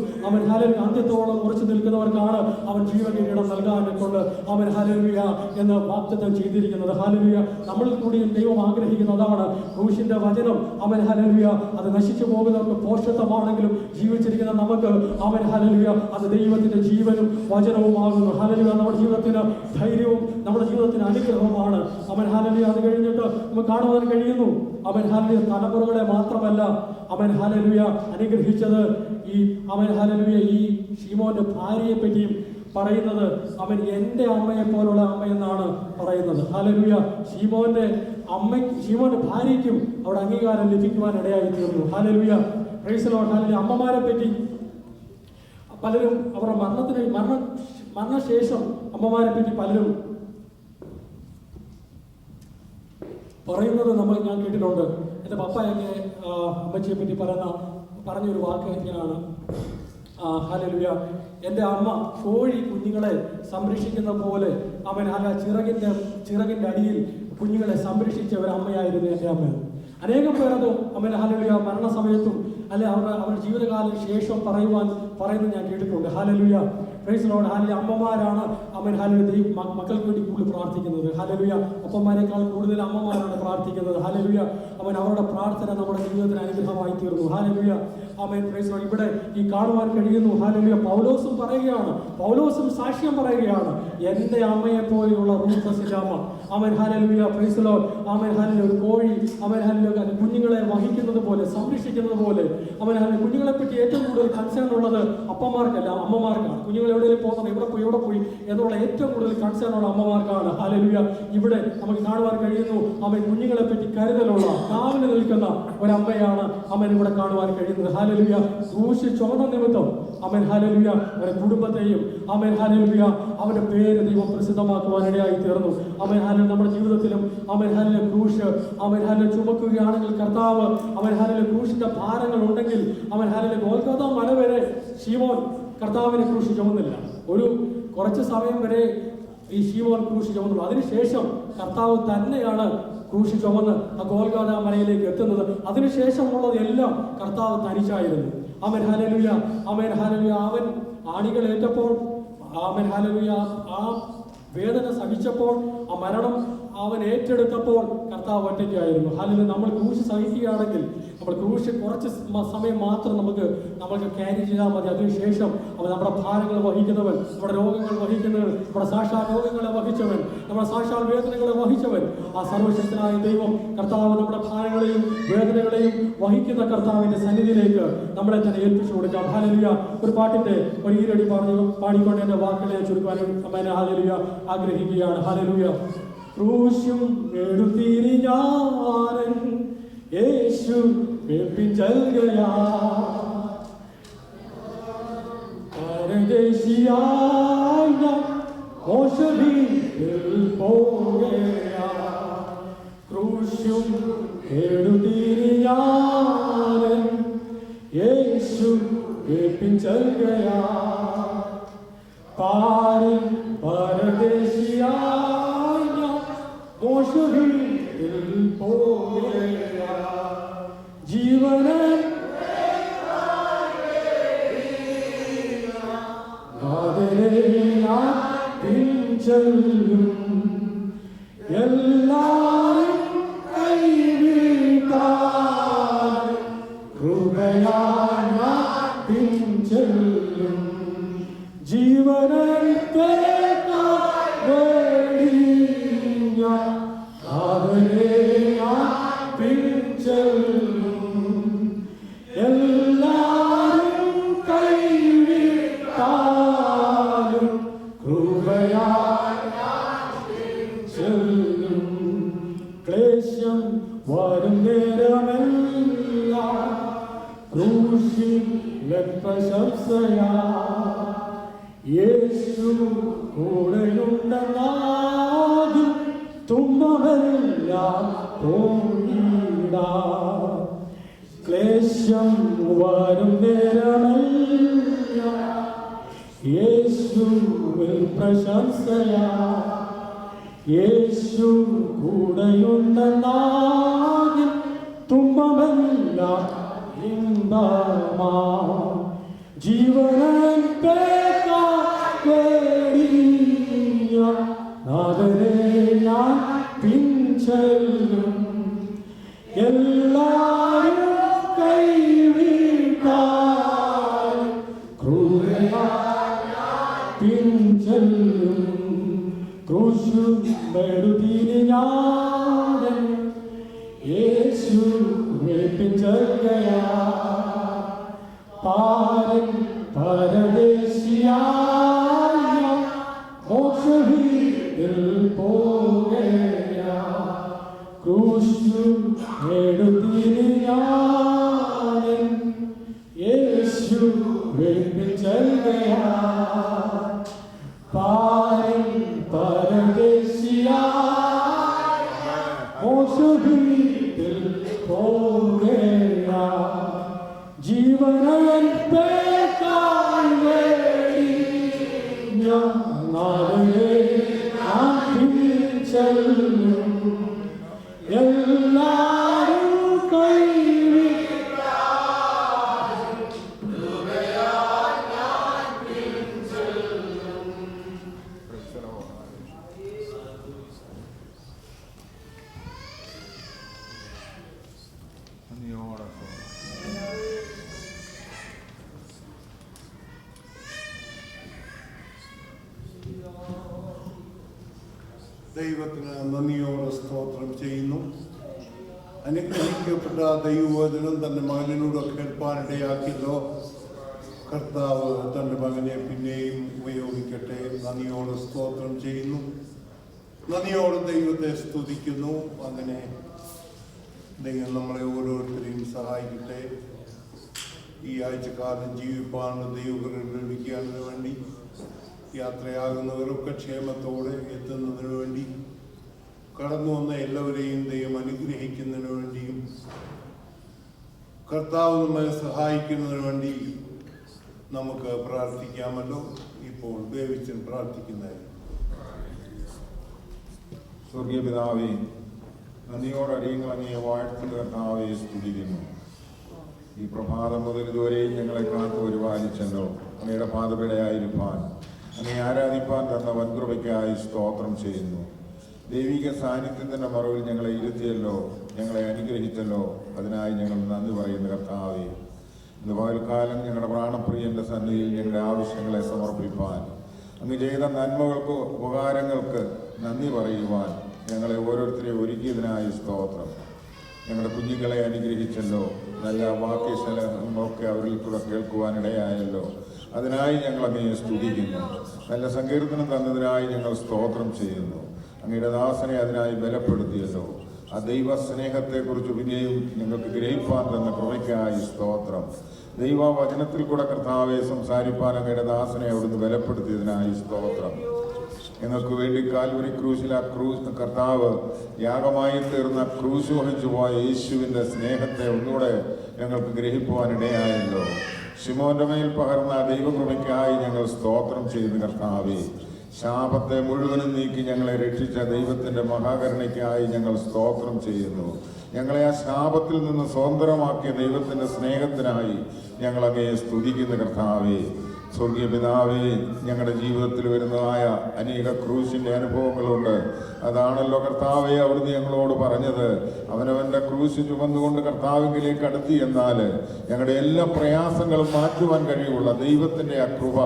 [SPEAKER 2] ഹല്ലേലൂയ അന്ത്യത്തോളം ഉറച്ചു നിൽക്കുന്നവർക്കാണ് ജീവകിരീടം നൽകാൻ കൊണ്ട് ഹല്ലേലൂയ എന്ന് വാഗ്ദത്തം ചെയ്തിരിക്കുന്നത്. ഹല്ലേലൂയ. നമ്മളിൽ കൂടിയും ദൈവം ആഗ്രഹിക്കുന്നതാണ്. ക്രൂശിന്റെ വചനം ഹല്ലേലൂയ അത് നശിച്ചു പോകുന്നവർക്ക് പോഷത്വമാണെങ്കിലും ജീവിച്ചിരിക്കുന്ന നമുക്ക് ഹല്ലേലൂയ അത് ദൈവത്തിന്റെ ജീവനും വചനവുമാകുന്നു. ഹല്ലേലൂയ. നമ്മുടെ ജീവിതത്തിന് ധൈര്യവും നമ്മുടെ ജീവിതത്തിന് അനുഗ്രഹവുമാണ്. ഹല്ലേലൂയ. അത് കഴിഞ്ഞിട്ട് നമുക്ക് കാണുവാൻ കഴിയുന്നു ഹല്ലേലൂയ തലമുറകളെ മാത്രമല്ല ഹല്ലേലൂയ അനുഗ്രഹിച്ചത്. ഹല്ലേലൂയ ഈ ശീമോന്റെ ഭാര്യയെ പറ്റിയും പറയുന്നത് എൻ്റെ അമ്മയെ പോലുള്ള അമ്മയെന്നാണ് പറയുന്നത്. ഹല്ലേലൂയ. ശീമോന്റെ ഭാര്യയ്ക്കും അവിടെ അംഗീകാരം ലഭിക്കുവാൻ ഇടയായി തീർന്നു. Hallelujah. Praise the Lord. Hallelujah. അമ്മമാരെ പറ്റി പലരും അവരുടെ മരണശേഷം അമ്മമാരെ പറ്റി പലരും പറയുന്നത് ഞാൻ കേട്ടിട്ടുണ്ട്. എൻ്റെ പപ്പയൊക്കെ അമ്മച്ചിയെ പറ്റി പറഞ്ഞൊരു വാക്ക് ഇങ്ങനെയാണ്. ഹല്ലേലൂയ. എൻ്റെ അമ്മ കോഴി കുഞ്ഞുങ്ങളെ സംരക്ഷിക്കുന്ന പോലെ ചിറകിൻ്റെ അടിയിൽ കുഞ്ഞുങ്ങളെ സംരക്ഷിച്ച ഒരു അമ്മയായിരുന്നു എൻ്റെ അമ്മ. അനേകം പേരത് ഹല്ലേലൂയ മരണസമയത്തും അല്ലെ അവരുടെ ജീവിതകാലം ശേഷം പറയുന്നത് ഞാൻ കേട്ടിട്ടുണ്ട്. Hallelujah. Praise the Lord. Hallelujah. അമ്മമാരാണ് ഹല്ലേലൂയ മക്കൾക്ക് വേണ്ടി കൂടുതൽ പ്രാർത്ഥിക്കുന്നത്. ഹല്ലേലൂയ. അപ്പന്മാരെക്കാൾ കൂടുതൽ അമ്മമാരാണ് പ്രാർത്ഥിക്കുന്നത്. ഹല്ലേലൂയ. അവരുടെ പ്രാർത്ഥന നമ്മുടെ ജീവിതത്തിന് അനുഗ്രഹമായി തീർന്നു. ഹല്ലേലൂയ. Praise the Lord. ഇവിടെ ഈ കാണുവാൻ കഴിയുന്നു. ഹല്ലേലൂയ. പൗലോസും സാക്ഷ്യം പറയുകയാണ്. എൻ്റെ അമ്മയെ പോലെയുള്ള റൂഫസിന്റെ അമ്മ hallelujah. Praise the Lord. Hallelujah. ഒരു കോഴി ഹല്ലേലൂയ കുഞ്ഞുങ്ങളെ വഹിക്കുന്നത് പോലെ, സംരക്ഷിക്കുന്നത് പോലെ കുഞ്ഞുങ്ങളെ പറ്റി ഏറ്റവും കൂടുതൽ കൺസേൺ ഉള്ളത് അപ്പന്മാർക്കല്ല, അമ്മമാർക്കാണ്. കുഞ്ഞുങ്ങൾ എവിടെയും പോകുന്നത് എവിടെ പോയി എന്നുള്ള ഏറ്റവും കൂടുതൽ കൺസേൺ ഉള്ള അമ്മമാർക്കാണ്. ഹല്ലേലൂയ. ഇവിടെ നമുക്ക് കാണുവാൻ കഴിയുന്നു കുഞ്ഞുങ്ങളെ പറ്റി കരുതലുള്ള കാവല് നിൽക്കുന്ന ഒരമ്മയാണ് ഇവിടെ കാണുവാൻ കഴിയുന്നത്. ഹല്ലേലൂയ. ക്രൂശ് ചുമന്ന നിമിത്തം ഹല്ലേലൂയ അവരുടെ കുടുംബത്തെയും ഹല്ലേലൂയ അവന്റെ പേര് ദൈവം പ്രസിദ്ധമാക്കുവാൻ ഇടയായി തീർന്നു. ഹല്ലേലൂയ. നമ്മുടെ ജീവിതത്തിലും ഹല്ലേലൂയ ക്രൂശ് ഹല്ലേലൂയ ചുമക്കുകയാണെങ്കിൽ കർത്താവ് ഹല്ലേലൂയ ക്രൂശിന്റെ ഭാരങ്ങൾ ഉണ്ടെങ്കിൽ ഹല്ലേലൂയ ഗോൽഗോഥ മല വരെ ശീമോൻ കർത്താവിനെ ക്രൂശ് ചുമന്നില്ല. ഒരു കുറച്ച് സമയം വരെ ഈ ശീമോൻ ക്രൂശ് ചുമന്നുള്ളൂ. അതിനുശേഷം കർത്താവ് തന്നെയാണ് ക്രൂശ് ചുമന്ന് ആ ഗോൽഗോഥ മലയിലേക്ക് എത്തുന്നത്. അതിനുശേഷമുള്ളത് എല്ലാം കർത്താവ് തനിച്ചായിരുന്നു. ഹല്ലേലൂയ. ഹല്ലേലൂയ. അവൻ ആണികളേറ്റപ്പോൾ ഹല്ലേലൂയ ആ വേദന സഹിച്ചപ്പോൾ ആ മരണം അവൻ ഏറ്റെടുത്തപ്പോൾ കർത്താവ് ഒറ്റയ്ക്കായിരുന്നു. അല്ലെങ്കിൽ നമ്മൾ ക്രൂശ് സഹിക്കുകയാണെങ്കിൽ നമ്മൾ ക്രൂശ് കുറച്ച് സമയം മാത്രം നമുക്ക് ക്യാരി ചെയ്താൽ മതി. അതിനുശേഷം അവൻ നമ്മുടെ ഭാരങ്ങൾ വഹിക്കുന്നവൻ, നമ്മുടെ രോഗങ്ങൾ വഹിക്കുന്നവൻ, നമ്മുടെ സാക്ഷാൽ രോഗങ്ങളെ വഹിച്ചവൻ, നമ്മുടെ സാക്ഷാൽ വേദനകളെ വഹിച്ചവൻ, ആ സർവശക്തനായ ദൈവം കർത്താവ് നമ്മുടെ ഭാരങ്ങളെയും വേദനകളെയും വഹിക്കുന്ന കർത്താവിന്റെ സന്നിധിയിലേക്ക് നമ്മളെ തന്നെ ഏൽപ്പിച്ചു കൊടുക്കാം. ഹല്ലേലൂയ. ഒരു പാട്ടിന്റെ ഒരു ഈരടി പാടിക്കൊണ്ട് എന്റെ വാക്കുകളെ ചുരുക്കാനും ഹല്ലേലൂയ ആഗ്രഹിക്കുകയാണ്. ഹല്ലേലൂയ. ക്രൂശും എടുത്തിരിഞ്ഞാരൻ യേശു വെപ്പിഞ്ചൽകയാ പരദേശിയായ മോശഭീതിൽ പോകയാ ക്രൂശും എടുത്തിരിഞ്ഞാരൻ യേശു വെപ്പിഞ്ചൽകയാ പാരിൽ പരദേശിയായ മോശഭീതിൽ പോകയാ ജീവനൻ പിഞ്ചൊല്ലും എല്ലാരും കൈവിട്ടാൽ കൃപയാൽ പിഞ്ചൊല്ലും ജീവനൻ എല്ലാരും കൈവിട്ടാലും കൃപയാലും ക്ലേശം വരും നേരമെല്ലാം ക്രൂശിലെ പ്രശംസയാ യേശു കൂടെയുണ്ടെന്നാകും തുമ്പമെല്ലാം തോന്നിടാ ക്ലേശം വരും നേരമെല്ലാം യേശുവിൽ പ്രശംസയാ യേശു കൂടെയുണ്ടെന്നാകിൽ തുമ്പമെല്ലാം ഇമ്പമാ ജീവനൻ നാഥനെ ഞാൻ പിൻചെല്ലും എല്ലാരും കൈവിട്ടാൽ പിൻചെല്ലും ക്രൂശു മെടുതിരിഞ്ഞാൻ യേശു പിൻചെല്ലുകയാ പാരൻ പരദേശിയായ മോക്ഷഭീതിൽ പോകയാ ക്രൂശു എടുത്തിരിഞ്ഞാൻ യേശു പിൻചെല്ലുകയാ പാരൻ പരദേശിയായ മോക്ഷഭീതിൽ പോകയാ ജീവനൻ പേക്കാൻ വേണ്ടി ചെല്ലും എല്ലാരും
[SPEAKER 1] ദൈവത്തിന് നന്ദിയോടെ സ്തോത്രം ചെയ്യുന്നു. അനുഗ്രഹിക്കപ്പെട്ട ദൈവവചനം തൻ്റെ മകനിലൂടെ കേൾപ്പാനിടയാക്കിയല്ലോ. കർത്താവ് തൻ്റെ മകനെ പിന്നെയും ഉപയോഗിക്കട്ടെ. നന്ദിയോടെ സ്തോത്രം ചെയ്യുന്നു. നന്ദിയോടെ ദൈവത്തെ സ്തുതിക്കുന്നു. അങ്ങനെ ദൈവം നമ്മളെ ഓരോരുത്തരെയും സഹായിക്കട്ടെ. ഈ ആഴ്ചക്കാലം ജീവിപ്പാനുള്ള ദൈവകൃപ ലഭിക്കുന്നതിന് വേണ്ടി യാത്രയാകുന്നവരൊക്കെ ക്ഷേമത്തോടെ എത്തുന്നതിന് വേണ്ടി കടന്നു വന്ന എല്ലാവരെയും ദൈവം അനുഗ്രഹിക്കുന്നതിന് വേണ്ടിയും കർത്താവ് നമ്മെ സഹായിക്കുന്നതിന് വേണ്ടി നമുക്ക് പ്രാർത്ഥിക്കാമല്ലോ. ഇപ്പോൾ ദേവിച്ചൻ പ്രാർത്ഥിക്കുന്നതായി.
[SPEAKER 13] സ്വർഗീയ പിതാവേ, നന്ദിയോടെ അടിയങ്ങൾ അങ്ങയെ വാഴ്ത്തുന്ന കർത്താവെ സ്തുതിക്കുന്നു. ഈ പ്രഭാതം മുതൽ ഇതുവരെയും ഞങ്ങളെ കാത്തു പരിപാലിച്ചല്ലോ. അങ്ങയുടെ പാദപിടയായിരിക്കാൻ അങ്ങയെ ആരാധിപ്പാൻ തന്ന വൻകൃപയ്ക്കായി സ്തോത്രം ചെയ്യുന്നു. ദൈവിക സാന്നിധ്യത്തിൻ്റെ മറവിൽ ഞങ്ങളെ ഇരുത്തിയല്ലോ, ഞങ്ങളെ അനുഗ്രഹിച്ചല്ലോ. അതിനായി ഞങ്ങൾ നന്ദി പറയുന്ന കർത്താവേ, ഇന്ന് പകൽക്കാലം ഞങ്ങളുടെ പ്രാണപ്രിയൻ്റെ സന്നിധിയിൽ ഞങ്ങളുടെ ആവശ്യങ്ങളെ സമർപ്പിപ്പാൻ, അങ്ങ് ചെയ്ത നന്മകൾക്ക് ഉപകാരങ്ങൾക്ക് നന്ദി പറയുവാൻ ഞങ്ങളെ ഓരോരുത്തരെയും ഒരുക്കിയതിനായി സ്തോത്രം. ഞങ്ങളുടെ കുഞ്ഞുങ്ങളെ അനുഗ്രഹിച്ചല്ലോ, നല്ല വാക്യശലങ്ങളൊക്കെ അവരിൽ കൂടെ കേൾക്കുവാനിടയായല്ലോ. അതിനായി ഞങ്ങൾ അങ്ങയെ സ്തുതിക്കുന്നു. നല്ല സങ്കീർത്തനം തന്നതിനായി ഞങ്ങൾ സ്തോത്രം ചെയ്യുന്നു. അങ്ങയുടെ ദാസനെ അതിനായി ബലപ്പെടുത്തിയല്ലോ. ആ ദൈവ സ്നേഹത്തെക്കുറിച്ച് പിന്നെയും ഞങ്ങൾക്ക് ഗ്രഹിപ്പാൻ തന്ന കൃപയ്ക്കായി സ്തോത്രം. ദൈവവചനത്തിൽ കൂടെ കർത്താവെ സംസാരിപ്പാൻ അങ്ങയുടെ ദാസനെ അവിടുന്ന് ബലപ്പെടുത്തിയതിനായി സ്തോത്രം. ഞങ്ങൾക്ക് വേണ്ടി കാൽവരി ക്രൂശിൽ ആ കർത്താവ് യാഗമായി തീർന്ന ക്രൂശ് വഹിച്ചു പോയ യേശുവിൻ്റെ സ്നേഹത്തെ ഒന്നുകൂടെ ഞങ്ങൾക്ക് ഗ്രഹിക്കുവാനിടയായല്ലോ. ശിമോന്റെ മേൽ പകർന്ന ദൈവകൃപയ്ക്കായി ഞങ്ങൾ സ്തോത്രം ചെയ്യുന്നു കർത്താവേ. ശാപത്തെ മുഴുവനും നീക്കി ഞങ്ങളെ രക്ഷിച്ച ദൈവത്തിൻ്റെ മഹാകരുണയ്ക്കായി ഞങ്ങൾ സ്തോത്രം ചെയ്യുന്നു. ഞങ്ങളെ ആ ശാപത്തിൽ നിന്ന് സ്വതന്ത്രമാക്കിയ ദൈവത്തിൻ്റെ സ്നേഹത്തിനായി ഞങ്ങൾ അങ്ങയെ സ്തുതിക്കുന്ന കർത്താവേ. സ്വർഗീയ പിതാവേ, ഞങ്ങളുടെ ജീവിതത്തിൽ വരുന്നതായ അനേക ക്രൂശിൻ്റെ അനുഭവങ്ങളുണ്ട്. അതാണല്ലോ കർത്താവെ അവിടുന്ന് ഞങ്ങളോട് പറഞ്ഞത്. അവനവൻ്റെ ക്രൂശ് ചുമന്നുകൊണ്ട് കർത്താവിലേക്ക് അടുത്തി എന്നാൽ ഞങ്ങളുടെ എല്ലാ പ്രയാസങ്ങളും മാറ്റുവാൻ കഴിയുള്ള ദൈവത്തിൻ്റെ ആ കൃപ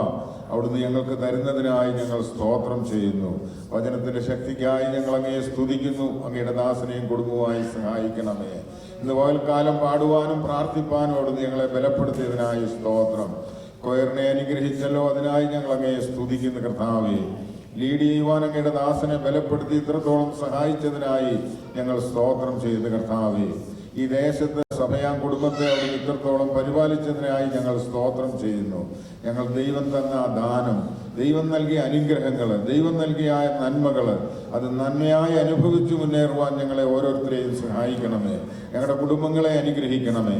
[SPEAKER 13] അവിടുന്ന് ഞങ്ങൾക്ക് തരുന്നതിനായി ഞങ്ങൾ സ്തോത്രം ചെയ്യുന്നു. വചനത്തിൻ്റെ ശക്തിക്കായി ഞങ്ങൾ അങ്ങയെ സ്തുതിക്കുന്നു. അങ്ങയുടെ ദാസനെയും കുടുംബവുമായി സഹായിക്കണമേ. ഇന്ന് പകൽക്കാലം പാടുവാനും പ്രാർത്ഥിപ്പാനും അവിടുന്ന് ഞങ്ങളെ ബലപ്പെടുത്തിയതിനായി സ്തോത്രം. കൊയറിനെ അനുഗ്രഹിച്ചല്ലോ, അതിനായി ഞങ്ങൾ അങ്ങയെ സ്തുതിക്കുന്നു കർത്താവേ. ലീഡ് ചെയ്യുവാൻ അങ്ങയുടെ ദാസനെ ബലപ്പെടുത്തി ഇത്രത്തോളം സഹായിച്ചതിനായി ഞങ്ങൾ സ്തോത്രം ചെയ്യുന്നു കർത്താവേ. ഈ ദേശത്ത് സഭയാം കുടുംബത്തെ അവിടെ ഇത്രത്തോളം പരിപാലിച്ചതിനായി ഞങ്ങൾ സ്തോത്രം ചെയ്യുന്നു. ഞങ്ങൾ ദൈവം തന്ന ദാനം, ദൈവം നൽകിയ അനുഗ്രഹങ്ങൾ, ദൈവം നൽകിയ നന്മകൾ അത് നന്മയായി അനുഭവിച്ചു മുന്നേറുവാൻ ഞങ്ങളെ ഓരോരുത്തരെയും സഹായിക്കണമേ. ഞങ്ങളുടെ കുടുംബങ്ങളെ അനുഗ്രഹിക്കണമേ.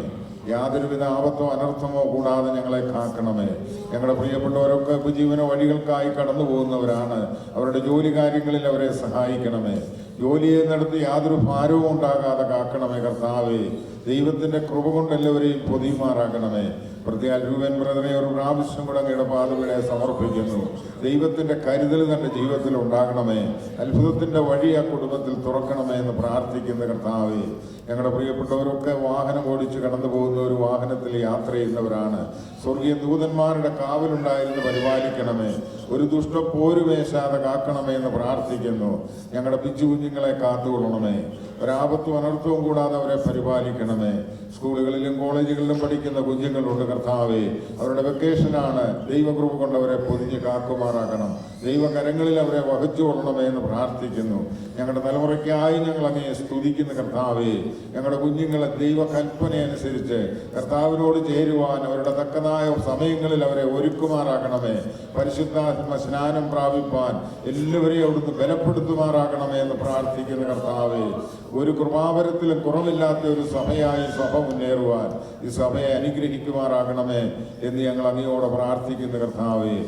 [SPEAKER 13] യാതൊരുവിധ ആപത്തോ അനർത്ഥമോ കൂടാതെ ഞങ്ങളെ കാക്കണമേ. ഞങ്ങളുടെ പ്രിയപ്പെട്ടവരൊക്കെ ഉപജീവന വഴികൾക്കായി കടന്നു പോകുന്നവരാണ്. അവരുടെ ജോലി കാര്യങ്ങളിൽ അവരെ സഹായിക്കണമേ. ജോലിയെ നടത്തി യാതൊരു ഭാരവും ഉണ്ടാകാതെ കാക്കണമേ കർത്താവേ. ദൈവത്തിൻ്റെ കൃപ കൊണ്ട് എല്ലാവരെയും പൊതിയുമാറാക്കണമേ. പ്രത്യേക രൂപൻ ബ്രദറെ ഒരു പ്രാവശ്യം കൂടെ അങ്ങയുടെ പാദങ്ങളെ സമർപ്പിക്കുന്നു. ദൈവത്തിൻ്റെ കരുതൽ തൻ്റെ ജീവിതത്തിൽ ഉണ്ടാകണമേ. അത്ഭുതത്തിൻ്റെ വഴി ആ കുടുംബത്തിൽ തുറക്കണമേ എന്ന് പ്രാർത്ഥിക്കുന്ന കർത്താവേ. ഞങ്ങളുടെ പ്രിയപ്പെട്ടവരൊക്കെ വാഹനം ഓടിച്ച് കടന്നു പോകുന്ന ഒരു വാഹനത്തിൽ യാത്ര ചെയ്യുന്നവരാണ്. സ്വർഗീയ ദൂതന്മാരുടെ കാവലുണ്ടായിരുന്നു പരിപാലിക്കണമേ. ഒരു ദുഷ്ടപ്പോരുമേശാതെ കാക്കണമേ എന്ന് പ്രാർത്ഥിക്കുന്നു. ഞങ്ങളുടെ പിച്ചു കുഞ്ഞുങ്ങളെ കാത്തുകൊള്ളണമേ. ഒരാപത്തും അനർത്ഥവും കൂടാതെ അവരെ പരിപാലിക്കണമേ. സ്കൂളുകളിലും കോളേജുകളിലും പഠിക്കുന്ന കുഞ്ഞുങ്ങളുണ്ട് കർത്താവേ. അവരുടെ വെക്കേഷനാണ്. ദൈവകൃപ കൊണ്ട് അവരെ പൊതിഞ്ഞ് കാക്കുമാറാക്കണം. ദൈവകരങ്ങളിൽ അവരെ വഹിച്ചു കൊള്ളണമേ എന്ന് പ്രാർത്ഥിക്കുന്നു. ഞങ്ങളുടെ തലമുറയ്ക്കായി ഞങ്ങൾ അങ്ങയെ സ്തുതിക്കുന്ന കർത്താവേ. ഞങ്ങളുടെ കുഞ്ഞുങ്ങളെ ദൈവകൽപ്പന അനുസരിച്ച് കർത്താവിനോട് ചേരുവാൻ അവരുടെ തക്കതായ സമയങ്ങളിൽ അവരെ ഒരുക്കുമാറാക്കണമേ. പരിശുദ്ധാത്മ സ്നാനം പ്രാപിപ്പാൻ എല്ലാവരെയും അവിടുന്ന് ബലപ്പെടുത്തുമാറാക്കണമേ എന്ന് പ്രാർത്ഥിക്കുന്ന കർത്താവേ. ഒരു കൃപാവരത്തിലും കുറവില്ലാത്ത ഒരു സഭയായി സഭ മുന്നേറുവാൻ ഈ സഭയെ അനുഗ്രഹിക്കുമാറാകണമേ എന്ന് ഞങ്ങൾ അങ്ങയോടെ പ്രാർത്ഥിക്കുന്ന കർത്താവേ.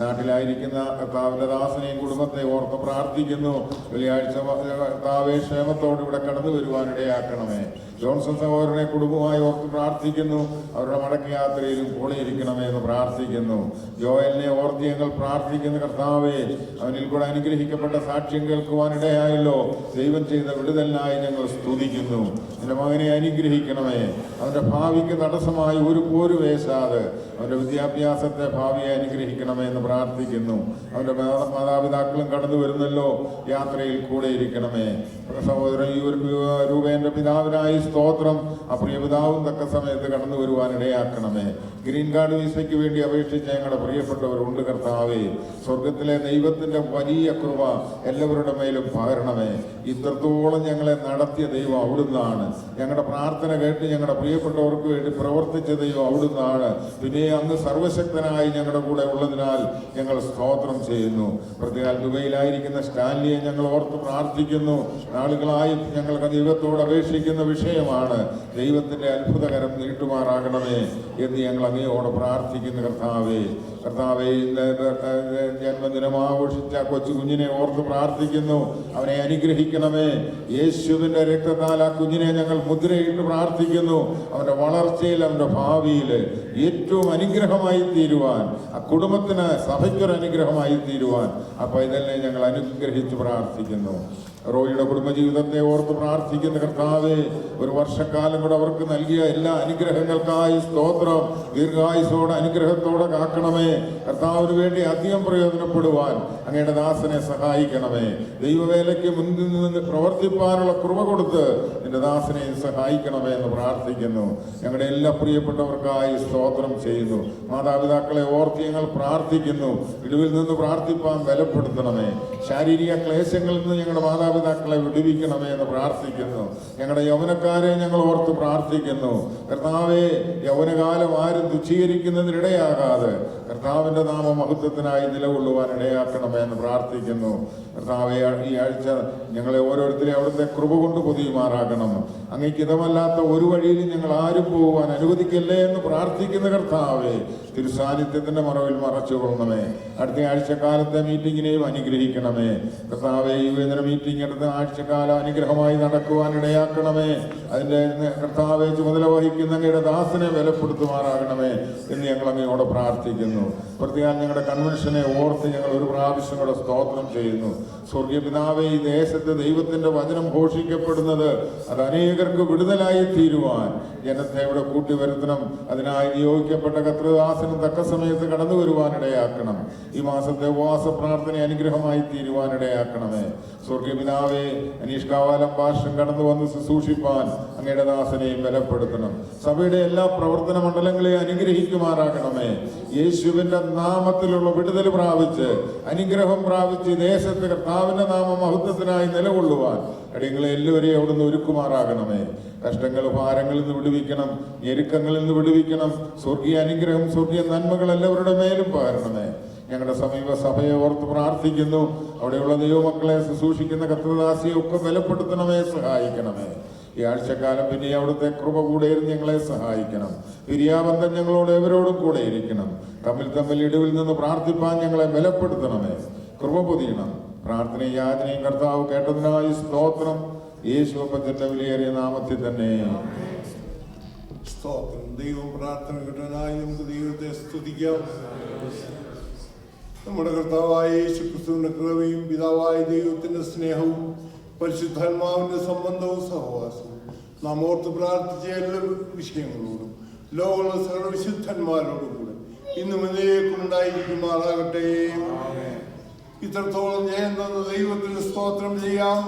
[SPEAKER 13] നാട്ടിലായിരിക്കുന്ന കർത്താവിൻ്റെ ദാസനെയും കുടുംബത്തെ ഓർത്ത് പ്രാർത്ഥിക്കുന്നു. വെള്ളിയാഴ്ച കർത്താവെ ക്ഷേമത്തോടെ ഇവിടെ കടന്നു വരുവാനിടയാക്കണമേ. ജോൺസൺ സഹോദരനെ കുടുംബമായി ഓർത്ത് പ്രാർത്ഥിക്കുന്നു. അവരുടെ മടക്കയാത്രയിലും കൂടെയിരിക്കണമേ എന്ന് പ്രാർത്ഥിക്കുന്നു. ജോയലിനെ ഓർത്ത് ഞങ്ങൾ പ്രാർത്ഥിക്കുന്ന കർത്താവേ, അവനിൽ കൂടെ അനുഗ്രഹിക്കപ്പെട്ട സാക്ഷ്യം കേൾക്കുവാനിടയായല്ലോ. ദൈവം ചെയ്ത വിടുതലിനായി ഞങ്ങൾ സ്തുതിക്കുന്നു. എൻ്റെ മകനെ അനുഗ്രഹിക്കണമേ. അവൻ്റെ ഭാവിക്ക് തടസ്സമായി ഒരു പോരു വേശാതെ അവൻ്റെ വിദ്യാഭ്യാസത്തെ ഭാവിയെ അനുഗ്രഹിക്കണമേ എന്ന് പ്രാർത്ഥിക്കുന്നു. അവൻ്റെ മാതാപിതാക്കളും കടന്നു വരുന്നല്ലോ. യാത്രയിൽ കൂടെ ഇരിക്കണമേ. സഹോദരൻ രൂപേൻ്റെ പിതാവിനായി സ്തോത്രം. ആ പ്രിയ പിതാവും തക്ക സമയത്ത് കടന്നു വരുവാനിടയാക്കണമേ. ഗ്രീൻ കാർഡ് വിസയ്ക്ക് വേണ്ടി അപേക്ഷിച്ച ഞങ്ങളുടെ പ്രിയപ്പെട്ടവരുണ്ട് കർത്താവേ. സ്വർഗത്തിലെ ദൈവത്തിൻ്റെ വലിയ കൃപ എല്ലാവരുടെ മേലും പകരണമേ. ഇത്രത്തോളം ഞങ്ങളെ നടത്തിയ ദൈവം അവിടുന്നാണ്. ഞങ്ങളുടെ പ്രാർത്ഥന കേട്ട് ഞങ്ങളുടെ പ്രിയപ്പെട്ടവർക്ക് വേണ്ടി പ്രവർത്തിച്ച ദൈവം അവിടുന്നാണ്. പിന്നെ അങ്ങ് സർവശക്തനായി ഞങ്ങളുടെ കൂടെ ഉള്ളതിനാൽ ഞങ്ങൾ സ്തോത്രം ചെയ്യുന്നു. പ്രത്യേക ദുബൈയിലായിരിക്കുന്ന സ്റ്റാൻലിയെ ഞങ്ങൾ ഓർത്ത് പ്രാർത്ഥിക്കുന്നു. നാളുകളായി ഞങ്ങൾക്ക് ദൈവത്തോട് അപേക്ഷിക്കുന്ന വിഷയമാണ്. ദൈവത്തിൻ്റെ അത്ഭുതകരം നീട്ടുമാറാകണമേ എന്ന് ഞങ്ങൾ അങ്ങയോട് പ്രാർത്ഥിക്കുന്നു കർത്താവേ. കർത്താവേ, ഇന്ന് ജന്മദിനം ആഘോഷിച്ച കൊച്ചു കുഞ്ഞിനെ ഓർത്ത് പ്രാർത്ഥിക്കുന്നു. അവനെ അനുഗ്രഹിക്കണമേ. യേശുവിൻ്റെ രക്തത്താൽ ആ കുഞ്ഞിനെ ഞങ്ങൾ മുദ്രയിട്ട് പ്രാർത്ഥിക്കുന്നു. അവൻ്റെ വളർച്ചയിൽ, അവൻ്റെ ഭാവിയിൽ ഏറ്റവും അനുഗ്രഹമായി തീരുവാൻ, ആ കുടുംബത്തിന് സഭയ്ക്കൊരു അനുഗ്രഹമായി തീരുവാൻ ആ പൈതലിനെ ഞങ്ങൾ അനുഗ്രഹിച്ച് പ്രാർത്ഥിക്കുന്നു. റോയിയുടെ കുടുംബജീവിതത്തെ ഓർത്ത് പ്രാർത്ഥിക്കുന്ന കർത്താവേ, ഒരു വർഷക്കാലം കൂടെ അവർക്ക് നൽകിയ എല്ലാ അനുഗ്രഹങ്ങൾക്കായി സ്തോത്രം. ദീർഘായുസോടെ അനുഗ്രഹത്തോടെ കാക്കണമേ. കർത്താവിന് വേണ്ടി അധികം പ്രയോജനപ്പെടുവാൻ അങ്ങയുടെ ദാസനെ സഹായിക്കണമേ. ദൈവവേലയ്ക്ക് മുൻപിൽ നിന്ന് പ്രവർത്തിപ്പാനുള്ള കൃപ കൊടുത്ത് നിന്റെ ദാസനെ സഹായിക്കണമേ എന്ന് പ്രാർത്ഥിക്കുന്നു. ഞങ്ങളുടെ എല്ലാ പ്രിയപ്പെട്ടവർക്കായി സ്തോത്രം ചെയ്യുന്നു. മാതാപിതാക്കളെ ഓർത്ത് ഞങ്ങൾ പ്രാർത്ഥിക്കുന്നു. ഇടിവിൽ നിന്ന് പ്രാർത്ഥിപ്പാൻ ബലപ്പെടുത്തണമേ. ശാരീരിക ക്ലേശങ്ങളിൽ നിന്ന് ഞങ്ങളുടെ മാതാപിതാക്കളെ വിടുവിക്കണമേ എന്ന് പ്രാർത്ഥിക്കുന്നു. ഞങ്ങളുടെ യൗവനക്കാരെ ഞങ്ങൾ ഓർത്ത് പ്രാർത്ഥിക്കുന്നു. കർത്താവെ, യൗവനകാലം ആരും തുച്ഛീകരിക്കുന്നതിനിടയാകാതെ കർത്താവിൻ്റെ നാമമഹത്വത്തിനായി നിലകൊള്ളുവാൻ ഇടയാക്കണമേ എന്ന് പ്രാർത്ഥിക്കുന്നു. കർത്താവെ, ഈ ആഴ്ച ഞങ്ങളെ ഓരോരുത്തരെയും അവിടുത്തെ കൃപ കൊണ്ട് പൊതിയുമാറാകണം. അങ്ങേക്ക് ഇതമല്ലാത്ത ഒരു വഴിയിലും ഞങ്ങൾ ആരും പോകുവാൻ അനുവദിക്കല്ലേ എന്ന് പ്രാർത്ഥിക്കുന്ന കർത്താവെ, തിരുസാന്നിധ്യത്തിന്റെ മറവിൽ മറച്ചുകൊള്ളണമേ. അടുത്ത ആഴ്ചക്കാലത്തെ മീറ്റിങ്ങിനെയും അനുഗ്രഹിക്കണമേ. കർത്താവെ, ഈ വേദന മീറ്റിംഗ് അടുത്ത ആഴ്ചക്കാലം അനുഗ്രഹമായി നടക്കുവാൻ ഇടയാക്കണമേ. അതിൻ്റെ കർത്താവെ, ചുമതല വഹിക്കുന്ന അങ്ങയുടെ ദാസനെ ബലപ്പെടുത്തുമാറാകണമേ എന്ന് ഞങ്ങൾ അങ്ങയോട് പ്രാർത്ഥിക്കുന്നു. പ്രത്യേകം ഞങ്ങളുടെ കൺവെൻഷനെ ഓർത്ത് ഞങ്ങൾ ഒരു പ്രാവശ്യം കൂടെ സ്തോത്രം ചെയ്യുന്നു. സ്വർഗീയ പിതാവേ, ഈ ദേശത്ത് ദൈവത്തിന്റെ വചനം ഘോഷിക്കപ്പെടുന്നത് അത് അനേകർക്ക് വിടുതലായി തീരുവാൻ ജനത്തെ ഇവിടെ കൂട്ടിവരുത്തണം. അതിനായി നിയോഗിക്കപ്പെട്ട കർത്തൃദാസനും തക്ക സമയത്ത് കടന്നു വരുവാനിടയാക്കണം. ഈ മാസത്തെ ഉപവാസ പ്രാർത്ഥന അനുഗ്രഹമായി തീരുവാനിടയാക്കണമേ. സ്വർഗീയ പിതാവേ, അനീഷ് കാവാലം ഭാഷം കടന്നു വന്ന് ശുശ്രൂഷിപ്പാൻ അങ്ങയുടെ ദാസനെയും ബലപ്പെടുത്തണം. സഭയുടെ എല്ലാ പ്രവർത്തന മണ്ഡലങ്ങളെയും അനുഗ്രഹിക്കുമാറാകണമേ. യേശുവിന്റെ നാമത്തിലുള്ള വിടുതൽ പ്രാപിച്ച് അനുഗ്രഹം പ്രാപിച്ച് ദേശത്ത് കർത്താവിന്റെ നാമ മഹത്വത്തിനായി നിലകൊള്ളുവാൻ അടിയങ്ങളെ എല്ലാവരെയും അവിടുന്ന് ഒരുക്കുമാറാകണമേ. കഷ്ടങ്ങൾ ഭാരങ്ങളിൽ നിന്ന് വിടുവിക്കണം, ഞെരുക്കങ്ങളിൽ നിന്ന് വിടുവിക്കണം. സ്വർഗീയ അനുഗ്രഹം, സ്വർഗീയ നന്മകൾ എല്ലാവരുടെ മേലും പകരണമേ. ഞങ്ങളുടെ സമീപ സഭയെ ഓർത്ത് പ്രാർത്ഥിക്കുന്നു. അവിടെയുള്ള ദൈവമക്കളെ ശുശ്രൂഷിക്കുന്ന കർത്തൃദാസിയെ ഒക്കെ ബലപ്പെടുത്തണമേ, സഹായിക്കണമേ. ഈ ആഴ്ചക്കാലം പിന്നെ അവിടുത്തെ കൃപ കൂടെ ഇരുന്ന് ഞങ്ങളെ സഹായിക്കണം. പിരിയാബന്ധം ഞങ്ങളോട് എവരോടും കൂടെ ഇരിക്കണം. തമ്മിൽ ഇടിവിൽ നിന്ന് പ്രാർത്ഥിപ്പാൻ ഞങ്ങളെ ബലപ്പെടുത്തണമേ. കൃപ പൊതിയണം. പ്രാർത്ഥനയും യാചനയും കർത്താവ് കേട്ടതിനായി സ്തോത്രം. യേശുവപ്പത്തിന്റെ വിലയേറിയ നാമത്തിൽ തന്നെ
[SPEAKER 1] സ്തോത്രം. ദൈവം പ്രാർത്ഥന കിട്ടാനായി നമുക്ക് ദൈവത്തെ സ്തുതിക്കാം. നമ്മുടെ കർത്താവായ യേശു ക്രിസ്തുവിന്റെ കൃപയും പിതാവായ ദൈവത്തിന്റെ സ്നേഹവും പരിശുദ്ധാത്മാവിന്റെ സംബന്ധവും സഹവാസവും നാം ഓർത്ത് പ്രാർത്ഥിച്ച എല്ലാ വിഷയങ്ങളോടും ലോകമുള്ള സകല വിശുദ്ധന്മാരോടും കൂടെ ഇന്നും എന്നേക്കും ഉണ്ടായിരിക്കുമാറാകട്ടെ. ഇത്രത്തോളം ജയം തന്ന ദൈവത്തിന് സ്തോത്രം ചെയ്യാം.